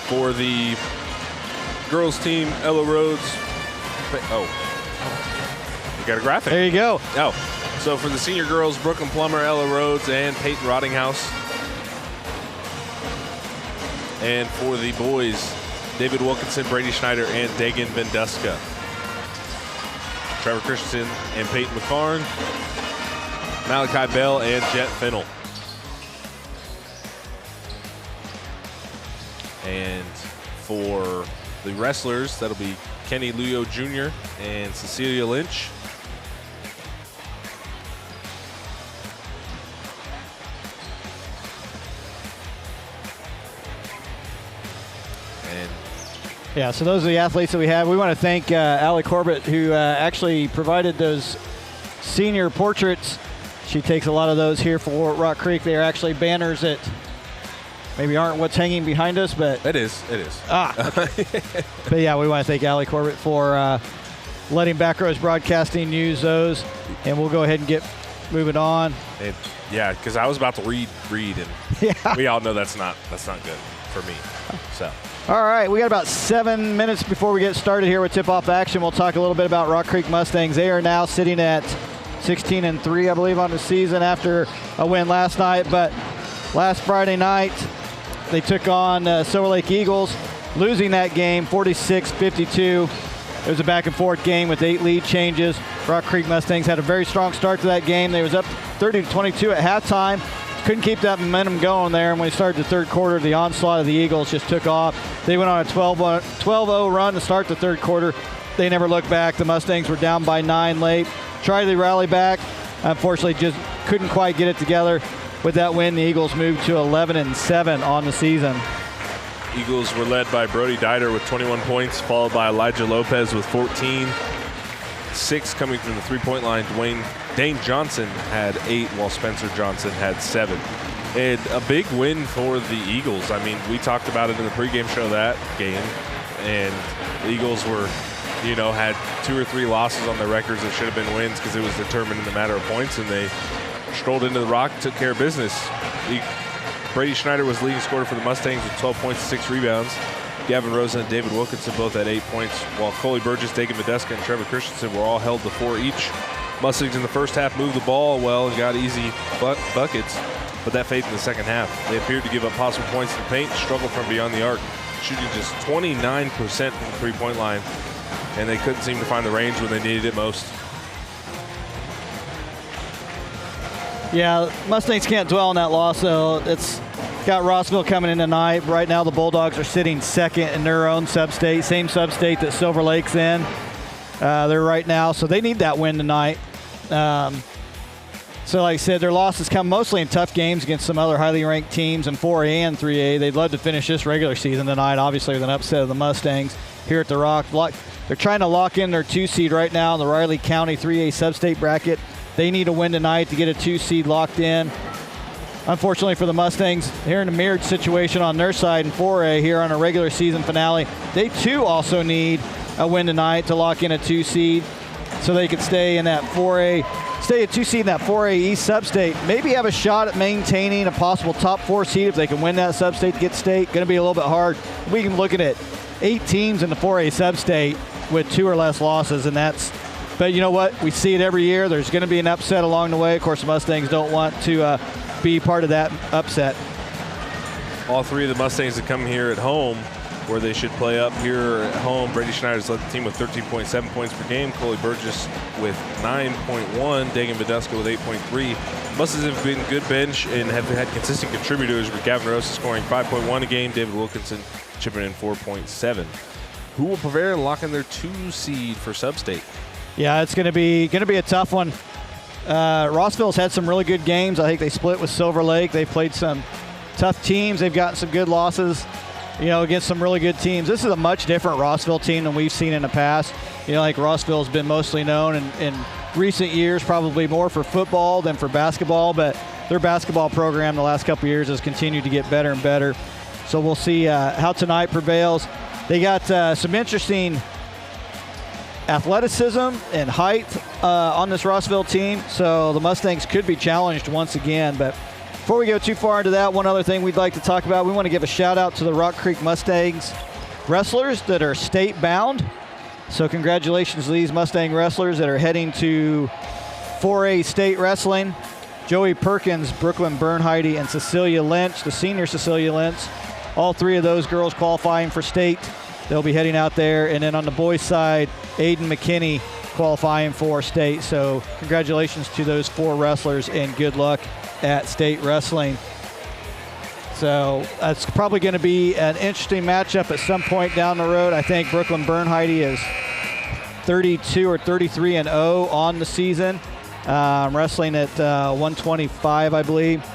Speaker 1: For the girls team, Ella Rhodes. Oh, we got a graphic.
Speaker 2: There you go.
Speaker 1: Oh, so for the senior girls, Brooklyn Plummer, Ella Rhodes, and Peyton Rottinghouse. And for the boys, David Wilkinson, Brady Schneider, and Dagan Venduska. Trevor Christensen and Peyton McCarn, Malachi Bell, and Jet Fennell. And for the wrestlers, that'll be Kenny Luyo Jr. and Cecilia Lynch. And
Speaker 2: yeah, so those are the athletes that we have. We want to thank Allie Corbett, who actually provided those senior portraits. She takes a lot of those here for Rock Creek. They are actually banners that maybe aren't what's hanging behind us, but
Speaker 1: it is.
Speaker 2: Okay. But yeah, we want to thank Allie Corbett for letting Backroads Broadcasting use those, and we'll go ahead and get moving on.
Speaker 1: And yeah, because I was about to read, and
Speaker 2: yeah.
Speaker 1: We all know that's not good for me. So.
Speaker 2: All right, we got about 7 minutes before we get started here with tip-off action. We'll talk a little bit about Rock Creek Mustangs. They are now sitting at 16-3, I believe, on the season after a win last night. But last Friday night, they took on Silver Lake Eagles, losing that game 46-52. It was a back-and-forth game with 8 lead changes. Rock Creek Mustangs had a very strong start to that game. They was up 30-22 at halftime. Couldn't keep that momentum going there, and when we started the third quarter, the onslaught of the Eagles just took off. They went on a 12-0 run to start the third quarter. They never looked back. The Mustangs were down by 9 late. Tried to rally back. Unfortunately, just couldn't quite get it together. With that win, the Eagles moved to 11-7 on the season.
Speaker 1: Eagles were led by Brody Dieter with 21 points, followed by Elijah Lopez with 14. 6 coming from the three-point line. Dane Johnson had 8, while Spencer Johnson had 7. And a big win for the Eagles. I mean, we talked about it in the pregame show that game, and the Eagles were, had 2 or 3 losses on their records that should have been wins because it was determined in the matter of points, and they strolled into the Rock, took care of business. Brady Schneider was leading scorer for the Mustangs with 12 points and 6 rebounds. Gavin Rosen and David Wilkinson both had 8 points, while Coley Burgess, Dagan Medeska, and Trevor Christensen were all held to 4 each. Mustangs in the first half moved the ball well and got easy buckets, but that faded in the second half. They appeared to give up possible points in the paint, struggled from beyond the arc, shooting just 29% from the three-point line, and they couldn't seem to find the range when they needed it most.
Speaker 2: Yeah, Mustangs can't dwell on that loss, though. It's got Rossville coming in tonight. Right now, the Bulldogs are sitting second in their own sub-state, same sub-state that Silver Lake's in. They're right now, so they need that win tonight. So like I said, their losses come mostly in tough games against some other highly ranked teams in 4A and 3A. They'd love to finish this regular season tonight, obviously, with an upset of the Mustangs here at the Rock. They're trying to lock in their 2 seed right now in the Riley County 3A sub-state bracket. They need a win tonight to get a 2 seed locked in. Unfortunately for the Mustangs, they're in a mirrored situation on their side in 4A here on a regular season finale. They too also need a win tonight to lock in a 2 seed so they could stay in that 4A, stay a 2 seed in that 4A East sub-state. Maybe have a shot at maintaining a possible top 4 seed if they can win that sub-state to get state. Going to be a little bit hard. We can look at 8 teams in the 4A sub-state with 2 or less losses, and that's, but you know what? We see it every year. There's going to be an upset along the way. Of course, the Mustangs don't want to be part of that upset.
Speaker 1: All 3 of the Mustangs that come here at home where they should play up here at home. Brady Schneider's led the team with 13.7 points per game. Coley Burgess with 9.1. Dagan Vidusco with 8.3. Mustangs have been good bench and have had consistent contributors, with Gavin Rosa scoring 5.1 a game, David Wilkinson chipping in 4.7. Who will prevail in locking their 2 seed for Sub-State?
Speaker 2: Yeah, it's going to be a tough one. Rossville's had some really good games. I think they split with Silver Lake. They played some tough teams. They've gotten some good losses, against some really good teams. This is a much different Rossville team than we've seen in the past. Like Rossville's been mostly known in recent years, probably more for football than for basketball, but their basketball program the last couple of years has continued to get better and better. So we'll see how tonight prevails. They got some interesting athleticism and height on this Rossville team, so the Mustangs could be challenged once again. But before we go too far into that, one other thing we'd like to talk about, we want to give a shout out to the Rock Creek Mustangs wrestlers that are state bound. So congratulations to these Mustang wrestlers that are heading to 4A state wrestling. Joey Perkins, Brooklyn Bernheide, and Cecilia Lynch, the senior Cecilia Lynch. All 3 of those girls qualifying for state. They'll be heading out there. And then on the boys' side, Aiden McKinney qualifying for state. So congratulations to those 4 wrestlers and good luck at state wrestling. So that's probably going to be an interesting matchup at some point down the road. I think Brooklyn Bernheide is 32 or 33-0 on the season, wrestling at 125, I believe.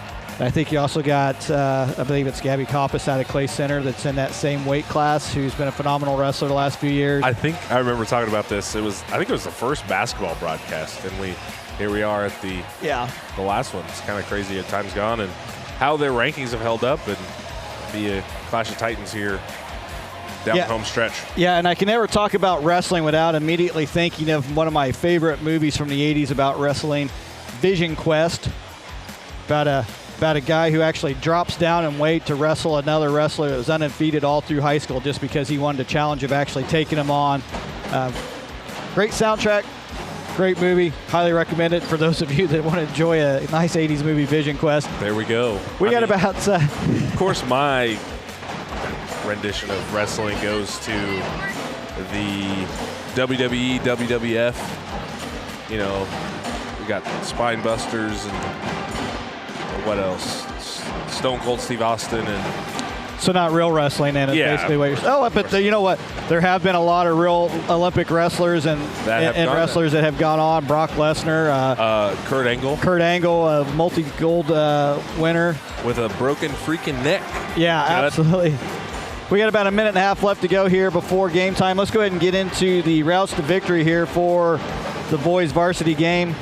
Speaker 2: I think you also got, I believe it's Gabby Koppas out of Clay Center that's in that same weight class, who's been a phenomenal wrestler the last few years.
Speaker 1: I think I remember talking about this. I think it was the first basketball broadcast, and here we are at the last one. It's kind of crazy at times gone, and how their rankings have held up, and be a Clash of Titans here down the home stretch. Yeah,
Speaker 2: and I can never talk about wrestling without immediately thinking of one of my favorite movies from the 80s about wrestling, Vision Quest, about a guy who actually drops down in weight to wrestle another wrestler that was undefeated all through high school just because he wanted a challenge of actually taking him on. Great soundtrack. Great movie. Highly recommend it for those of you that want to enjoy a nice 80s movie, Vision Quest.
Speaker 1: There we go.
Speaker 2: Of
Speaker 1: course, my rendition of wrestling goes to the WWE, WWF. We got Spine Busters and what else? Stone Cold Steve Austin and...
Speaker 2: So not real wrestling, and it's basically what you're saying. Oh, but you know what? There have been a lot of real Olympic wrestlers and wrestlers that have gone on. Brock Lesnar.
Speaker 1: Kurt Angle.
Speaker 2: Kurt Angle, a multi-gold winner.
Speaker 1: With a broken freaking neck.
Speaker 2: Yeah, absolutely. We got about a minute and a half left to go here before game time. Let's go ahead and get into the routes to victory here for the boys varsity game.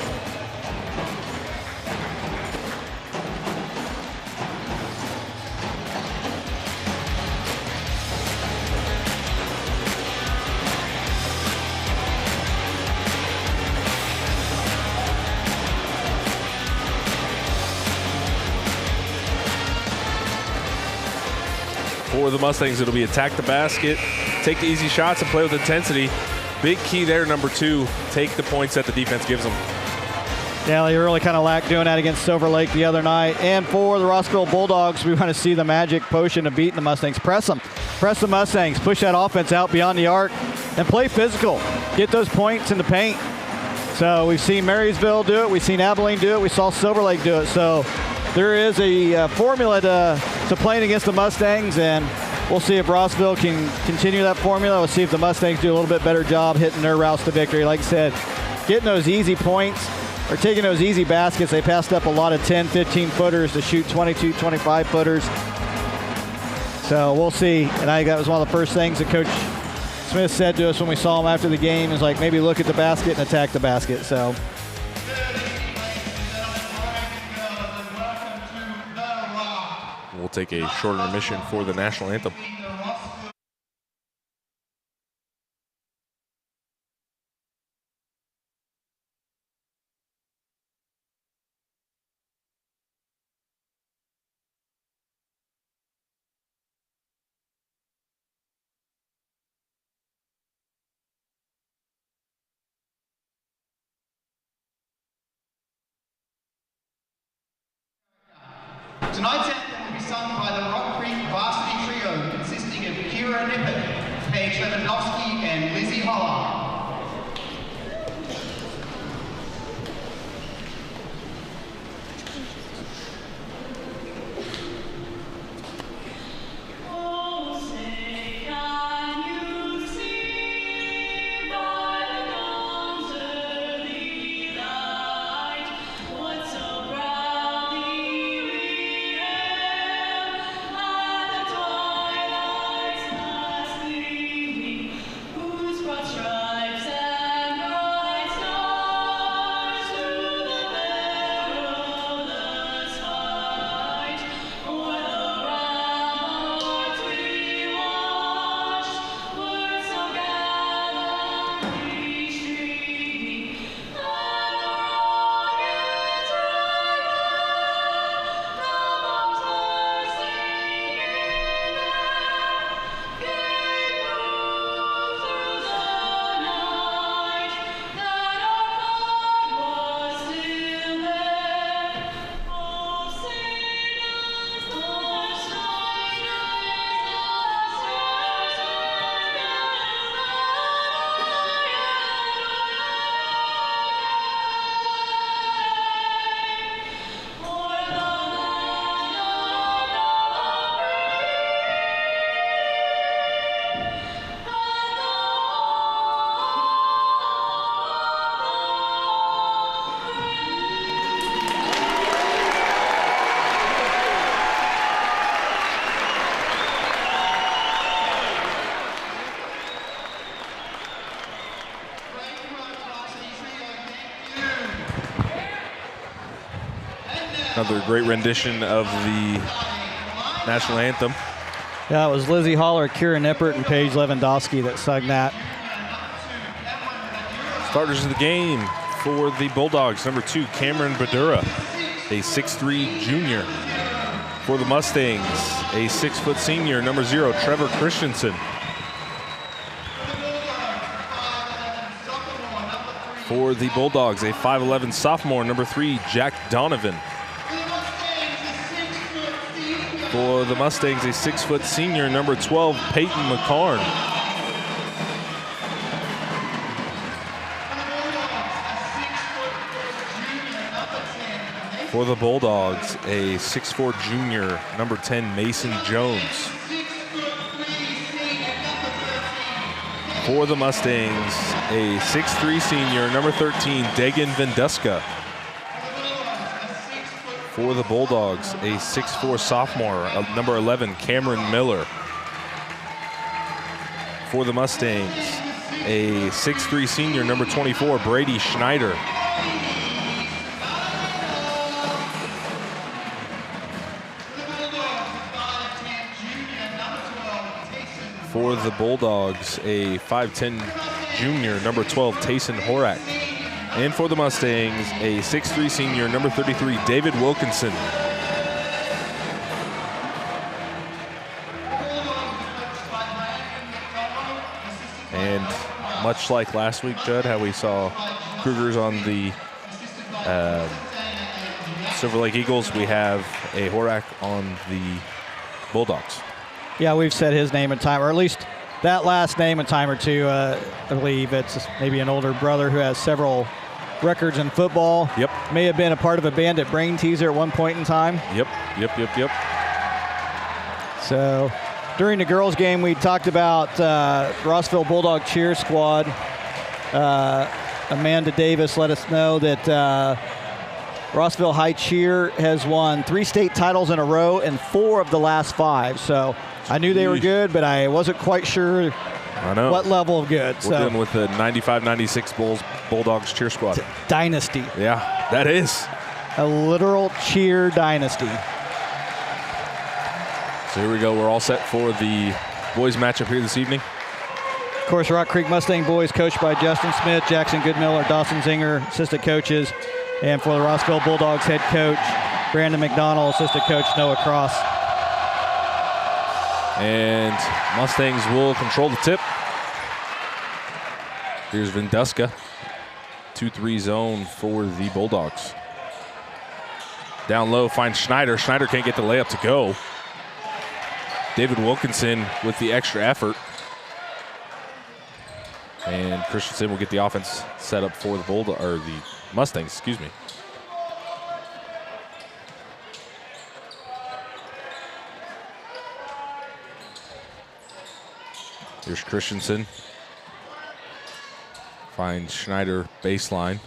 Speaker 1: For the Mustangs, it'll be attack the basket, take the easy shots, and play with intensity. Big key there, number 2, take the points that the defense gives them.
Speaker 2: Yeah, they really kind of lacked doing that against Silver Lake the other night. And for the Rossville Bulldogs, we want to see the magic potion of beating the Mustangs. Press them. Press the Mustangs. Push that offense out beyond the arc and play physical. Get those points in the paint. So we've seen Marysville do it. We've seen Abilene do it. We saw Silver Lake do it. So there is a formula to playing against the Mustangs, and we'll see if Rossville can continue that formula. We'll see if the Mustangs do a little bit better job hitting their routes to victory. Like I said, getting those easy points or taking those easy baskets. They passed up a lot of 10, 15-footers to shoot 22, 25-footers. So we'll see. And I think that was one of the first things that Coach Smith said to us when we saw him after the game, is like, maybe look at the basket and attack the basket. So.
Speaker 1: We'll take a short intermission for the national anthem.
Speaker 3: Tonight's anthem will be sung by the Rock Creek Varsity Trio, consisting
Speaker 1: Another great rendition of the national anthem.
Speaker 2: Yeah, it was Lizzie Holler, Kira Nippert, and Paige Lewandowski that sung that.
Speaker 1: Starters of the game for the Bulldogs. Number 2, Cameron Badura, a 6'3" junior. For the Mustangs, a 6-foot senior. Number 0, Trevor Christensen. For the Bulldogs, a 5'11" sophomore. Number 3, Jack Donovan. For the Mustangs, a 6-foot senior. Number 12, Peyton McCarn. For the Bulldogs, a 6'4" junior, number 10, Mason Jones. For the Mustangs, a 6'3" senior, number 13, Dagan Venduska. For the Bulldogs, a 6'4" sophomore, number 11, Cameron Miller. For the Mustangs, a 6'3" senior, number 24, Brady Schneider. For the Bulldogs, a 5'10" junior, number 12, Tayson Horak. And for the Mustangs, a 6'3" senior, number 33, David Wilkinson. And much like last week, Judd, how we saw Cougars on the Silver Lake Eagles, we have a Horak on the Bulldogs.
Speaker 2: Yeah, we've said his name and time, or at least that last name and time or two. I believe it's maybe an older brother who has several records in football.
Speaker 1: Yep.
Speaker 2: May have been a part of a band at Brain Teaser at one point in time.
Speaker 1: Yep.
Speaker 2: So during the girls' game, we talked about Rossville Bulldog cheer squad. Amanda Davis let us know that Rossville High Cheer has won 3 state titles in a row and 4 of the last 5. So I knew they were good, but I wasn't quite sure what level of good.
Speaker 1: We're dealing with the 95-96 Bulldogs cheer squad.
Speaker 2: Dynasty.
Speaker 1: Yeah, that is.
Speaker 2: A literal cheer dynasty.
Speaker 1: So here we go. We're all set for the boys matchup here this evening.
Speaker 2: Of course, Rock Creek Mustang boys coached by Justin Smith, Jackson Goodmiller, Dawson Zinger, assistant coaches. And for the Rossville Bulldogs head coach, Brandon McDonald, assistant coach Noah Cross.
Speaker 1: And Mustangs will control the tip. Here's Venduska. 2-3 zone for the Bulldogs. Down low, finds Schneider. Schneider can't get the layup to go. David Wilkinson with the extra effort. And Christensen will get the offense set up for the Mustangs, excuse me. Here's Christensen. Finds Schneider baseline.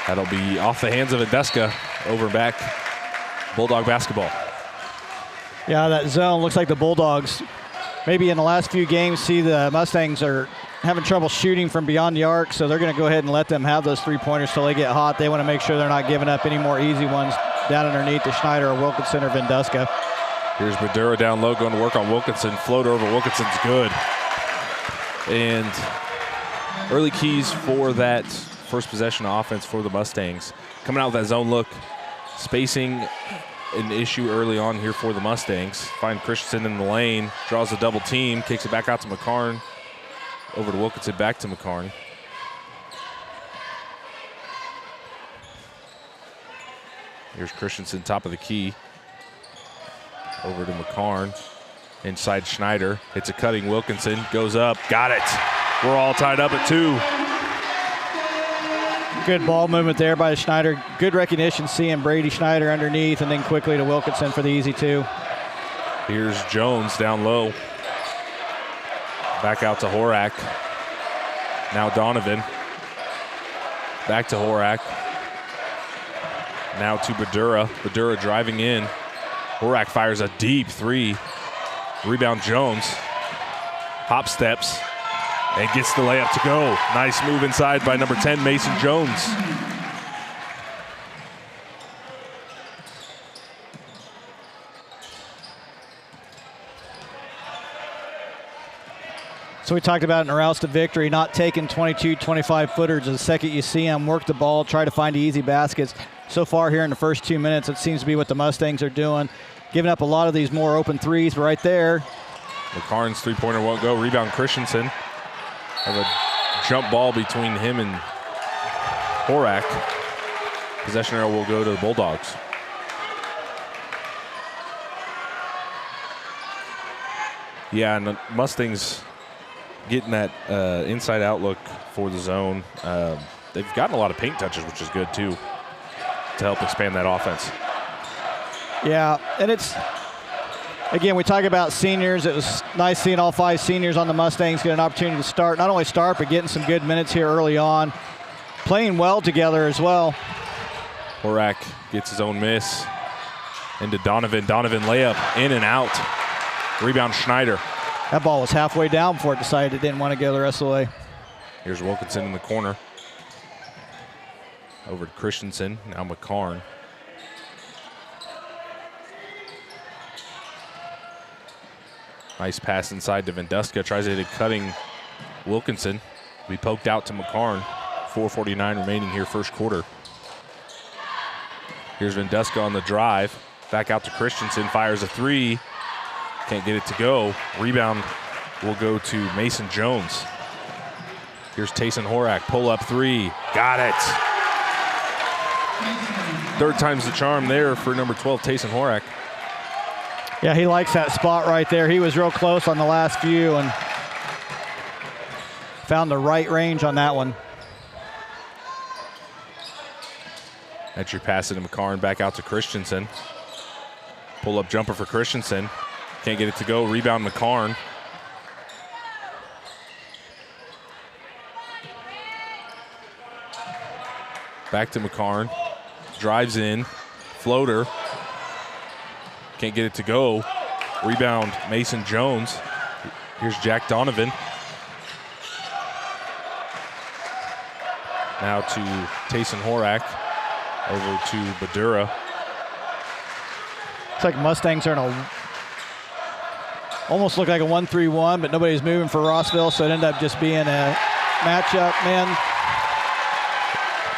Speaker 1: That'll be off the hands of Venduska, over and back. Bulldog basketball.
Speaker 2: Yeah, that zone looks like the Bulldogs, maybe in the last few games, see the Mustangs are having trouble shooting from beyond the arc, so they're going to go ahead and let them have those 3-pointers till they get hot. They want to make sure they're not giving up any more easy ones down underneath to Schneider or Wilkinson or Venduska.
Speaker 1: Here's Badura down low, going to work on Wilkinson. Floater over Wilkinson's good. And early keys for that first possession offense for the Mustangs. Coming out with that zone look. Spacing an issue early on here for the Mustangs. Find Christensen in the lane, draws a double team, kicks it back out to McCarn. Over to Wilkinson, back to McCarn. Here's Christensen, top of the key. Over to McCarn. Inside Schneider. Hits a cutting Wilkinson. Goes up. Got it. We're all tied up at 2.
Speaker 2: Good ball movement there by Schneider. Good recognition seeing Brady Schneider underneath and then quickly to Wilkinson for the easy 2.
Speaker 1: Here's Jones down low. Back out to Horak. Now Donovan. Back to Horak. Now to Badura. Badura driving in. Horak fires a deep 3. Rebound Jones. Hop steps and gets the layup to go. Nice move inside by number 10, Mason Jones.
Speaker 2: So we talked about in our routes to victory, not taking 22, 25 footers. The second you see them work the ball, try to find easy baskets. So far here in the first 2 minutes, it seems to be what the Mustangs are doing. Giving up a lot of these more open threes, but right there.
Speaker 1: McCarn's three-pointer won't go. Rebound Christensen. Have a jump ball between him and Horak. Possession arrow will go to the Bulldogs. Yeah, and the Mustangs getting that inside outlook for the zone. They've gotten a lot of paint touches, which is good too, to help expand that offense.
Speaker 2: Yeah, and it's, again, we talk about seniors. It was nice seeing all 5 seniors on the Mustangs get an opportunity to start, not only start, but getting some good minutes here early on. Playing well together as well.
Speaker 1: Horak gets his own miss into Donovan. Donovan layup in and out. Rebound Schneider.
Speaker 2: That ball was halfway down before it decided it didn't want to go the rest of the way.
Speaker 1: Here's Wilkinson in the corner. Over to Christensen, now McCarn. Nice pass inside to Venduska. Tries to hit a cutting Wilkinson. We poked out to McCarn. 4:49 remaining here, first quarter. Here's Venduska on the drive. Back out to Christensen. Fires a three. Can't get it to go. Rebound will go to Mason Jones. Here's Tayson Horak. Pull up three. Got it. Third time's the charm there for number 12, Tayson Horak.
Speaker 2: Yeah, he likes that spot right there. He was real close on the last few and found the right range on that one.
Speaker 1: That's your pass to McCarn. Back out to Christensen. Pull up jumper for Christensen. Can't get it to go. Rebound McCarn. Back to McCarn. Drives in. Floater. Can't get it to go. Rebound Mason Jones. Here's Jack Donovan. Now to Tayson Horak. Over to Badura.
Speaker 2: It's like Mustangs are in a, almost look like a 1-3-1, but nobody's moving for Rossville, so it ended up just being a matchup, man.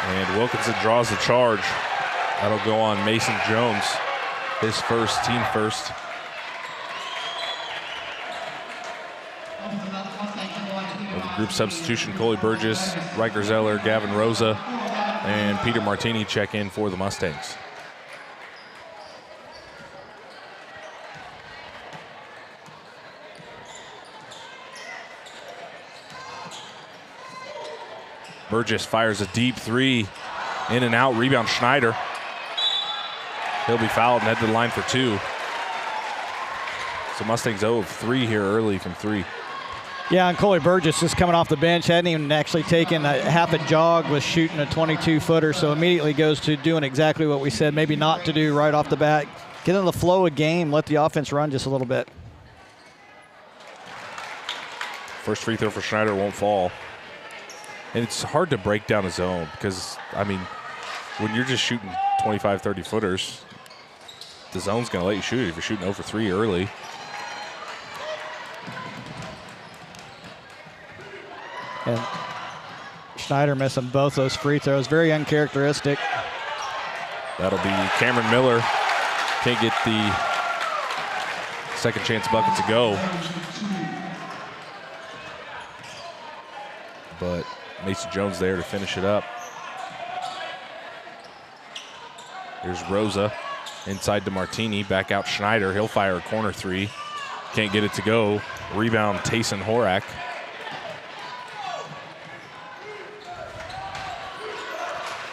Speaker 1: And Wilkinson draws the charge. That'll go on Mason Jones, his first, team first. With group substitution, Coley Burgess, Riker Zeller, Gavin Rosa, and Peter Martini check in for the Mustangs. Burgess fires a deep three, in and out, rebound Schneider. He'll be fouled and head to the line for two. So Mustangs 0 of 3 here early from 3.
Speaker 2: Yeah, and Coley Burgess is coming off the bench, hadn't even actually taken a half a jog, was shooting a 22-footer, so immediately goes to doing exactly what we said, maybe not to do right off the bat. Get in the flow of game, let the offense run just a little bit.
Speaker 1: First free throw for Schneider won't fall. And it's hard to break down a zone because, I mean, when you're just shooting 25, 30 footers, the zone's going to let you shoot it if you're shooting 0 for 3 early.
Speaker 2: And Schneider missing both those free throws. Very uncharacteristic.
Speaker 1: That'll be Cameron Miller. Can't get the second chance bucket to go. But Mason Jones there to finish it up. Here's Rosa. Inside to Martini. Back out Schneider. He'll fire a corner three. Can't get it to go. Rebound Tayson Horak.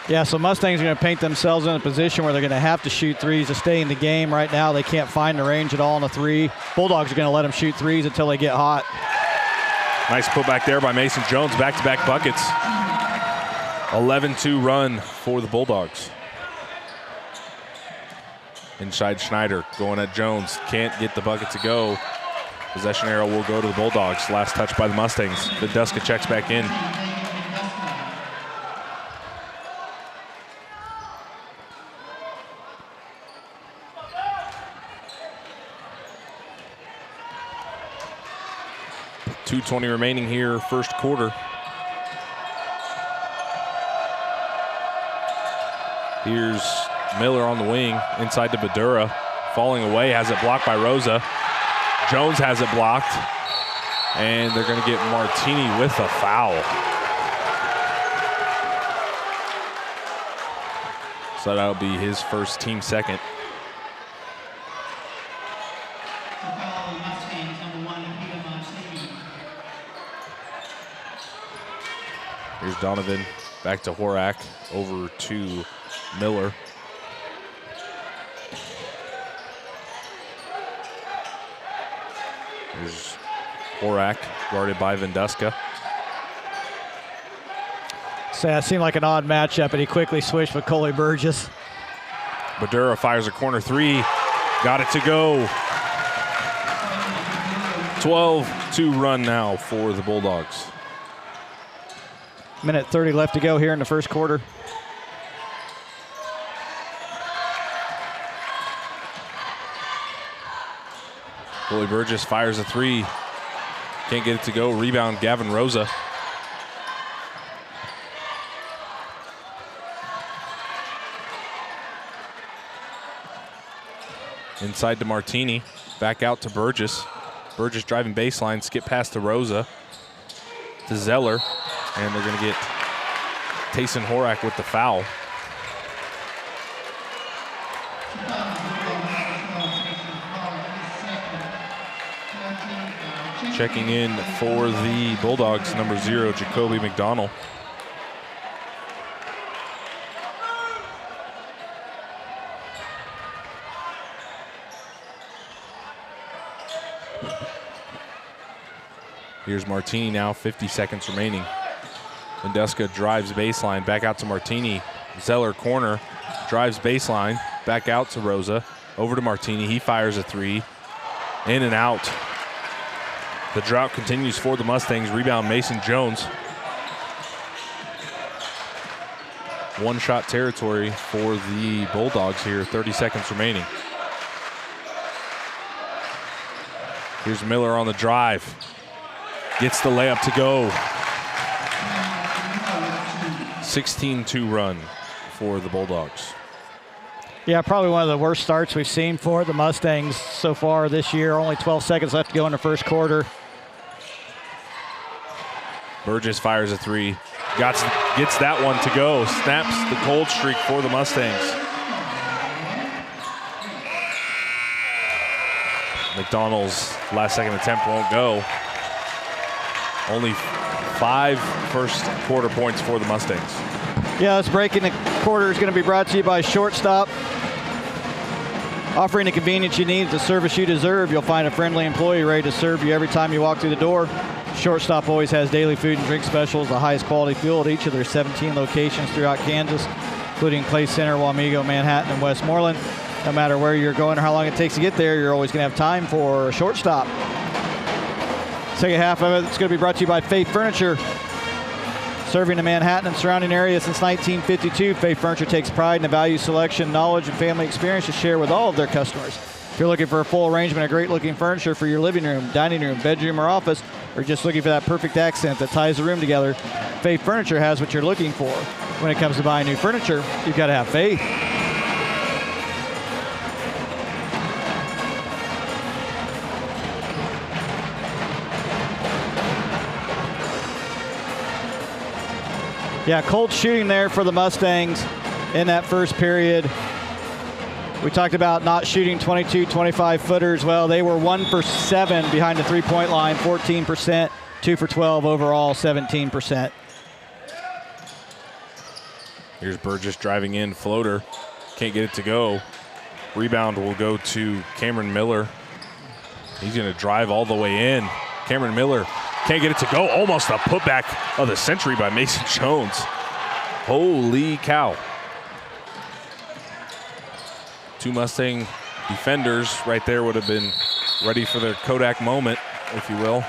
Speaker 2: Yeah, so Mustangs are going to paint themselves in a position where they're going to have to shoot threes to stay in the game. Right now, they can't find the range at all on a three. Bulldogs are going to let them shoot threes until they get hot.
Speaker 1: Nice putback there by Mason Jones. Back-to-back buckets. 11-2 run for the Bulldogs. Inside Schneider going at Jones. Can't get the bucket to go. Possession arrow will go to the Bulldogs. Last touch by the Mustangs. Venduska checks back in. 2:20 remaining here, first quarter. Here's Miller on the wing, inside to Badura. Falling away, has it blocked by Rosa. Jones has it blocked. And they're going to get Martini with a foul. So that'll be his first, team second. Here's Donovan, back to Horak, over to Miller. Here's Horak, guarded by Venduska.
Speaker 2: So that seemed like an odd matchup, and he quickly switched with Coley Burgess.
Speaker 1: Badura fires a corner three. Got it to go. 12-2 run now for the Bulldogs.
Speaker 2: Minute 30 left to go here in the first quarter.
Speaker 1: Coley Burgess fires a three. Can't get it to go. Rebound, Gavin Rosa. Inside to Martini. Back out to Burgess. Burgess driving baseline. Skip past to Rosa. To Zeller. And they're going to get Tayson Horak with the foul. Checking in for the Bulldogs, number 0, Jacoby McDonald. Here's Martini now, 50 seconds remaining. Venduska drives baseline, back out to Martini. Zeller corner, drives baseline, back out to Rosa. Over to Martini, he fires a three. In and out. The drought continues for the Mustangs. Rebound, Mason Jones. One-shot territory for the Bulldogs here, 30 seconds remaining. Here's Miller on the drive. Gets the layup to go. 16-2 run for the Bulldogs.
Speaker 2: Yeah, probably one of the worst starts we've seen for the Mustangs so far this year. Only 12 seconds left to go in the first quarter.
Speaker 1: Burgess fires a three. Gets that one to go. Snaps the cold streak for the Mustangs. McDonald's last second attempt won't go. Only 5 first quarter points for the Mustangs.
Speaker 2: Yeah, this break in the quarter is going to be brought to you by Shortstop. Offering the convenience you need, the service you deserve. You'll find a friendly employee ready to serve you every time you walk through the door. Shortstop always has daily food and drink specials, the highest quality fuel at each of their 17 locations throughout Kansas, including Clay Center, Wamego, Manhattan, and Westmoreland. No matter where you're going or how long it takes to get there, you're always going to have time for a Shortstop. Second half of it, it's going to be brought to you by Faith Furniture. Serving the Manhattan and surrounding area since 1952, Faith Furniture takes pride in the value, selection, knowledge, and family experience to share with all of their customers. If you're looking for a full arrangement of great-looking furniture for your living room, dining room, bedroom, or office, or just looking for that perfect accent that ties the room together, Faith Furniture has what you're looking for. When it comes to buying new furniture, you've got to have faith. Yeah, cold shooting there for the Mustangs in that first period. We talked about not shooting 22, 25 footers. Well, they were 1 for 7 behind the three-point line, 14%, 2 for 12 overall, 17%.
Speaker 1: Here's Burgess driving in, floater. Can't get it to go. Rebound will go to Cameron Miller. He's going to drive all the way in. Cameron Miller can't get it to go. Almost a putback of the century by Mason Jones. Holy cow. 2 Mustang defenders right there would have been ready for their Kodak moment, if you will.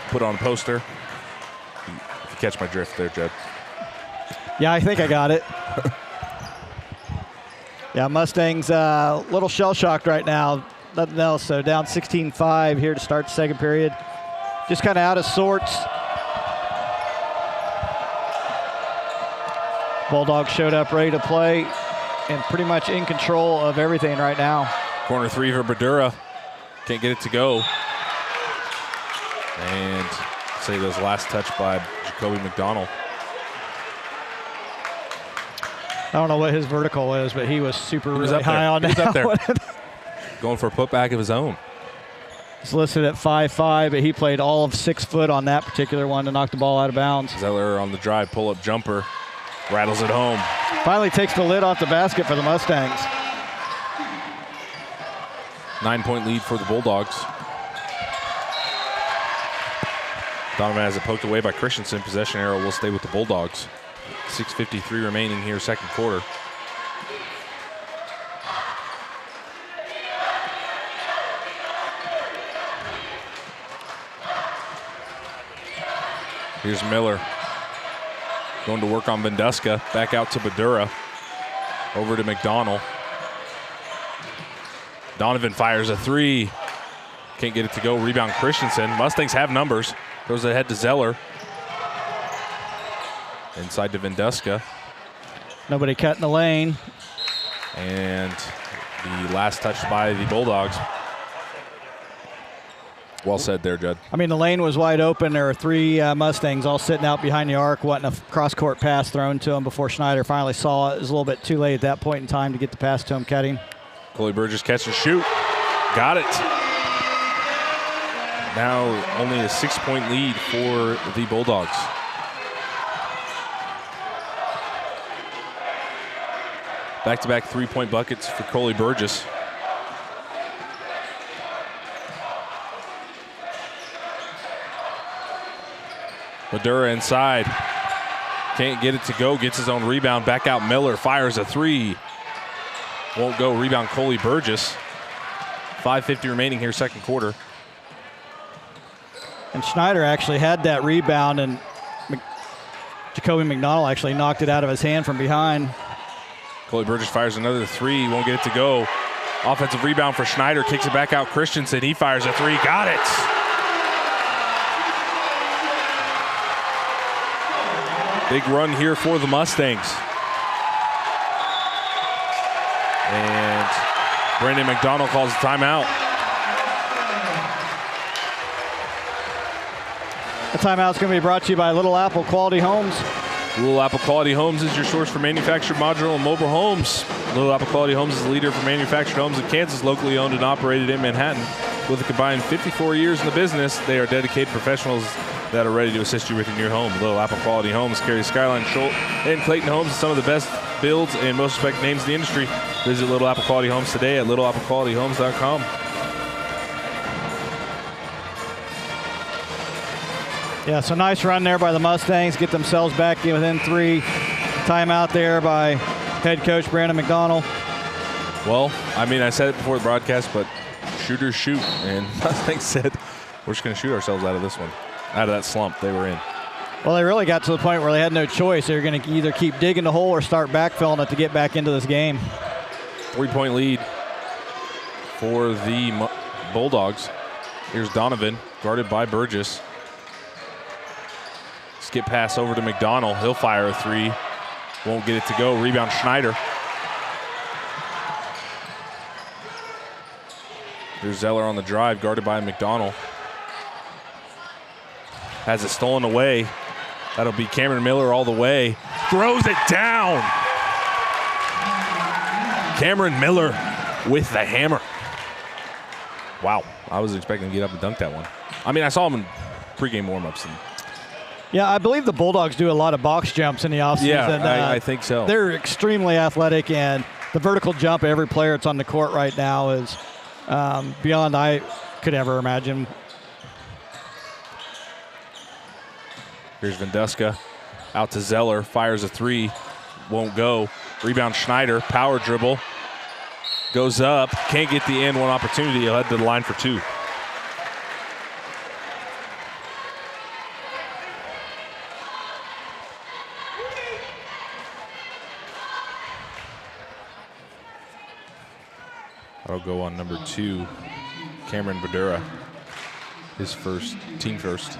Speaker 1: Put on a poster. If you catch my drift there, Jed.
Speaker 2: Yeah, I think I got it. Yeah, Mustangs a little shell-shocked right now. nothing else. So down 16-5 here to start the second period. Just kind of out of sorts. Bulldogs showed up ready to play and pretty much in control of everything right now.
Speaker 1: Corner three for Badura. Can't get it to go. And say those last touch by Jacoby McDonald.
Speaker 2: I don't know what his vertical is, but he was really high on that.
Speaker 1: He was up there. Going for a putback of his own.
Speaker 2: It's listed at 5'5", but he played all of 6 foot on that particular one to knock the ball out of bounds.
Speaker 1: Zeller on the drive, pull-up jumper. Rattles it home.
Speaker 2: Finally takes the lid off the basket for the Mustangs.
Speaker 1: 9-point lead for the Bulldogs. Donovan has it poked away by Christensen. Possession arrow will stay with the Bulldogs. 6:53 remaining here, second quarter. Here's Miller. Going to work on Venduska. Back out to Badura. Over to McDonald. Donovan fires a three. Can't get it to go. Rebound Christensen. Mustangs have numbers. Goes ahead to Zeller. Inside to Venduska.
Speaker 2: Nobody cut in the lane.
Speaker 1: And the last touch by the Bulldogs. Well said there, Judd.
Speaker 2: I mean, the lane was wide open. There were 3 Mustangs all sitting out behind the arc, wanting a cross-court pass thrown to him before Schneider finally saw it. It was a little bit too late at that point in time to get the pass to him cutting.
Speaker 1: Coley Burgess catch and shoot. Got it. Now only a 6-point lead for the Bulldogs. Back-to-back 3-point buckets for Coley Burgess. Madura inside. Can't get it to go. Gets his own rebound. Back out Miller. Fires a three. Won't go. Rebound Coley Burgess. 5:50 remaining here, second quarter.
Speaker 2: And Schneider actually had that rebound, and Jacoby McDonald actually knocked it out of his hand from behind.
Speaker 1: Coley Burgess fires another three. Won't get it to go. Offensive rebound for Schneider. Kicks it back out Christensen. He fires a three. Got it. Big run here for the Mustangs. And Brandon McDonald calls a timeout.
Speaker 2: The timeout's going to be brought to you by Little Apple Quality Homes.
Speaker 1: Little Apple Quality Homes is your source for manufactured modular and mobile homes. Little Apple Quality Homes is the leader for manufactured homes in Kansas, locally owned and operated in Manhattan. With a combined 54 years in the business, they are dedicated professionals that are ready to assist you with your new home. Little Apple Quality Homes carries Skyline, Schultz, and Clayton Homes, some of the best builds and most respected names in the industry. Visit Little Apple Quality Homes today at littleapplequalityhomes.com.
Speaker 2: Yeah, so nice run there by the Mustangs. Get themselves back in within 3. Timeout there by head coach Brandon McDonald.
Speaker 1: Well, I mean, I said it before the broadcast, but shooters shoot. And Mustangs said, we're just going to shoot ourselves out of this one, out of that slump they were in.
Speaker 2: Well, they really got to the point where they had no choice. They were going to either keep digging the hole or start backfilling it to get back into this game.
Speaker 1: 3-point lead for the Bulldogs. Here's Donovan, guarded by Burgess. Skip pass over to McDonald. He'll fire a three. Won't get it to go. Rebound Schneider. Here's Zeller on the drive, guarded by McDonald. Has it stolen away. That'll be Cameron Miller all the way. Throws it down. Cameron Miller with the hammer. Wow, I was expecting to get up and dunk that one. I mean, I saw him in pregame warmups.
Speaker 2: Yeah, I believe the Bulldogs do a lot of box jumps in the offseason.
Speaker 1: Yeah, I think so.
Speaker 2: They're extremely athletic, and the vertical jump of every player that's on the court right now is beyond I could ever imagine.
Speaker 1: Here's Venduska out to Zeller, fires a three, won't go. Rebound Schneider, power dribble, goes up, can't get the end one opportunity. He'll head to the line for two. That'll go on number 2, Cameron Badura. His team first.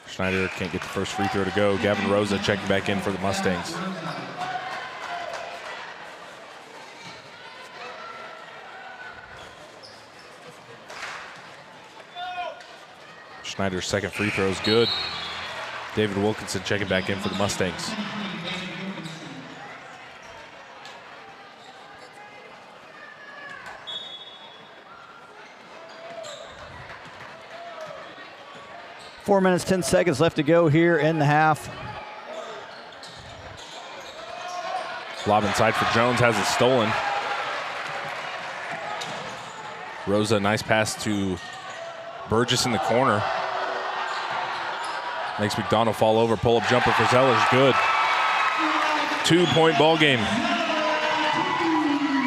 Speaker 1: Schneider can't get the first free throw to go. Gavin Rosa checking back in for the Mustangs. Schneider's second free throw is good. David Wilkinson checking back in for the Mustangs.
Speaker 2: Four minutes, 10 seconds left to go here in the half.
Speaker 1: Lob inside for Jones, has it stolen. Rosa, nice pass to Burgess in the corner. Makes McDonald fall over, pull-up jumper for Zellers, good. 2-point ball game.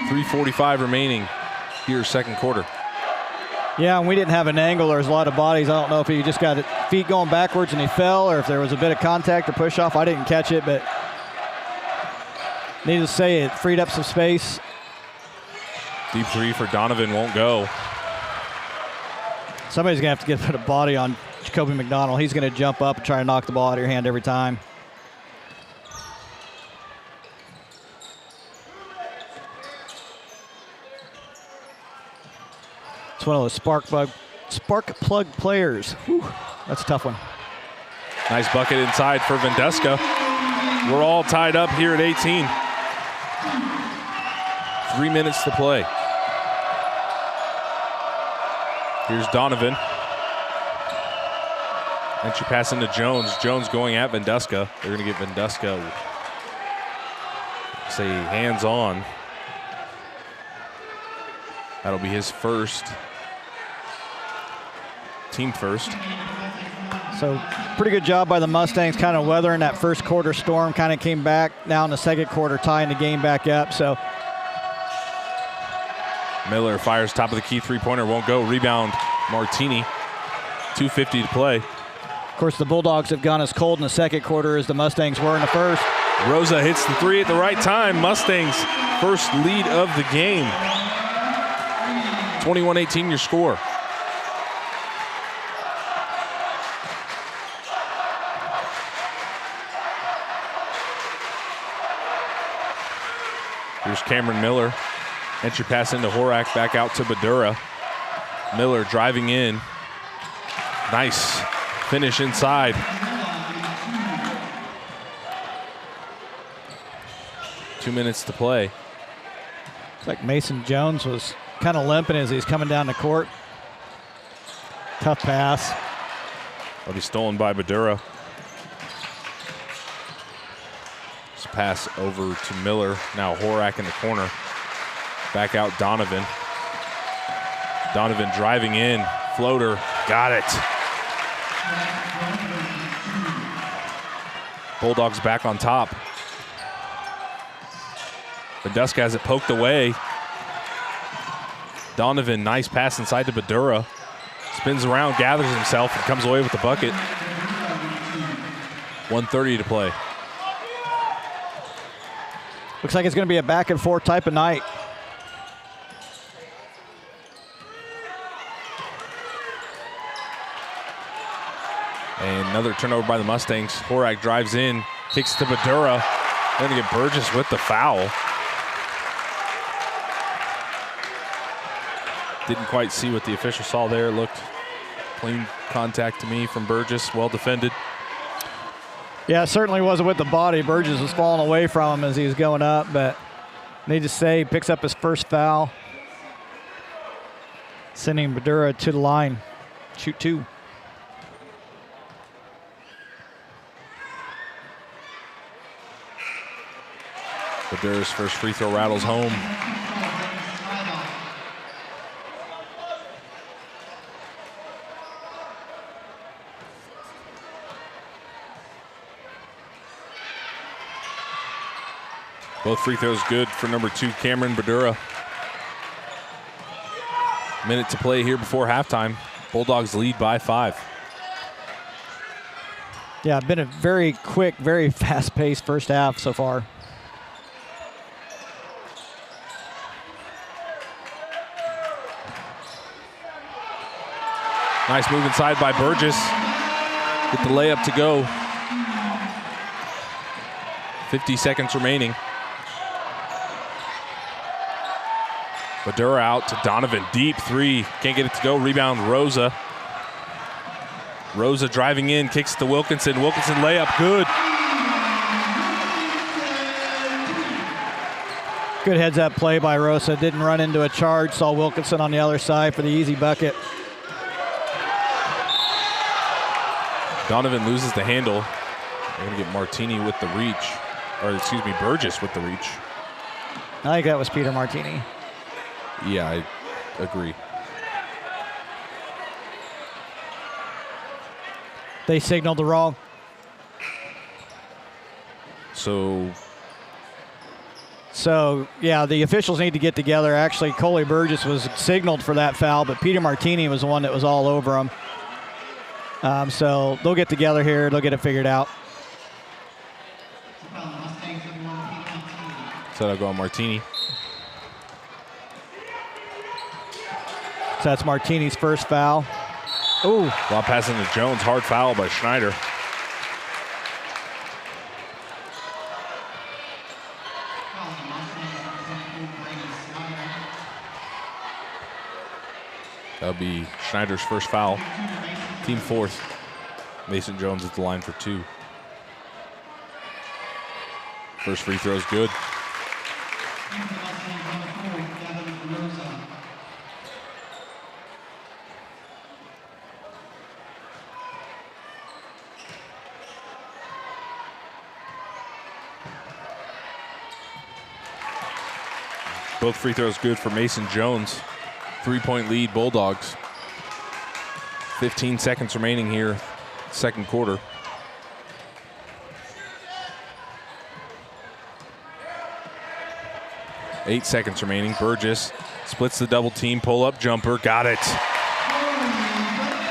Speaker 1: 3:45 remaining here, second quarter.
Speaker 2: Yeah, and we didn't have an angle. There's a lot of bodies. I don't know if he just got his feet going backwards and he fell, or if there was a bit of contact or push off. I didn't catch it, but needless to say, it freed up some space.
Speaker 1: Deep three for Donovan won't go.
Speaker 2: Somebody's going to have to get a bit of body on Jacoby McDonald. He's going to jump up and try to knock the ball out of your hand every time. It's one of those spark plug players. Whew, that's a tough one.
Speaker 1: Nice bucket inside for Vendeska. We're all tied up here at 18. 3 minutes to play. Here's Donovan. Entry pass into Jones. Jones going at Vendeska. They're going to get Vendeska, say, hands on. That'll be his first. Team first.
Speaker 2: So pretty good job by the Mustangs kind of weathering that first quarter storm, kind of came back now in the second quarter, tying the game back up. So
Speaker 1: Miller fires top of the key, three-pointer, won't go. Rebound, Martini. 2:50 to play.
Speaker 2: Of course, the Bulldogs have gone as cold in the second quarter as the Mustangs were in the first.
Speaker 1: Rosa hits the three at the right time. Mustangs first lead of the game. 21-18 your score. Here's Cameron Miller. Entry pass into Horak, back out to Badura. Miller driving in. Nice finish inside. Two minutes to play.
Speaker 2: It's like Mason Jones was kind of limping as he's coming down the court. Tough pass.
Speaker 1: That'll be stolen by Badura. Just pass over to Miller. Now Horak in the corner. Back out Donovan. Donovan driving in. Floater. Got it. Bulldogs back on top. Vendeska has it poked away. Donovan, nice pass inside to Badura. Spins around, gathers himself, and comes away with the bucket. 1:30 to play.
Speaker 2: Looks like it's going to be a back and forth type of night.
Speaker 1: And another turnover by the Mustangs. Horak drives in, kicks to Badura. They're going to get Burgess with the foul. Didn't quite see what the official saw there. Looked clean contact to me from Burgess. Well defended.
Speaker 2: Yeah, it certainly wasn't with the body. Burgess was falling away from him as he was going up, but needless to say, he picks up his first foul, sending Badura to the line. Shoot two.
Speaker 1: Badura's first free throw rattles home. Both free throws good for number 2, Cameron Badura. Minute to play here before halftime. Bulldogs lead by 5.
Speaker 2: Yeah, been a very quick, very fast-paced first half so far.
Speaker 1: Nice move inside by Burgess. Get the layup to go. 50 seconds remaining. Badura out to Donovan. Deep three. Can't get it to go. Rebound Rosa. Rosa driving in. Kicks to Wilkinson. Wilkinson layup. Good.
Speaker 2: Good heads-up play by Rosa. Didn't run into a charge. Saw Wilkinson on the other side for the easy bucket.
Speaker 1: Donovan loses the handle. They're going to get Martini with the reach. Or, excuse me, Burgess with the reach.
Speaker 2: I think that was Peter Martini.
Speaker 1: Yeah, I agree.
Speaker 2: They signaled the wrong.
Speaker 1: So,
Speaker 2: yeah, the officials need to get together. Actually, Coley Burgess was signaled for that foul, but Peter Martini was the one that was all over him. So they'll get together here. They'll get it figured out.
Speaker 1: So that'll go on Martini.
Speaker 2: So that's Martini's first foul. Ooh.
Speaker 1: While passing to Jones, hard foul by Schneider. That'll be Schneider's first foul. Team fourth. Mason Jones at the line for 2. First free throw is good. Both free throws good for Mason Jones. 3-point lead, Bulldogs. 15 seconds remaining here, second quarter. Eight seconds remaining. Burgess splits the double team, pull up jumper, got it.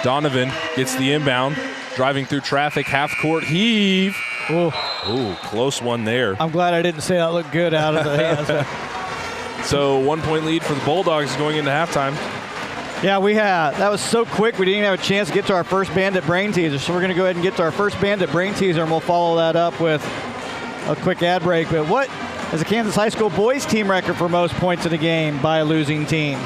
Speaker 1: Donovan gets the inbound, driving through traffic, half court heave.
Speaker 2: Ooh.
Speaker 1: Ooh, close one there.
Speaker 2: I'm glad I didn't say that looked good out of the hands.
Speaker 1: So 1-point lead for the Bulldogs going into halftime.
Speaker 2: Yeah, that was so quick we didn't even have a chance to get to our first Bandit Brain Teaser. So we're going to go ahead and get to our first Bandit Brain Teaser, and we'll follow that up with a quick ad break. But what is the Kansas High School boys team record for most points in a game by a losing team?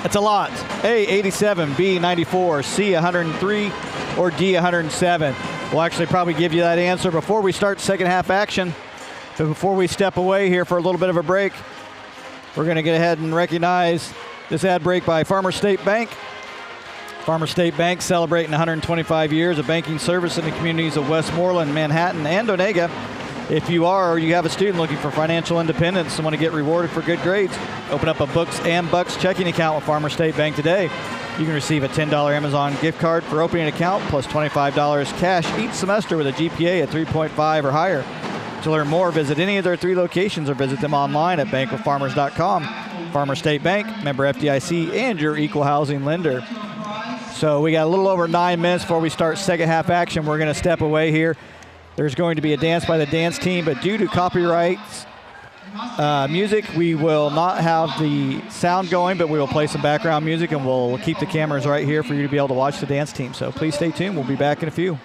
Speaker 2: That's a lot. A, 87, B, 94, C, 103, or D, 107. We'll actually probably give you that answer before we start second half action. But before we step away here for a little bit of a break, we're going to get ahead and recognize this ad break by Farmer State Bank. Farmer State Bank celebrating 125 years of banking service in the communities of Westmoreland, Manhattan, and Onega. If you are or you have a student looking for financial independence and want to get rewarded for good grades, open up a Books and Bucks checking account with Farmer State Bank today. You can receive a $10 Amazon gift card for opening an account plus $25 cash each semester with a GPA at 3.5 or higher. To learn more, visit any of their 3 locations or visit them online at bankwithfarmers.com. Farmer State Bank, member FDIC, and your equal housing lender. So we got a little over 9 minutes before we start second half action. We're going to step away here. There's going to be a dance by the dance team, but due to copyrights music, we will not have the sound going, but we will play some background music, and we'll keep the cameras right here for you to be able to watch the dance team. So please stay tuned. We'll be back in a few.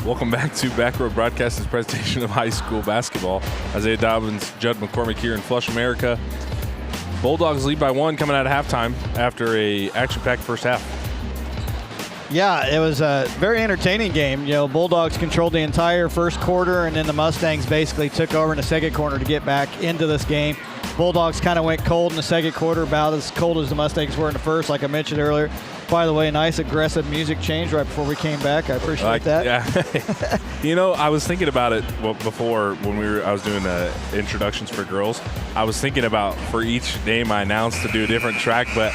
Speaker 1: Welcome back to Back Row Broadcast's presentation of high school basketball. Isaiah Dobbins, Judd McCormick here in Flush, America. Bulldogs lead by 1 coming out of halftime after a action-packed first half.
Speaker 2: Yeah, it was a very entertaining game. You know, Bulldogs controlled the entire first quarter, and then the Mustangs basically took over in the second quarter to get back into this game. Bulldogs kind of went cold in the second quarter, about as cold as the Mustangs were in the first, like I mentioned earlier. By the way, nice aggressive music change right before we came back. I appreciate that.
Speaker 1: Yeah. You know, I was thinking about it before when I was doing the introductions for girls. I was thinking about for each name I announced to do a different track, but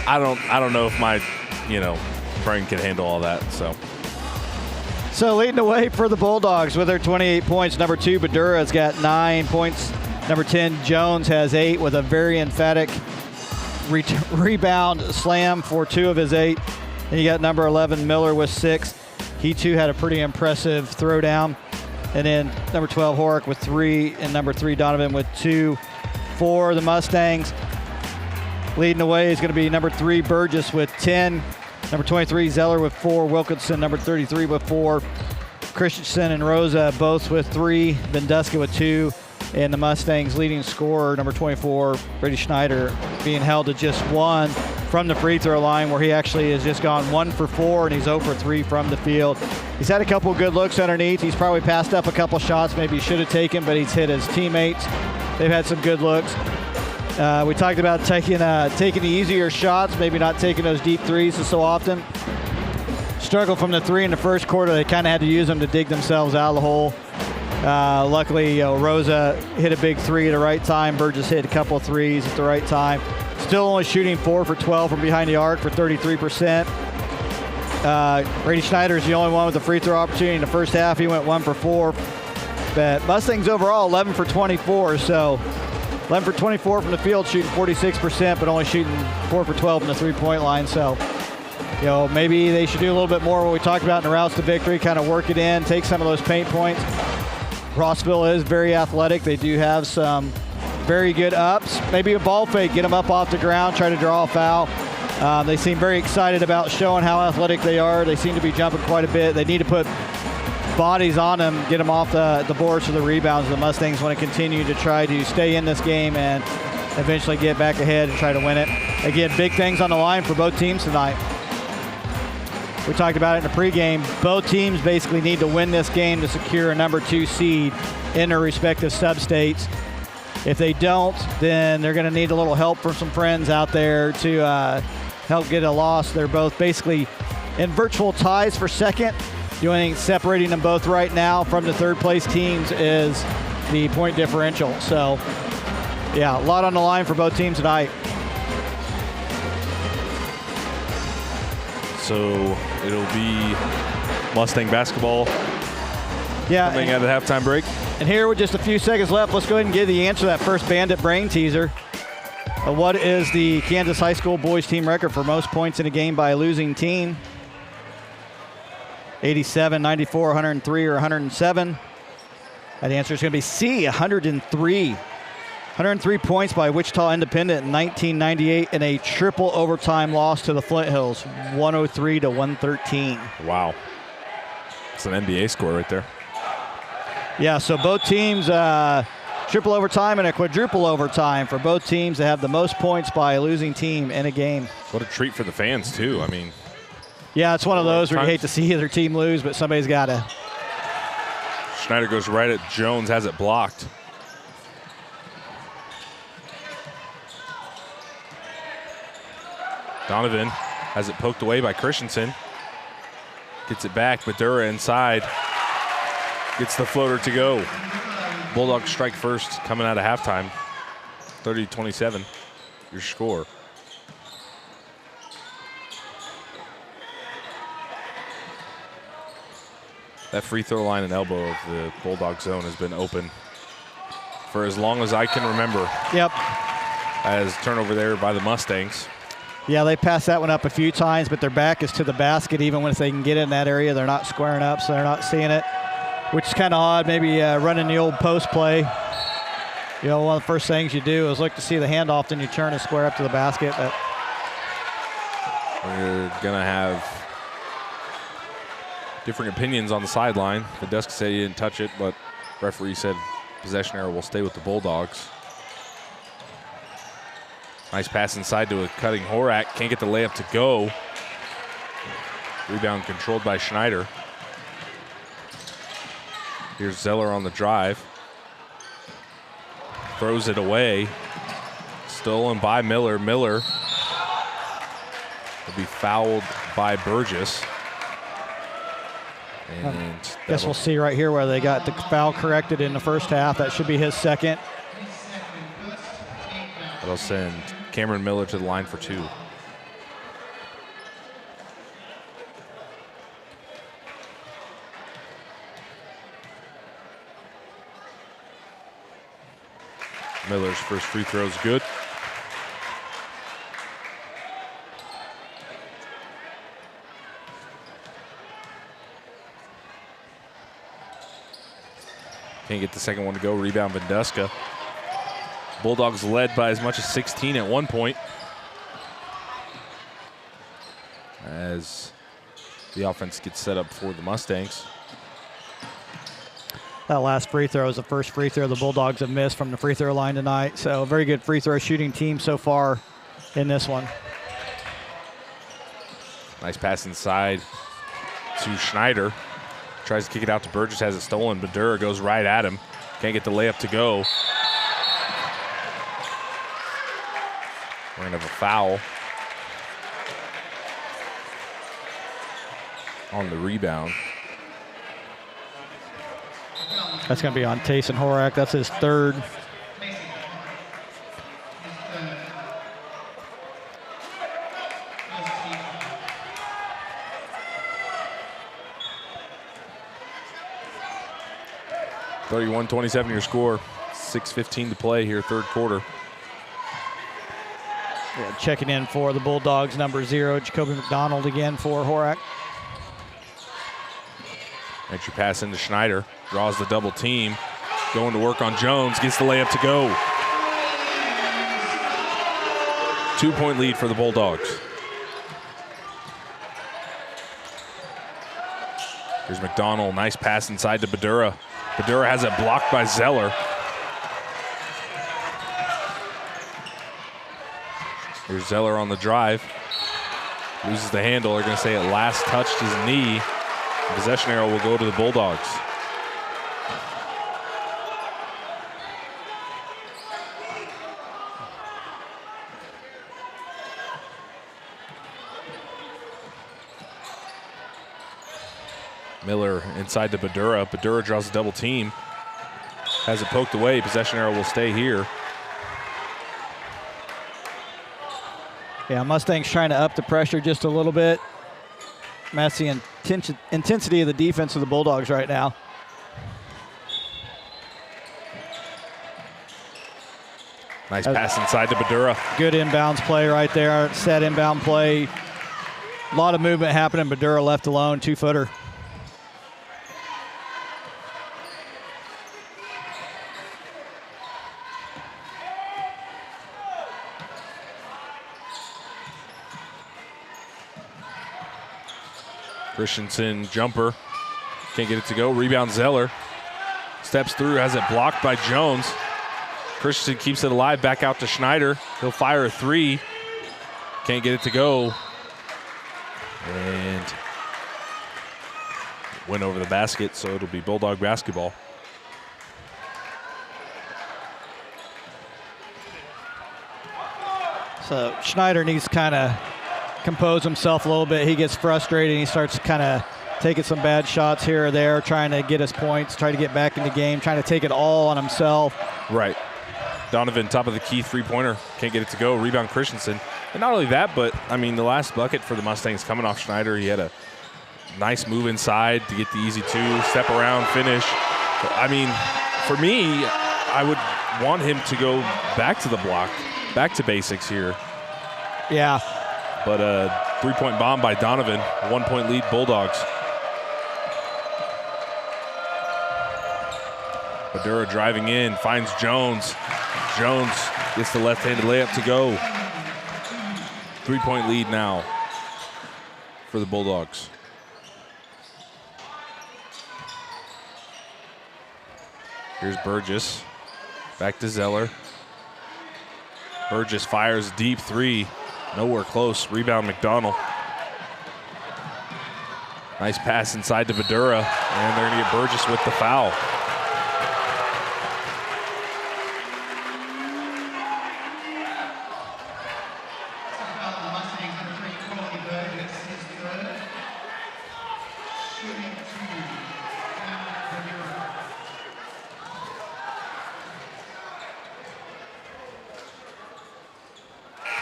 Speaker 1: I don't know if my, brain can handle all that.
Speaker 2: So leading the way for the Bulldogs with their 28 points. Number 2, Badura has got 9 points. Number 10, Jones has 8 with a very emphatic rebound slam for 2 of his 8. And you got number 11, Miller, with 6. He too had a pretty impressive throwdown. And then number 12, Horick with 3, and number 3, Donovan with 2 for the Mustangs. Leading the way is going to be number 3, Burgess with 10. Number 23, Zeller with 4. Wilkinson, number 33, with 4. Christensen and Rosa both with 3. Venduska with 2. And the Mustangs' leading scorer, number 24, Brady Schneider, being held to just 1 from the free throw line, where he actually has just gone 1 for 4, and he's 0 for 3 from the field. He's had a couple of good looks underneath. He's probably passed up a couple shots maybe he should have taken, but he's hit his teammates. They've had some good looks. We talked about taking the easier shots, maybe not taking those deep threes so often. Struggled from the 3 in the first quarter. They kind of had to use them to dig themselves out of the hole. Luckily, Rosa hit a big 3 at the right time. Burgess hit a couple of 3s at the right time. Still only shooting 4 for 12 from behind the arc for 33%. Brady Schneider is the only one with a free throw opportunity in the first half. He went 1 for 4. But Mustangs overall 11 for 24. So 11 for 24 from the field, shooting 46%, but only shooting 4 for 12 from the three-point line. So, maybe they should do a little bit more what we talked about in the routes to victory, kind of work it in, take some of those paint points. Rossville is very athletic. They do have some very good ups. Maybe a ball fake, get them up off the ground, try to draw a foul. They seem very excited about showing how athletic they are. They seem to be jumping quite a bit. They need to put bodies on them, get them off the boards for the rebounds. The Mustangs want to continue to try to stay in this game and eventually get back ahead and try to win it. Again, big things on the line for both teams tonight. We talked about it in the pregame. Both teams basically need to win this game to secure a number 2 seed in their respective sub-states. If they don't, then they're going to need a little help from some friends out there to help get a loss. They're both basically in virtual ties for second. The only thing separating them both right now from the third-place teams is the point differential. So, yeah, a lot on the line for both teams tonight.
Speaker 1: So it'll be Mustang basketball coming out of the halftime break.
Speaker 2: And here with just a few seconds left, let's go ahead and give the answer to that first Bandit brain teaser. What is the Kansas High School boys team record for most points in a game by a losing team? 87, 94, 103, or 107? That answer is going to be C, 103. 103 points by Wichita Independent in 1998 in a triple overtime loss to the Flint Hills, 103-113.
Speaker 1: Wow. It's an NBA score right there.
Speaker 2: Yeah, so both teams, triple overtime and a quadruple overtime for both teams to have the most points by a losing team in a game.
Speaker 1: What a treat for the fans, too. I mean,
Speaker 2: yeah, it's one of those where you hate to see either team lose, but somebody's got to.
Speaker 1: Schneider goes right at Jones, has it blocked. Donovan has it poked away by Christensen. Gets it back, Badura inside. Gets the floater to go. Bulldogs strike first coming out of halftime. 30-27, your score. That free throw line and elbow of the Bulldog zone has been open for as long as I can remember.
Speaker 2: Yep.
Speaker 1: As turnover there by the Mustangs.
Speaker 2: Yeah, they passed that one up a few times, but their back is to the basket. Even when they can get in that area, they're not squaring up, so they're not seeing it, which is kind of odd. Maybe running the old post play. You know, one of the first things you do is look to see the handoff, then you turn and square up to the basket. But
Speaker 1: we're going to have Different opinions on the sideline. Vandeska said he didn't touch it, but referee said possession arrow will stay with the Bulldogs. Nice pass inside to a cutting Horak. Can't get the layup to go. Rebound controlled by Schneider. Here's Zeller on the drive. Throws it away. Stolen by Miller. Miller will be fouled by Burgess. And
Speaker 2: guess we'll see right here where they got the foul corrected in the first half. That should be his second.
Speaker 1: That'll send Cameron Miller to the line for 2. Miller's first free throw is good. Can't get the second one to go. Rebound Vandeska. Bulldogs led by as much as 16 at one point, as the offense gets set up for the Mustangs.
Speaker 2: That last free throw is the first free throw the Bulldogs have missed from the free throw line tonight. So a very good free throw shooting team so far in this one.
Speaker 1: Nice pass inside to Schneider. Tries to kick it out to Burgess, has it stolen. Badura goes right at him. Can't get the layup to go. We're going to have a foul on the rebound.
Speaker 2: That's going to be on Tayson Horak. That's his third.
Speaker 1: (31-27) your score. 6:15 to play here, third quarter.
Speaker 2: Yeah, checking in for the Bulldogs, number 0, Jacoby McDonald again for Horak.
Speaker 1: Entry pass into Schneider. Draws the double team. Going to work on Jones. Gets the layup to go. 2-point lead for the Bulldogs. Here's McDonald. Nice pass inside to Badura. Badura has it blocked by Zeller. Here's Zeller on the drive. Loses the handle. They're going to say it last touched his knee. The possession arrow will go to the Bulldogs. Miller inside to Badura. Badura draws a double team. Has it poked away. Possession arrow will stay here.
Speaker 2: Yeah, Mustangs trying to up the pressure just a little bit. That's the intensity of the defense of the Bulldogs right now.
Speaker 1: Nice pass inside to Badura.
Speaker 2: Good inbounds play right there. Set inbound play. A lot of movement happening. Badura left alone, 2-footer.
Speaker 1: Christensen jumper. Can't get it to go. Rebound Zeller. Steps through, has it blocked by Jones. Christensen keeps it alive. Back out to Schneider. He'll fire a 3. Can't get it to go. And went over the basket, so it'll be Bulldog basketball.
Speaker 2: So Schneider needs to kind of compose himself a little bit. He gets frustrated and he starts kind of taking some bad shots here or there, trying to get his points, try to get back in the game, trying to take it all on himself.
Speaker 1: Right. Donovan, top of the key, 3-pointer. Can't get it to go. Rebound Christensen. And not only that, but, I mean, the last bucket for the Mustangs coming off Schneider, he had a nice move inside to get the easy 2, step around, finish. I mean, for me, I would want him to go back to the block, back to basics here.
Speaker 2: Yeah.
Speaker 1: But a 3-point bomb by Donovan, 1-point lead Bulldogs. Badura driving in, finds Jones. Jones gets the left-handed layup to go. 3-point lead now for the Bulldogs. Here's Burgess. Back to Zeller. Burgess fires deep three. Nowhere close. Rebound McDonald. Nice pass inside to Badura, and they're going to get Burgess with the foul.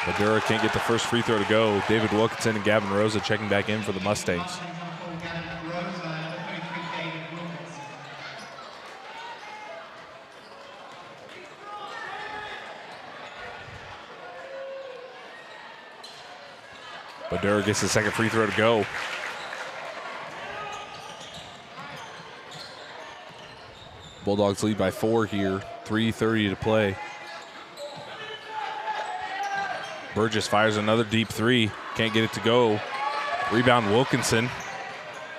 Speaker 1: Badura can't get the first free throw to go. David Wilkinson and Gavin Rosa checking back in for the Mustangs. Badura gets the second free throw to go. Bulldogs lead by 4 here. 3:30 to play. Burgess fires another deep three. Can't get it to go. Rebound Wilkinson.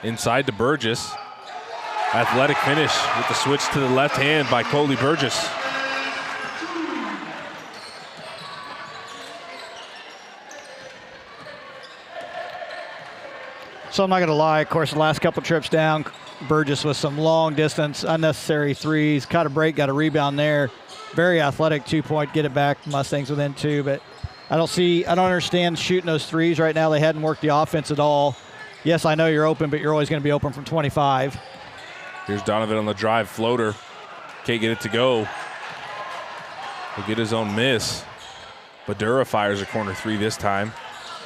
Speaker 1: Inside to Burgess. Athletic finish with the switch to the left hand by Coley Burgess.
Speaker 2: So I'm not going to lie, of course, the last couple trips down, Burgess with some long distance, unnecessary threes, caught a break, got a rebound there. Very athletic 2-point, get it back, Mustangs within 2, but I don't understand shooting those threes right now. They hadn't worked the offense at all. Yes, I know you're open, but you're always going to be open from 25.
Speaker 1: Here's Donovan on the drive, floater. Can't get it to go. He'll get his own miss. Badura fires a corner three this time.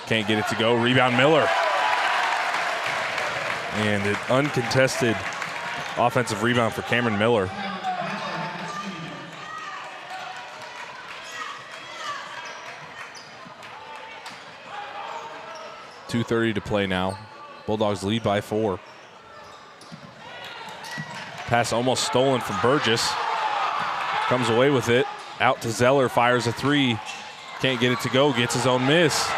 Speaker 1: Can't get it to go. Rebound Miller. And an uncontested offensive rebound for Cameron Miller. .230 to play now. Bulldogs lead by 4. Pass almost stolen from Burgess. Comes away with it. Out to Zeller, fires a three. Can't get it to go, gets his own miss.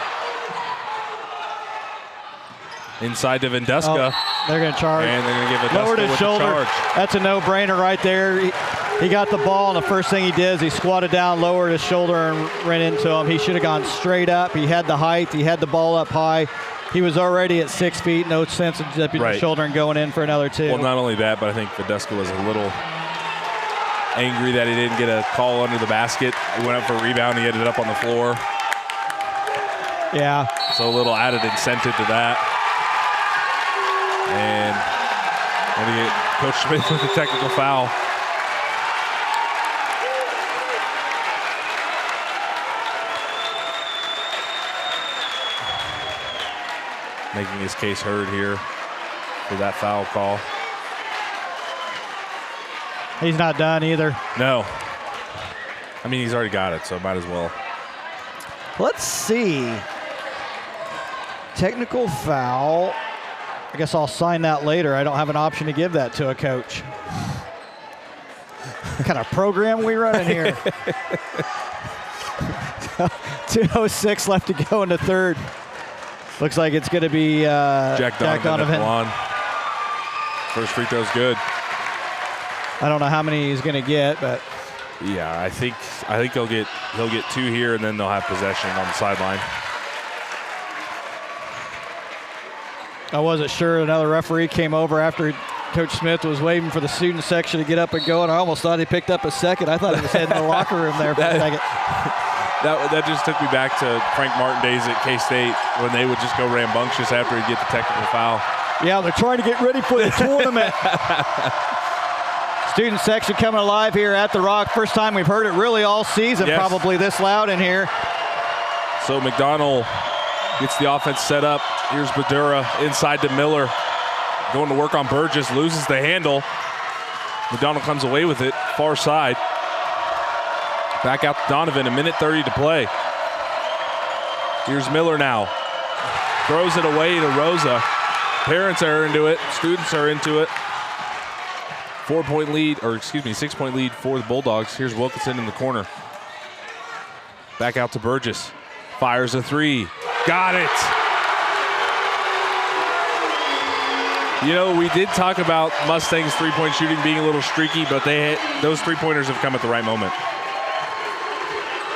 Speaker 1: Inside to Vendeska.
Speaker 2: Oh, they're going to charge.
Speaker 1: And they're going to give Vendeska
Speaker 2: lowered his
Speaker 1: with
Speaker 2: shoulder.
Speaker 1: the charge.
Speaker 2: That's a no-brainer right there. He got the ball, and the first thing he did is he squatted down, lowered his shoulder, and ran into him. He should have gone straight up. He had the height. He had the ball up high. He was already at 6 feet. No sense of dipping his shoulder and going in for another 2.
Speaker 1: Well, not only that, but I think Vendeska was a little angry that he didn't get a call under the basket. He went up for a rebound. He ended up on the floor.
Speaker 2: Yeah.
Speaker 1: So a little added incentive to that. And going to get Coach Smith with a technical foul. Making his case heard here for that foul call.
Speaker 2: He's not done either.
Speaker 1: No. I mean, he's already got it, so might as well.
Speaker 2: Let's see. Technical foul. I guess I'll sign that later. I don't have an option to give that to a coach. What kind of program we running here? 2:06 left to go in the third. Looks like it's going to be
Speaker 1: Jack Donovan. First free throw's good.
Speaker 2: I don't know how many he's going to get, but
Speaker 1: yeah, I think he'll get 2 here, and then they'll have possession on the sideline.
Speaker 2: I wasn't sure. Another referee came over after Coach Smith was waiting for the student section to get up and go, and I almost thought he picked up a second. I thought he was heading to the locker room there for a second.
Speaker 1: That just took me back to Frank Martin days at K-State when they would just go rambunctious after he'd get the technical foul.
Speaker 2: Yeah, they're trying to get ready for the tournament. Student section coming alive here at the Rock. First time we've heard it really all season,
Speaker 1: yes.
Speaker 2: Probably this loud in here.
Speaker 1: So McDonald gets the offense set up. Here's Badura inside to Miller. Going to work on Burgess, loses the handle. McDonald comes away with it, far side. Back out to Donovan, 1:30 to play. Here's Miller now. Throws it away to Rosa. Parents are into it, students are into it. 6-point lead for the Bulldogs. Here's Wilkinson in the corner. Back out to Burgess. Fires a three. Got it. You know, we did talk about Mustangs' three-point shooting being a little streaky, but those three-pointers have come at the right moment.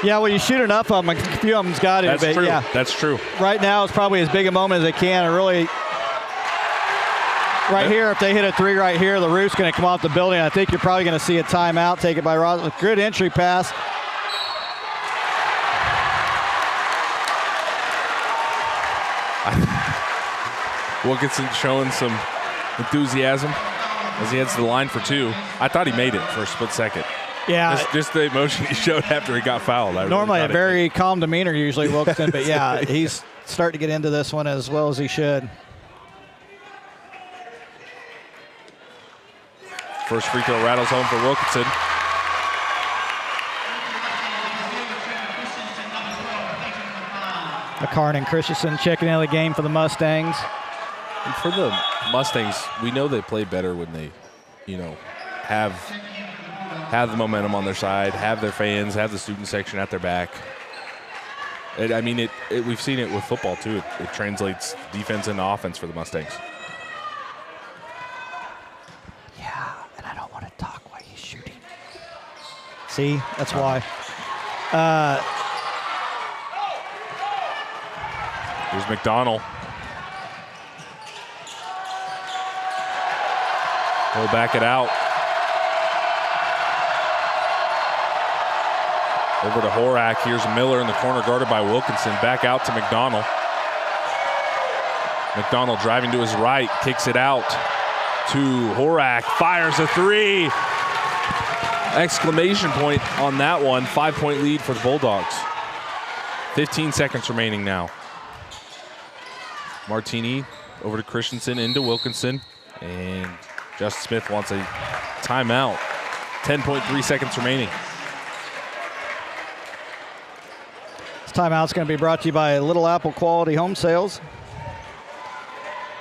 Speaker 2: Yeah, well, you shoot enough of them, a few of them's got it.
Speaker 1: That's
Speaker 2: but
Speaker 1: true.
Speaker 2: Yeah.
Speaker 1: That's true.
Speaker 2: Right now, it's probably as big a moment as they can. And really, right here, if they hit a three right here, the roof's going to come off the building. I think you're probably going to see a timeout taken by Rossville. Good entry pass.
Speaker 1: Wilkinson showing some enthusiasm as he heads to the line for two. I thought he made it for a split second.
Speaker 2: Yeah.
Speaker 1: Just the emotion he showed after he got fouled.
Speaker 2: Normally a very calm demeanor usually, Wilkinson, but yeah, he's starting to get into this one as well as he should.
Speaker 1: First free throw rattles home for Wilkinson.
Speaker 2: McCarn and Christensen checking into the game for the Mustangs.
Speaker 1: And for the Mustangs, we know they play better when they, have the momentum on their side, have their fans, have the student section at their back. We've seen it with football too. It translates defense into offense for the Mustangs.
Speaker 2: Yeah, and I don't want to talk while he's shooting. See, that's why.
Speaker 1: Here's McDonald. He'll back it out. Over to Horak. Here's Miller in the corner, guarded by Wilkinson. Back out to McDonald. McDonald driving to his right, kicks it out to Horak. Fires a three. Exclamation point on that one. 5-point lead for the Bulldogs. 15 seconds remaining now. Martini over to Christensen, into Wilkinson. And Justin Smith wants a timeout. 10.3 seconds remaining.
Speaker 2: This timeout's going to be brought to you by Little Apple Quality Home Sales.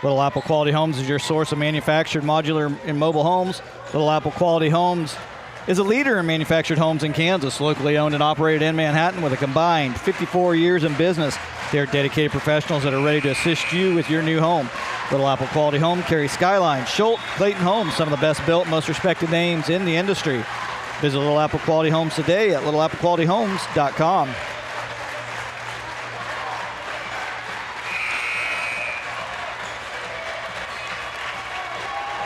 Speaker 2: Little Apple Quality Homes is your source of manufactured modular and mobile homes. Little Apple Quality Homes is a leader in manufactured homes in Kansas, locally owned and operated in Manhattan with a combined 54 years in business. They're dedicated professionals that are ready to assist you with your new home. Little Apple Quality Home carries Skyline, Schultz, Clayton Homes, some of the best built, most respected names in the industry. Visit Little Apple Quality Homes today at littleapplequalityhomes.com.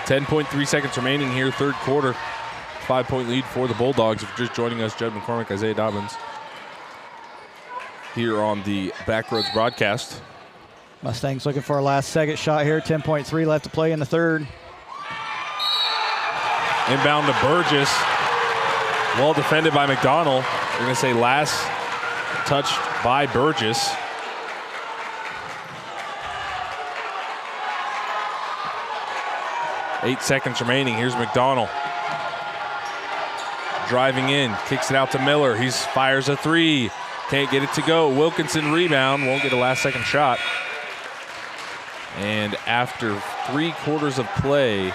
Speaker 1: .3 seconds remaining here, third quarter. 5-point lead for the Bulldogs. If you're just joining us, Judd McCormick, Isaiah Dobbins, here on the Backroads broadcast.
Speaker 2: Mustangs looking for a last second shot here. 10.3 left to play in the third.
Speaker 1: Inbound to Burgess. Well defended by McDonald. We're going to say last touched by Burgess. Eight seconds remaining. Here's McDonald. Driving in, kicks it out to Miller. He fires a three. Can't get it to go. Wilkinson rebound. Won't get a last second shot. And after 3 quarters of play,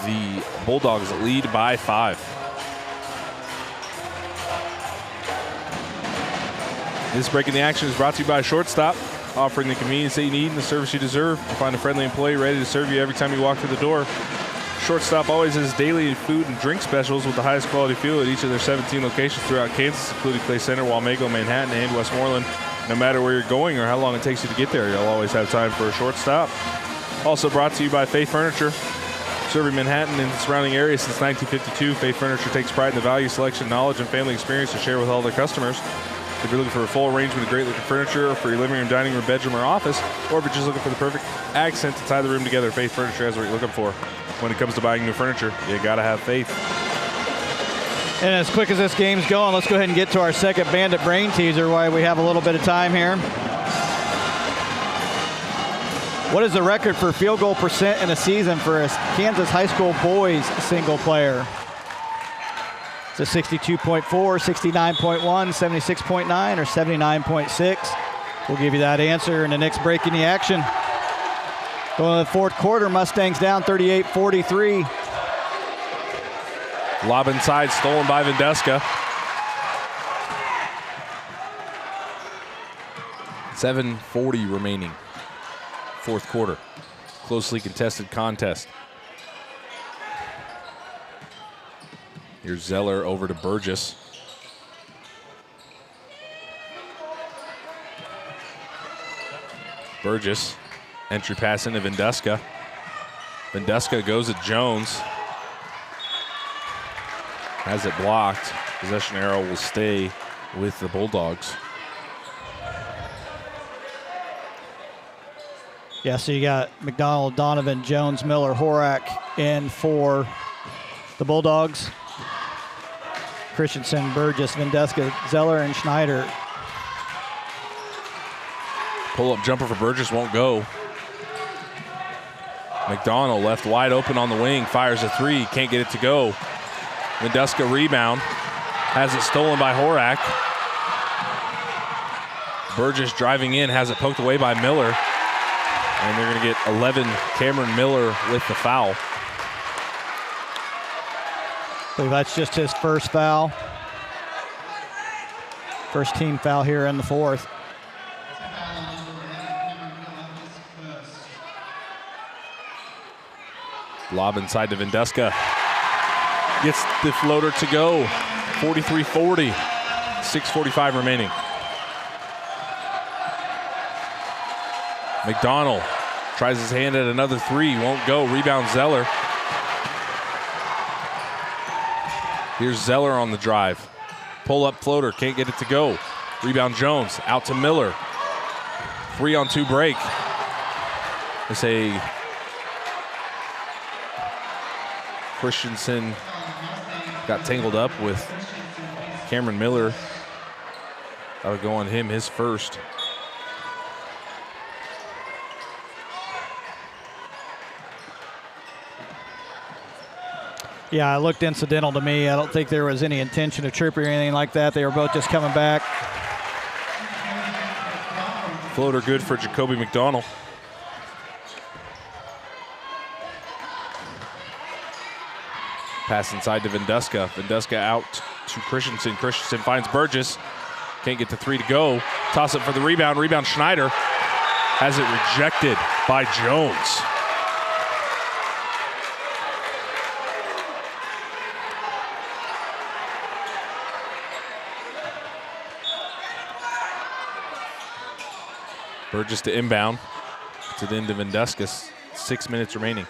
Speaker 1: the Bulldogs lead by 5. This break in the action is brought to you by Shortstop, offering the convenience that you need and the service you deserve. You'll find a friendly employee ready to serve you every time you walk through the door. Shortstop always has daily food and drink specials with the highest quality fuel at each of their 17 locations throughout Kansas, including Clay Center, Walmego, Manhattan, and Westmoreland. No matter where you're going or how long it takes you to get there, you'll always have time for a Shortstop. Also brought to you by Faith Furniture. Serving Manhattan and the surrounding area since 1952, Faith Furniture takes pride in the value, selection, knowledge, and family experience to share with all their customers. If you're looking for a full arrangement of great looking furniture for your living room, dining room, bedroom, or office, or if you're just looking for the perfect accent to tie the room together, Faith Furniture has what you're looking for. When it comes to buying new furniture, you gotta have faith.
Speaker 2: And as quick as this game's going, let's go ahead and get to our second Bandit Brain Teaser while we have a little bit of time here. What is the record for field goal percent in a season for a Kansas high school boys single player? It's a 62.4, 69.1, 76.9, or 79.6. We'll give you that answer in the next break in the action. Going to the fourth quarter, Mustangs down 38-43.
Speaker 1: Lob inside, stolen by Vendeska. 7:40 remaining, fourth quarter. closely contested contest. Here's Zeller over to Burgess. Burgess, entry pass into Vendeska. Vendeska goes at Jones. Has it blocked. Possession arrow will stay with the Bulldogs.
Speaker 2: Yeah, so you got McDonald, Donovan, Jones, Miller, Horak in for the Bulldogs. Christensen, Burgess, Vendeska, Zeller, and Schneider.
Speaker 1: Pull-up jumper for Burgess won't go. McDonald left wide open on the wing, fires a three, can't get it to go. Vendeska rebound, has it stolen by Horak. Burgess driving in, has it poked away by Miller. And they're gonna get 11, Cameron Miller with the foul.
Speaker 2: I believe that's just his first foul. First team foul here in the fourth.
Speaker 1: Lob inside to Vendeska. Gets the floater to go. 43-40. 6:45 remaining. McDonald tries his hand at another three. Won't go. Rebound Zeller. Here's Zeller on the drive. Pull up floater. Can't get it to go. Rebound Jones. Out to Miller. 3-on-2 break. They say Christensen got tangled up with Cameron Miller. That would go on him, his first.
Speaker 2: Yeah, it looked incidental to me. I don't think there was any intention of tripping or anything like that. They were both just coming back.
Speaker 1: Floater good for Jacoby McDonald. Pass inside to Vendeska. Vendeska out to Christensen. Christensen finds Burgess. Can't get the three to go. Toss it for the rebound. Rebound Schneider. Has it rejected by Jones. Burgess to inbound. To the end of Vendeska. 6 minutes remaining.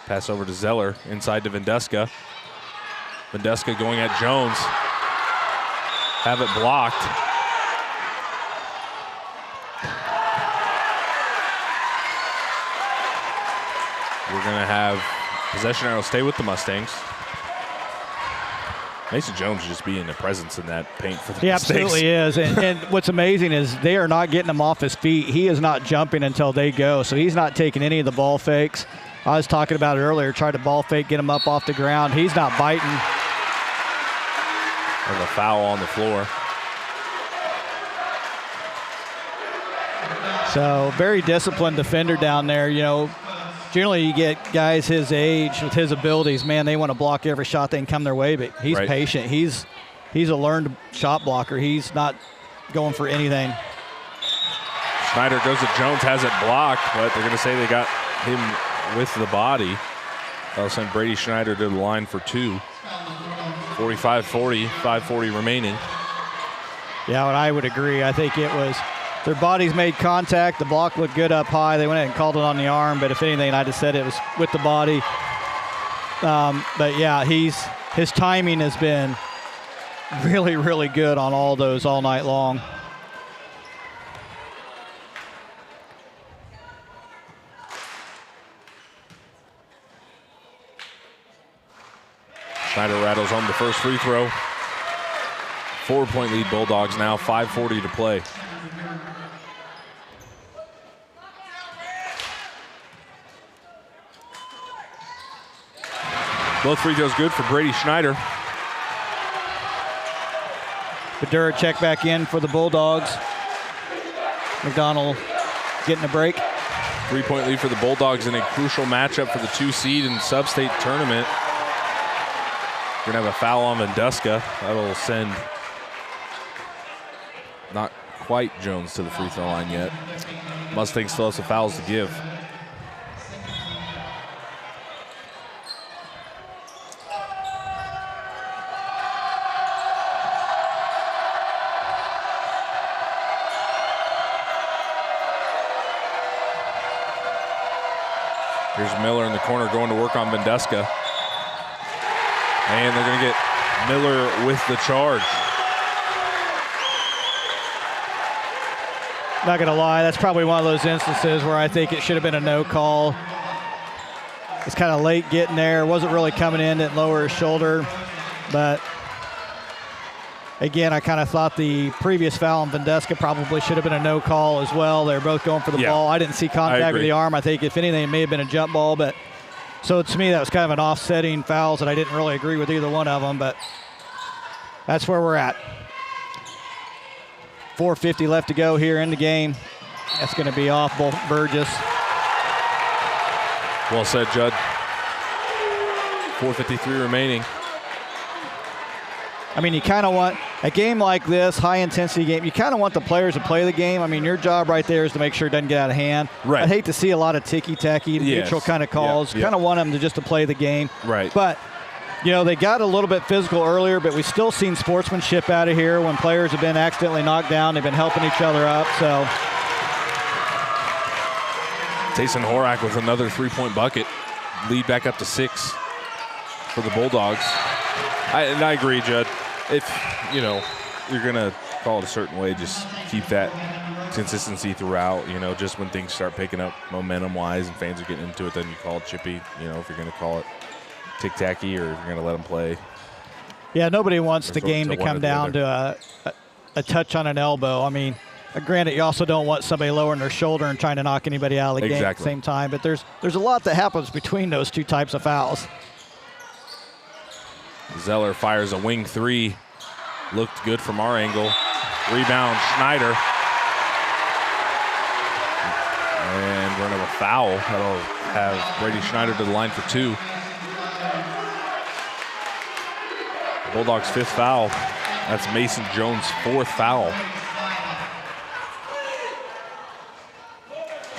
Speaker 1: Pass over to Zeller, inside to Vendeska. Vendeska going at Jones. Have it blocked. We're gonna have possession arrow stay with the Mustangs. Mason Jones just being a presence in that paint for the
Speaker 2: He
Speaker 1: Mustangs.
Speaker 2: absolutely is. And what's amazing is they are not getting him off his feet. He is not jumping until they go, so he's not taking any of the ball fakes. I was talking about it earlier, tried to ball fake, get him up off the ground. He's not biting.
Speaker 1: There's a foul on the floor.
Speaker 2: So very disciplined defender down there. You know, generally you get guys his age with his abilities, man, they want to block every shot they can come their way, but he's
Speaker 1: right.
Speaker 2: patient. He's a learned shot blocker. He's not going for anything.
Speaker 1: Schneider goes to Jones, has it blocked, but they're going to say they got him with the body. That'll send Brady Schneider to the line for two. 45-40, 5:40 remaining.
Speaker 2: Yeah, and I would agree. I think it was their bodies made contact. The block looked good up high. They went ahead and called it on the arm, but if anything, I'd have said it was with the body. But yeah, his timing has been really, really good on all those all night long.
Speaker 1: Schneider rattles home the first free throw. 4-point lead Bulldogs now, 5:40 to play. Both free throws good for Brady Schneider.
Speaker 2: Badura check back in for the Bulldogs. McDonald getting a break.
Speaker 1: 3-point lead for the Bulldogs in a crucial matchup for the 2 seed in the sub-state tournament. We're gonna have a foul on Vendeska. That'll send not quite Jones to the free throw line yet. Mustangs still have some fouls to give. Here's Miller in the corner going to work on Vendeska. And they're going to get Miller with the charge.
Speaker 2: Not going to lie, that's probably one of those instances where I think it should have been a no call. It's kind of late getting there. Wasn't really coming in, didn't lower his shoulder. But again, I kind of thought the previous foul on Vendeska probably should have been a no call as well. They're both going for the ball. I didn't see contact with the arm. I think if anything, it may have been a jump ball. But so to me, that was kind of an offsetting fouls that I didn't really agree with either one of them. But that's where we're at. 4:50 left to go here in the game. That's going to be off Burgess.
Speaker 1: Well said, Judd. 4:53 remaining.
Speaker 2: I mean, you kind of want a game like this, high-intensity game, you kind of want the players to play the game. I mean, your job right there is to make sure it doesn't get out of hand.
Speaker 1: Right.
Speaker 2: I'd hate to see a lot of ticky-tacky, neutral kind of calls. Kind of want them to just to play the game.
Speaker 1: Right.
Speaker 2: But, you know, they got a little bit physical earlier, but we've still seen sportsmanship out of here. When players have been accidentally knocked down, they've been helping each other up. So
Speaker 1: Tayson Horak with another three-point bucket. Lead back up to 6 for the Bulldogs. I agree, Judd. If, you know, you're going to call it a certain way, just keep that consistency throughout. You know, just when things start picking up momentum-wise and fans are getting into it, then you call it chippy. You know, if you're going to call it tic-tacky or if you're going to let them play.
Speaker 2: Yeah, nobody wants the game to come down to a touch on an elbow. I mean, granted, you also don't want somebody lowering their shoulder and trying to knock anybody out of the game at the same time. But there's a lot that happens between those two types of fouls.
Speaker 1: Zeller fires a wing three. Looked good from our angle. Rebound, Schneider. And run of a foul. That'll have Brady Schneider to the line for 2. Bulldogs' 5th foul. That's Mason Jones' 4th foul.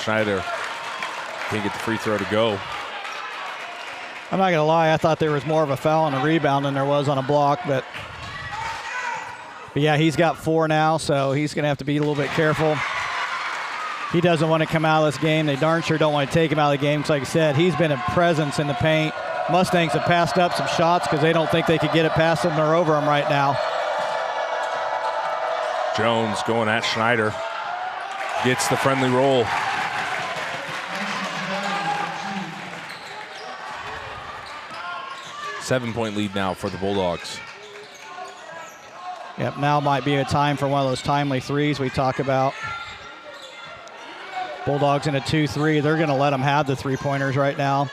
Speaker 1: Schneider can't get the free throw to go.
Speaker 2: I'm not going to lie, I thought there was more of a foul on a rebound than there was on a block, but yeah, he's got 4 now, so he's going to have to be a little bit careful. He doesn't want to come out of this game. They darn sure don't want to take him out of the game, because like I said, he's been a presence in the paint. Mustangs have passed up some shots because they don't think they could get it past them or over them right now.
Speaker 1: Jones going at Schneider. Gets the friendly roll. Seven-point lead now for the Bulldogs.
Speaker 2: Yep, now might be a time for one of those timely threes we talk about. Bulldogs in a 2-3. They're going to let them have the three-pointers right now.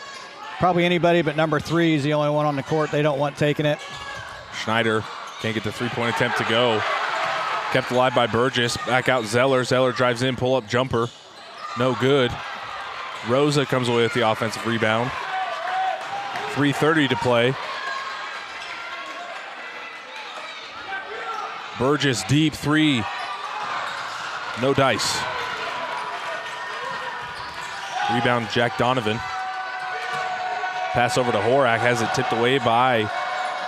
Speaker 2: Probably anybody but number 3 is the only one on the court they don't want taking it.
Speaker 1: Schneider can't get the three-point attempt to go. Kept alive by Burgess. Back out Zeller. Zeller drives in, pull-up jumper. No good. Rosa comes away with the offensive rebound. 3:30 to play. Burgess deep 3. No dice. Rebound Jack Donovan. Pass over to Horak, has it tipped away by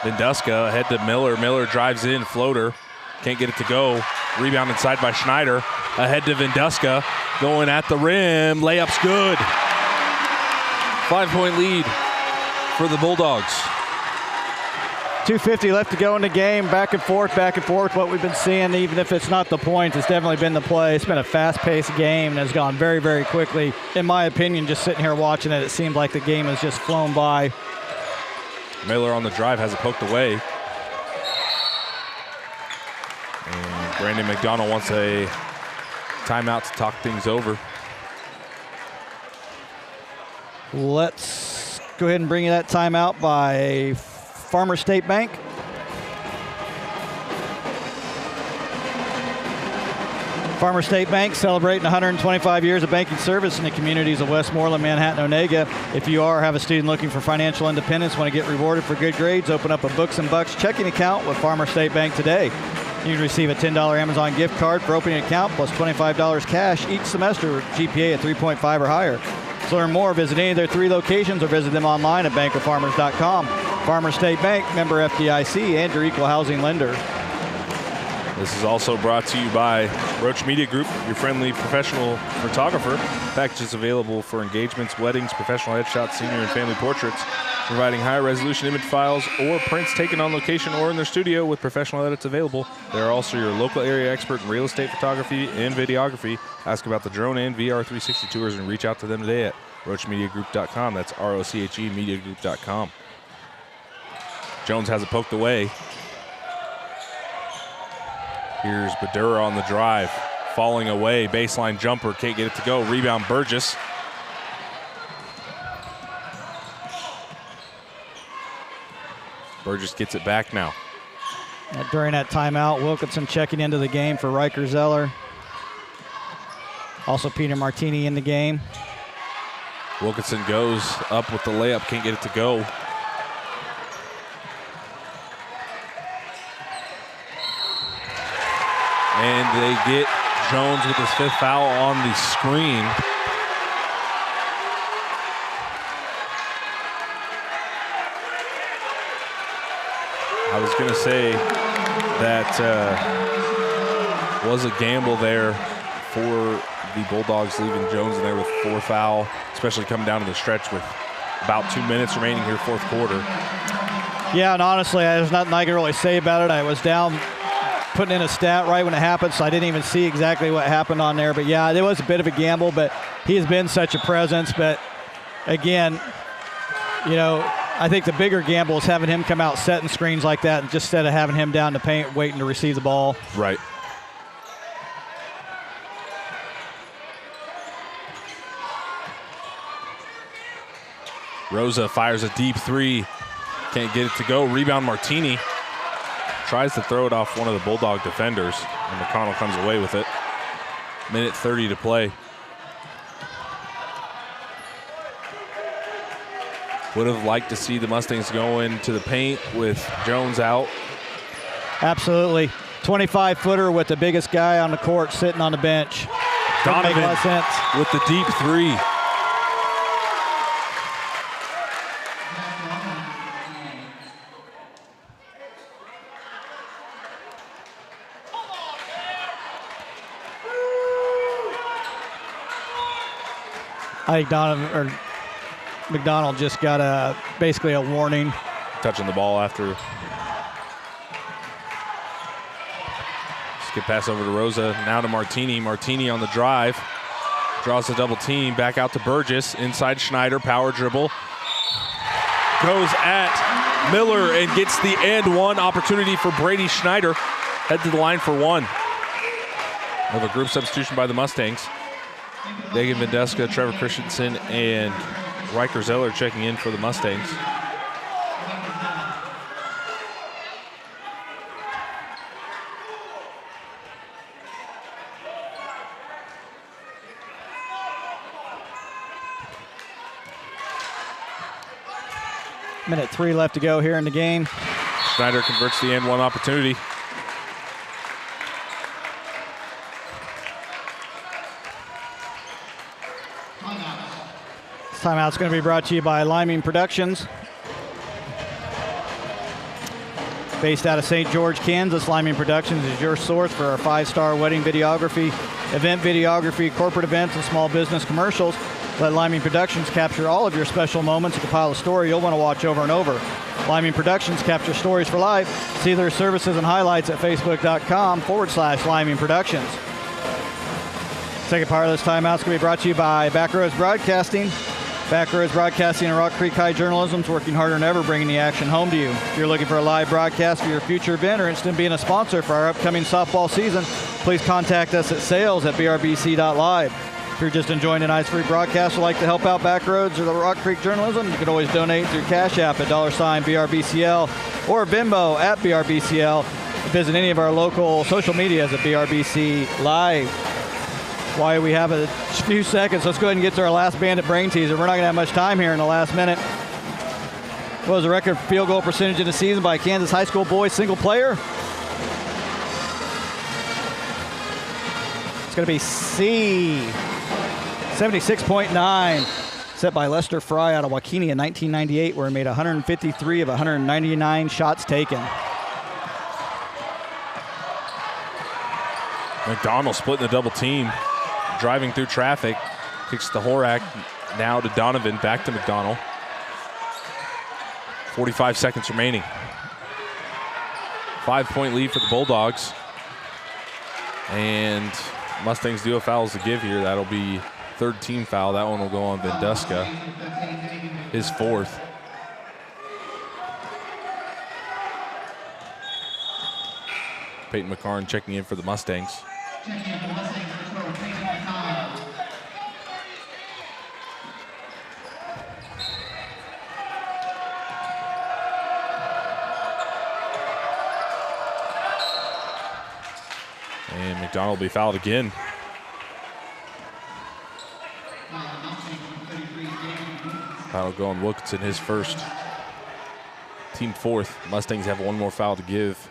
Speaker 1: Vendeska. Ahead to Miller. Miller drives in, floater. Can't get it to go. Rebound inside by Schneider. Ahead to Vendeska. Going at the rim. Layup's good. 5-point lead for the Bulldogs.
Speaker 2: 2:50 left to go in the game. Back and forth, what we've been seeing. Even if it's not the points, it's definitely been the play. It's been a fast-paced game and has gone very, very quickly. In my opinion, just sitting here watching it, it seems like the game has just flown by.
Speaker 1: Miller on the drive has it poked away. And Brandon McDonald wants a timeout to talk things over.
Speaker 2: Let's go ahead and bring you that timeout by Farmer State Bank. Farmer State Bank celebrating 125 years of banking service in the communities of Westmoreland, Manhattan, Onega. If you have a student looking for financial independence, want to get rewarded for good grades, open up a Books and Bucks checking account with Farmer State Bank today. You can receive a $10 Amazon gift card for opening an account plus $25 cash each semester with GPA at 3.5 or higher. To learn more, visit any of their 3 locations or visit them online at bankwithfarmers.com. Farmers State Bank, member FDIC, and your equal housing lender.
Speaker 1: This is also brought to you by Roach Media Group, your friendly professional photographer. Packages available for engagements, weddings, professional headshots, senior and family portraits, providing high-resolution image files or prints taken on location or in their studio with professional edits available. They are also your local area expert in real estate photography and videography. Ask about the drone and VR 360 tours and reach out to them today at roachmediagroup.com. That's ROCHE mediagroup.com. Jones has it poked away. Here's Badura on the drive, falling away, baseline jumper, can't get it to go. Rebound, Burgess. Burgess gets it back now.
Speaker 2: During that timeout, Wilkinson checking into the game for Riker Zeller. Also Peter Martini in the game.
Speaker 1: Wilkinson goes up with the layup, can't get it to go. And they get Jones with his 5th foul on the screen. I was going to say that was a gamble there for the Bulldogs, leaving Jones in there with 4 foul, especially coming down to the stretch with about 2 minutes remaining here, 4th quarter.
Speaker 2: Yeah, and honestly, there's nothing I can really say about it. I was down putting in a stat right when it happened, so I didn't even see exactly what happened on there. But yeah, it was a bit of a gamble, but he has been such a presence. But again, you know, I think the bigger gamble is having him come out setting screens like that just instead of having him down the paint waiting to receive the ball.
Speaker 1: Right. Rosa fires a deep 3. Can't get it to go. Rebound, Martini. Tries to throw it off one of the Bulldog defenders, and McConnell comes away with it. Minute 30 to play. Would have liked to see the Mustangs go into the paint with Jones out.
Speaker 2: Absolutely. 25-footer with the biggest guy on the court sitting on the bench.
Speaker 1: Donovan
Speaker 2: make a lot of sense.
Speaker 1: with the deep 3.
Speaker 2: I think McDonald just got basically a warning.
Speaker 1: Touching the ball after. Skip pass over to Rosa, now to Martini. Martini on the drive. Draws a double team, back out to Burgess. Inside Schneider, power dribble. Goes at Miller and gets the and one opportunity for Brady Schneider. Head to the line for 1. Of a group substitution by the Mustangs. Dagan Vendeska, Trevor Christensen, and Riker Zeller checking in for the Mustangs.
Speaker 2: Minute 3 left to go here in the game.
Speaker 1: Schneider converts the and one opportunity.
Speaker 2: Timeout's going to be brought to you by Liming Productions. Based out of St. George, Kansas, Liming Productions is your source for our 5-star wedding videography, event videography, corporate events, and small business commercials. Let Liming Productions capture all of your special moments and compile a story you'll want to watch over and over. Liming Productions capture stories for life. See their services and highlights at facebook.com/Liming Productions. Second part of this timeout is going to be brought to you by Backroads Broadcasting. Backroads Broadcasting and Rock Creek High Journalism is working harder than ever, bringing the action home to you. If you're looking for a live broadcast for your future event or interested in being a sponsor for our upcoming softball season, please contact us at sales@brbc.live. If you're just enjoying tonight's free broadcast or like to help out Backroads or the Rock Creek Journalism, you can always donate through Cash App at $BRBCL or Venmo at BRBCL. Visit any of our local social medias at BRBC Live. While we have a few seconds, let's go ahead and get to our last Bandit Brain Teaser. We're not going to have much time here in the last minute. What was the record field goal percentage in the season by Kansas high school boys single player? It's going to be C. 76.9. Set by Lester Fry out of Waukene in 1998, where he made 153 of 199 shots taken.
Speaker 1: McDonald splitting the double team, driving through traffic, kicks to Horak, now to Donovan, back to McDonald. 45 seconds remaining. 5-point lead for the Bulldogs. And Mustangs do have fouls to give here. That'll be third team foul. That one will go on Venduska, his fourth. Peyton McCarn checking in for the Mustangs. And McDonald will be fouled again. Foul go on Wilkinson, his first. Team fourth. Mustangs have one more foul to give.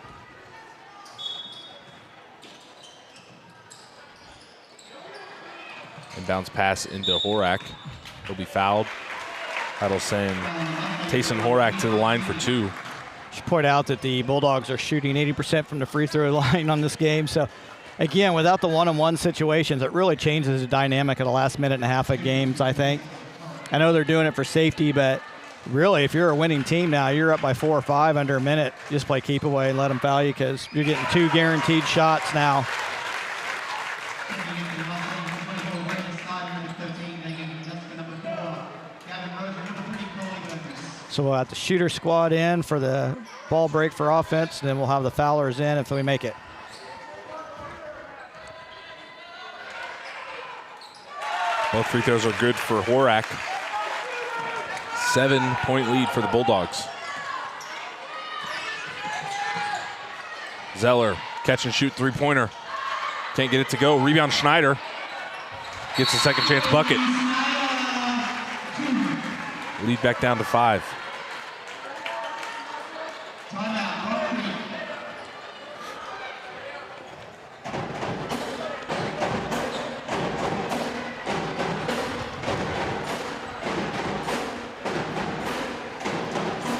Speaker 1: Inbounds pass into Horak. He'll be fouled. That'll send Tayson Horak to the line for two.
Speaker 2: Should point out that the Bulldogs are shooting 80% from the free throw line on this game. So, again, without the one-on-one situations, it really changes the dynamic of the last minute and a half of games, I think. I know they're doing it for safety, but really, if you're a winning team now, you're up by 4 or 5 under a minute. Just play keep away and let them foul you because you're getting 2 guaranteed shots now. So we'll have the shooter squad in for the ball break for offense, and then we'll have the foulers in if we make it.
Speaker 1: Both free throws are good for Horak. 7-point lead for the Bulldogs. Zeller, catch and shoot three-pointer. Can't get it to go. Rebound Schneider. Gets a second chance bucket. Lead back down to 5.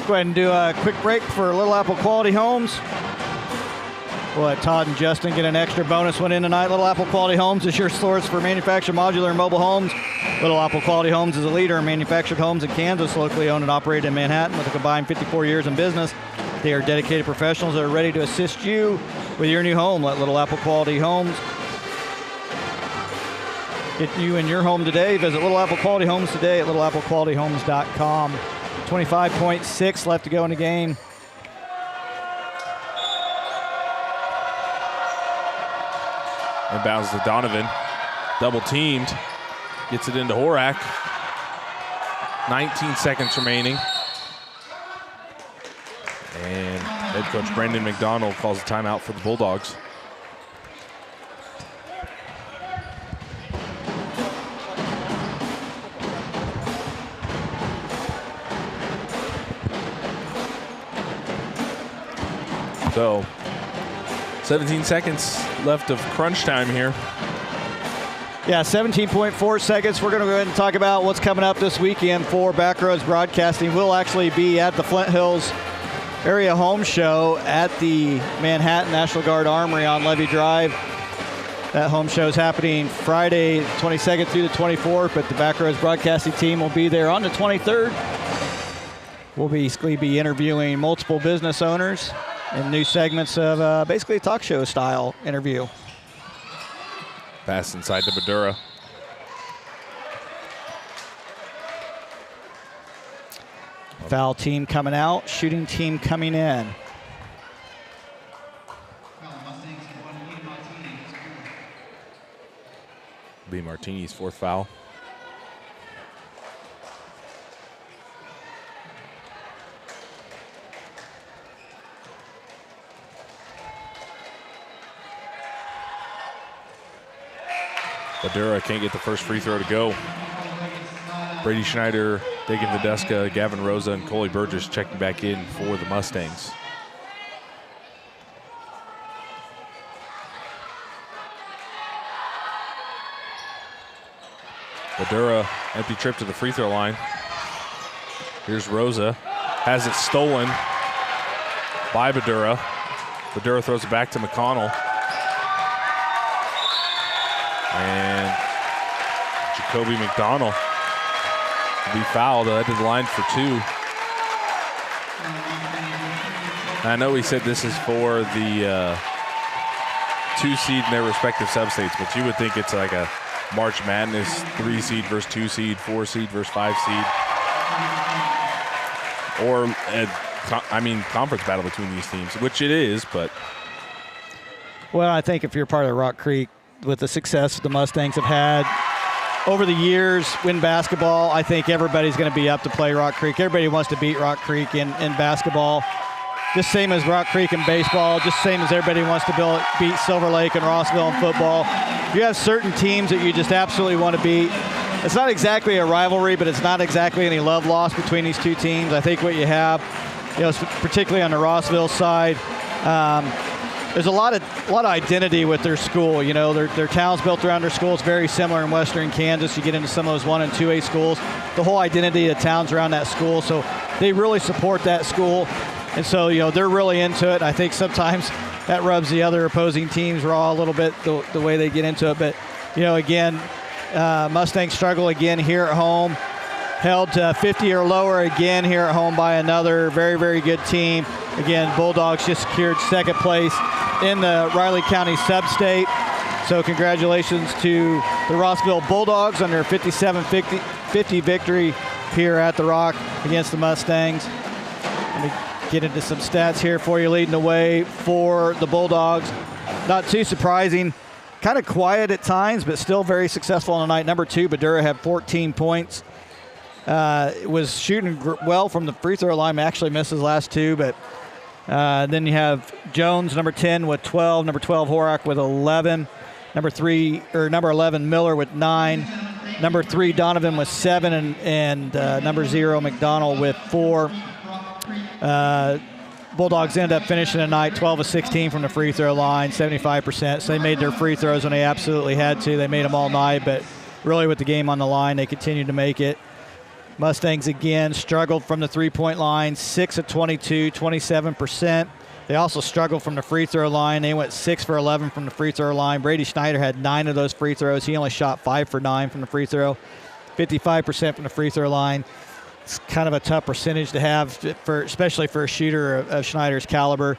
Speaker 2: Go ahead and do a quick break for Little Apple Quality Homes. We'll let Todd and Justin get an extra bonus one in tonight. Little Apple Quality Homes is your source for manufactured modular and mobile homes. Little Apple Quality Homes is a leader in manufactured homes in Kansas, locally owned and operated in Manhattan with a combined 54 years in business. They are dedicated professionals that are ready to assist you with your new home. Let Little Apple Quality Homes get you in your home today. Visit Little Apple Quality Homes today at littleapplequalityhomes.com. 25.6 left to go in the game.
Speaker 1: Inbounds to Donovan. Double teamed. Gets it into Horak. 19 seconds remaining. And head coach Brendan McDonald calls a timeout for the Bulldogs. So, 17 seconds left of crunch time here.
Speaker 2: Yeah, 17.4 seconds. We're going to go ahead and talk about what's coming up this weekend for Backroads Broadcasting. We'll actually be at the Flint Hills Area Home Show at the Manhattan National Guard Armory on Levy Drive. That home show is happening Friday 22nd through the 24th, but the Backroads Broadcasting team will be there on the 23rd. We'll basically be interviewing multiple business owners in new segments of basically a talk show style interview.
Speaker 1: Pass inside to Badura.
Speaker 2: Foul team coming out, shooting team coming in.
Speaker 1: Be Martini's fourth foul. Badura can't get the first free throw to go. Brady Schneider, Dagan Vedeska, Gavin Rosa, and Coley Burgess checking back in for the Mustangs. Badura, empty trip to the free throw line. Here's Rosa. Has it stolen by Badura. Badura throws it back to McConnell. And Jacoby McDonald will be fouled. Head to the line for 2. I know we said this is for the 2 seed in their respective substates, but you would think it's like a March Madness 3 seed versus 2 seed, 4 seed versus 5 seed. Or, conference battle between these teams, which it is, but.
Speaker 2: Well, I think if you're part of Rock Creek, with the success the Mustangs have had over the years in basketball, I think everybody's going to be up to play Rock Creek. Everybody wants to beat Rock Creek in basketball. Just same as Rock Creek in baseball, just same as everybody wants to beat Silver Lake and Rossville in football. You have certain teams that you just absolutely want to beat. It's not exactly a rivalry, but it's not exactly any love lost between these 2 teams. I think what you have, particularly on the Rossville side, there's a lot of identity with their school. Their town's built around their school. It's very similar in Western Kansas. You get into some of those 1 and 2A schools. The whole identity of the town's around that school, so they really support that school. And so, they're really into it. I think sometimes that rubs the other opposing teams raw a little bit, the way they get into it. But, again, Mustangs struggle again here at home. Held to 50 or lower again here at home by another very, very good team. Again, Bulldogs just secured 2nd place in the Riley County sub-state. So congratulations to the Rossville Bulldogs on their 57-50 victory here at the Rock against the Mustangs. Let me get into some stats here for you. Leading the way for the Bulldogs. Not too surprising. Kind of quiet at times, but still very successful on the night. Number 2, Badura, had 14 points. Was shooting well from the free throw line. Actually missed his last 2, but then you have Jones, number 10, with 12. Number 12, Horak with 11. Number 11, Miller with 9. Number 3, Donovan with 7, and number 0, McDonald with 4. Bulldogs end up finishing the night 12 of 16 from the free throw line, 75%. So they made their free throws when they absolutely had to. They made them all night, but really with the game on the line, they continued to make it. Mustangs again struggled from the 3-point line, 6 of 22, 27%. They also struggled from the free throw line. They went 6 for 11 from the free throw line. Brady Schneider had 9 of those free throws. He only shot 5 for 9 from the free throw, 55% from the free throw line. It's kind of a tough percentage to have, especially for a shooter of Schneider's caliber.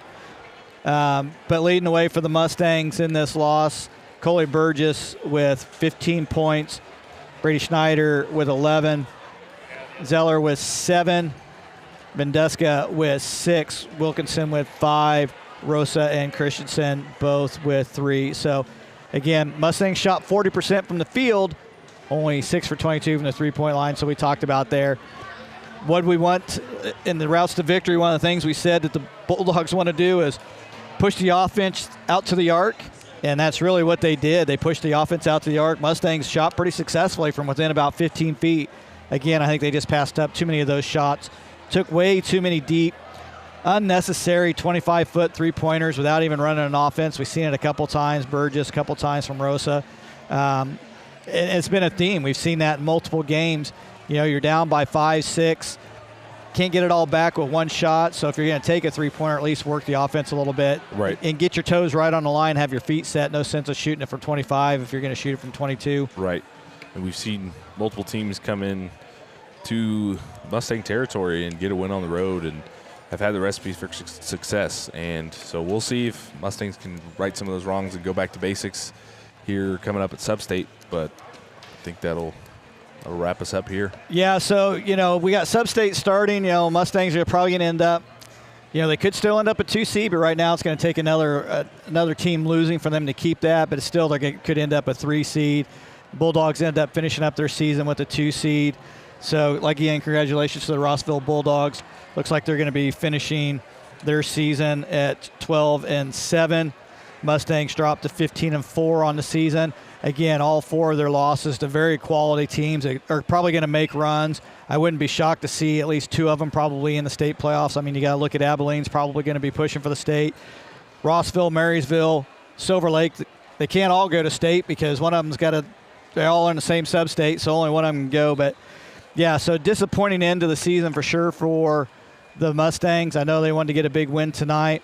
Speaker 2: But leading the way for the Mustangs in this loss, Coley Burgess with 15 points, Brady Schneider with 11, Zeller with 7, Mendeska with 6, Wilkinson with 5, Rosa and Christensen both with 3. So, again, Mustangs shot 40% from the field, only 6 for 22 from the 3-point line, so we talked about there. What we want in the routes to victory, one of the things we said that the Bulldogs want to do is push the offense out to the arc, and that's really what they did. They pushed the offense out to the arc. Mustangs shot pretty successfully from within about 15 feet. Again, I think they just passed up too many of those shots. Took way too many deep, unnecessary 25-foot three-pointers without even running an offense. We've seen it a couple times, Burgess, a couple times from Rosa. It's been a theme. We've seen that in multiple games. You're down by 5, 6. Can't get it all back with one shot. So if you're going to take a three-pointer, at least work the offense a little bit.
Speaker 1: Right.
Speaker 2: And get your toes right on the line, have your feet set. No sense of shooting it from 25 if you're going to shoot it from 22.
Speaker 1: Right. And we've seen multiple teams come in to Mustang territory and get a win on the road and have had the recipes for success. And so we'll see if Mustangs can right some of those wrongs and go back to basics here coming up at Sub-State. But I think that'll wrap us up here.
Speaker 2: Yeah, so, we got Sub-State starting. Mustangs are probably going to end up, they could still end up at 2 seed, but right now it's going to take another team losing for them to keep that, but still they could end up a 3 seed. Bulldogs end up finishing up their season with a 2 seed. So, again, congratulations to the Rossville Bulldogs. Looks like they're going to be finishing their season at 12-7. Mustangs dropped to 15-4 on the season. Again, all 4 of their losses to very quality teams that are probably going to make runs. I wouldn't be shocked to see at least 2 of them probably in the state playoffs. I mean, you got to look at Abilene's probably going to be pushing for the state. Rossville, Marysville, Silver Lake, they can't all go to state because one of them's got to they're all in the same sub-state, so only one of them can go. But, yeah, so disappointing end to the season for sure for the Mustangs. I know they wanted to get a big win tonight.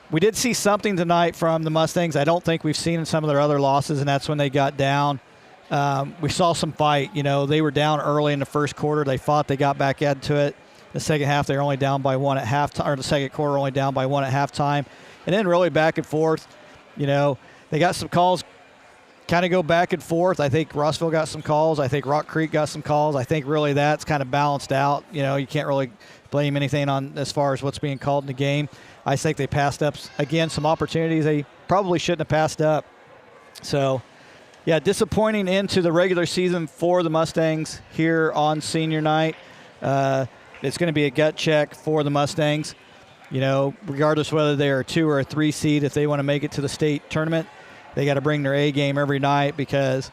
Speaker 2: We did see something tonight from the Mustangs I don't think we've seen in some of their other losses, and that's when they got down. We saw some fight. You know, they were down early in the first quarter. They fought. They got back into it. The second half, they were only down by one at halftime, or the second quarter only down by one at halftime. And then really back and forth. You know, they got some calls kind of go back and forth. I think Rossville got some calls. I think Rock Creek got some calls. I think really that's kind of balanced out. You know, you can't really blame anything on as far as what's being called in the game. I think they passed up, again, some opportunities they probably shouldn't have passed up. So, yeah, disappointing into the regular season for the Mustangs here on senior night. It's going to be a gut check for the Mustangs. You know, regardless whether they're a 2 or a 3 seed, if they want to make it to the state tournament, they got to bring their A game every night, because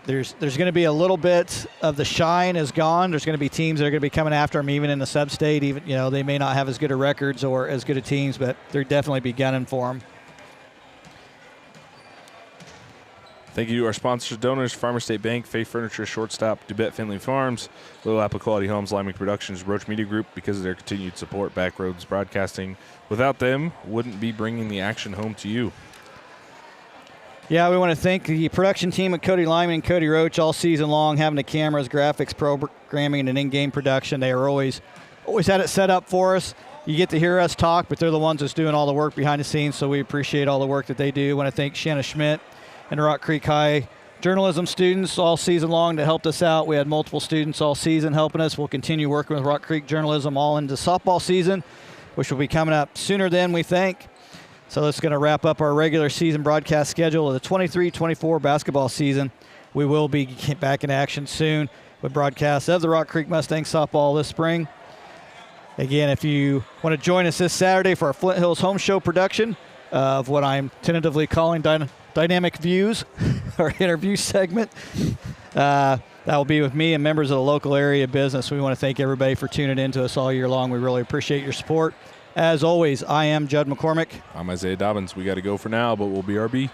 Speaker 2: there's going to be a little bit of the shine is gone. There's going to be teams that are going to be coming after them, even in the sub-state. Even, you know, they may not have as good of records or as good of teams, but they'll definitely be gunning for them.
Speaker 1: Thank you to our sponsors, donors, Farmer State Bank, Faith Furniture, Shortstop, DeBette Finley Farms, Little Apple Quality Homes, Lyman Productions, Roach Media Group, because of their continued support. Backroads Broadcasting. Without them, wouldn't be bringing the action home to you.
Speaker 2: Yeah, we want to thank the production team at Cody Lyman and Cody Roach all season long, having the cameras, graphics, programming, and in-game production. They are always had it set up for us. You get to hear us talk, but they're the ones that's doing all the work behind the scenes, so we appreciate all the work that they do. I want to thank Shanna Schmidt and the Rock Creek High journalism students all season long that helped us out. We had multiple students all season helping us. We'll continue working with Rock Creek journalism all into softball season, which will be coming up sooner than we think. So that's going to wrap up our regular season broadcast schedule of the 23-24 basketball season. We will be back in action soon with broadcasts of the Rock Creek Mustangs softball this spring. Again, if you want to join us this Saturday for our Flint Hills Home Show production of what I'm tentatively calling Dynamic Views, our interview segment, that will be with me and members of the local area business. We want to thank everybody for tuning in to us all year long. We really appreciate your support. As always, I am Judd McCormick.
Speaker 1: I'm Isaiah Dobbins. We got to go for now, but we'll BRB.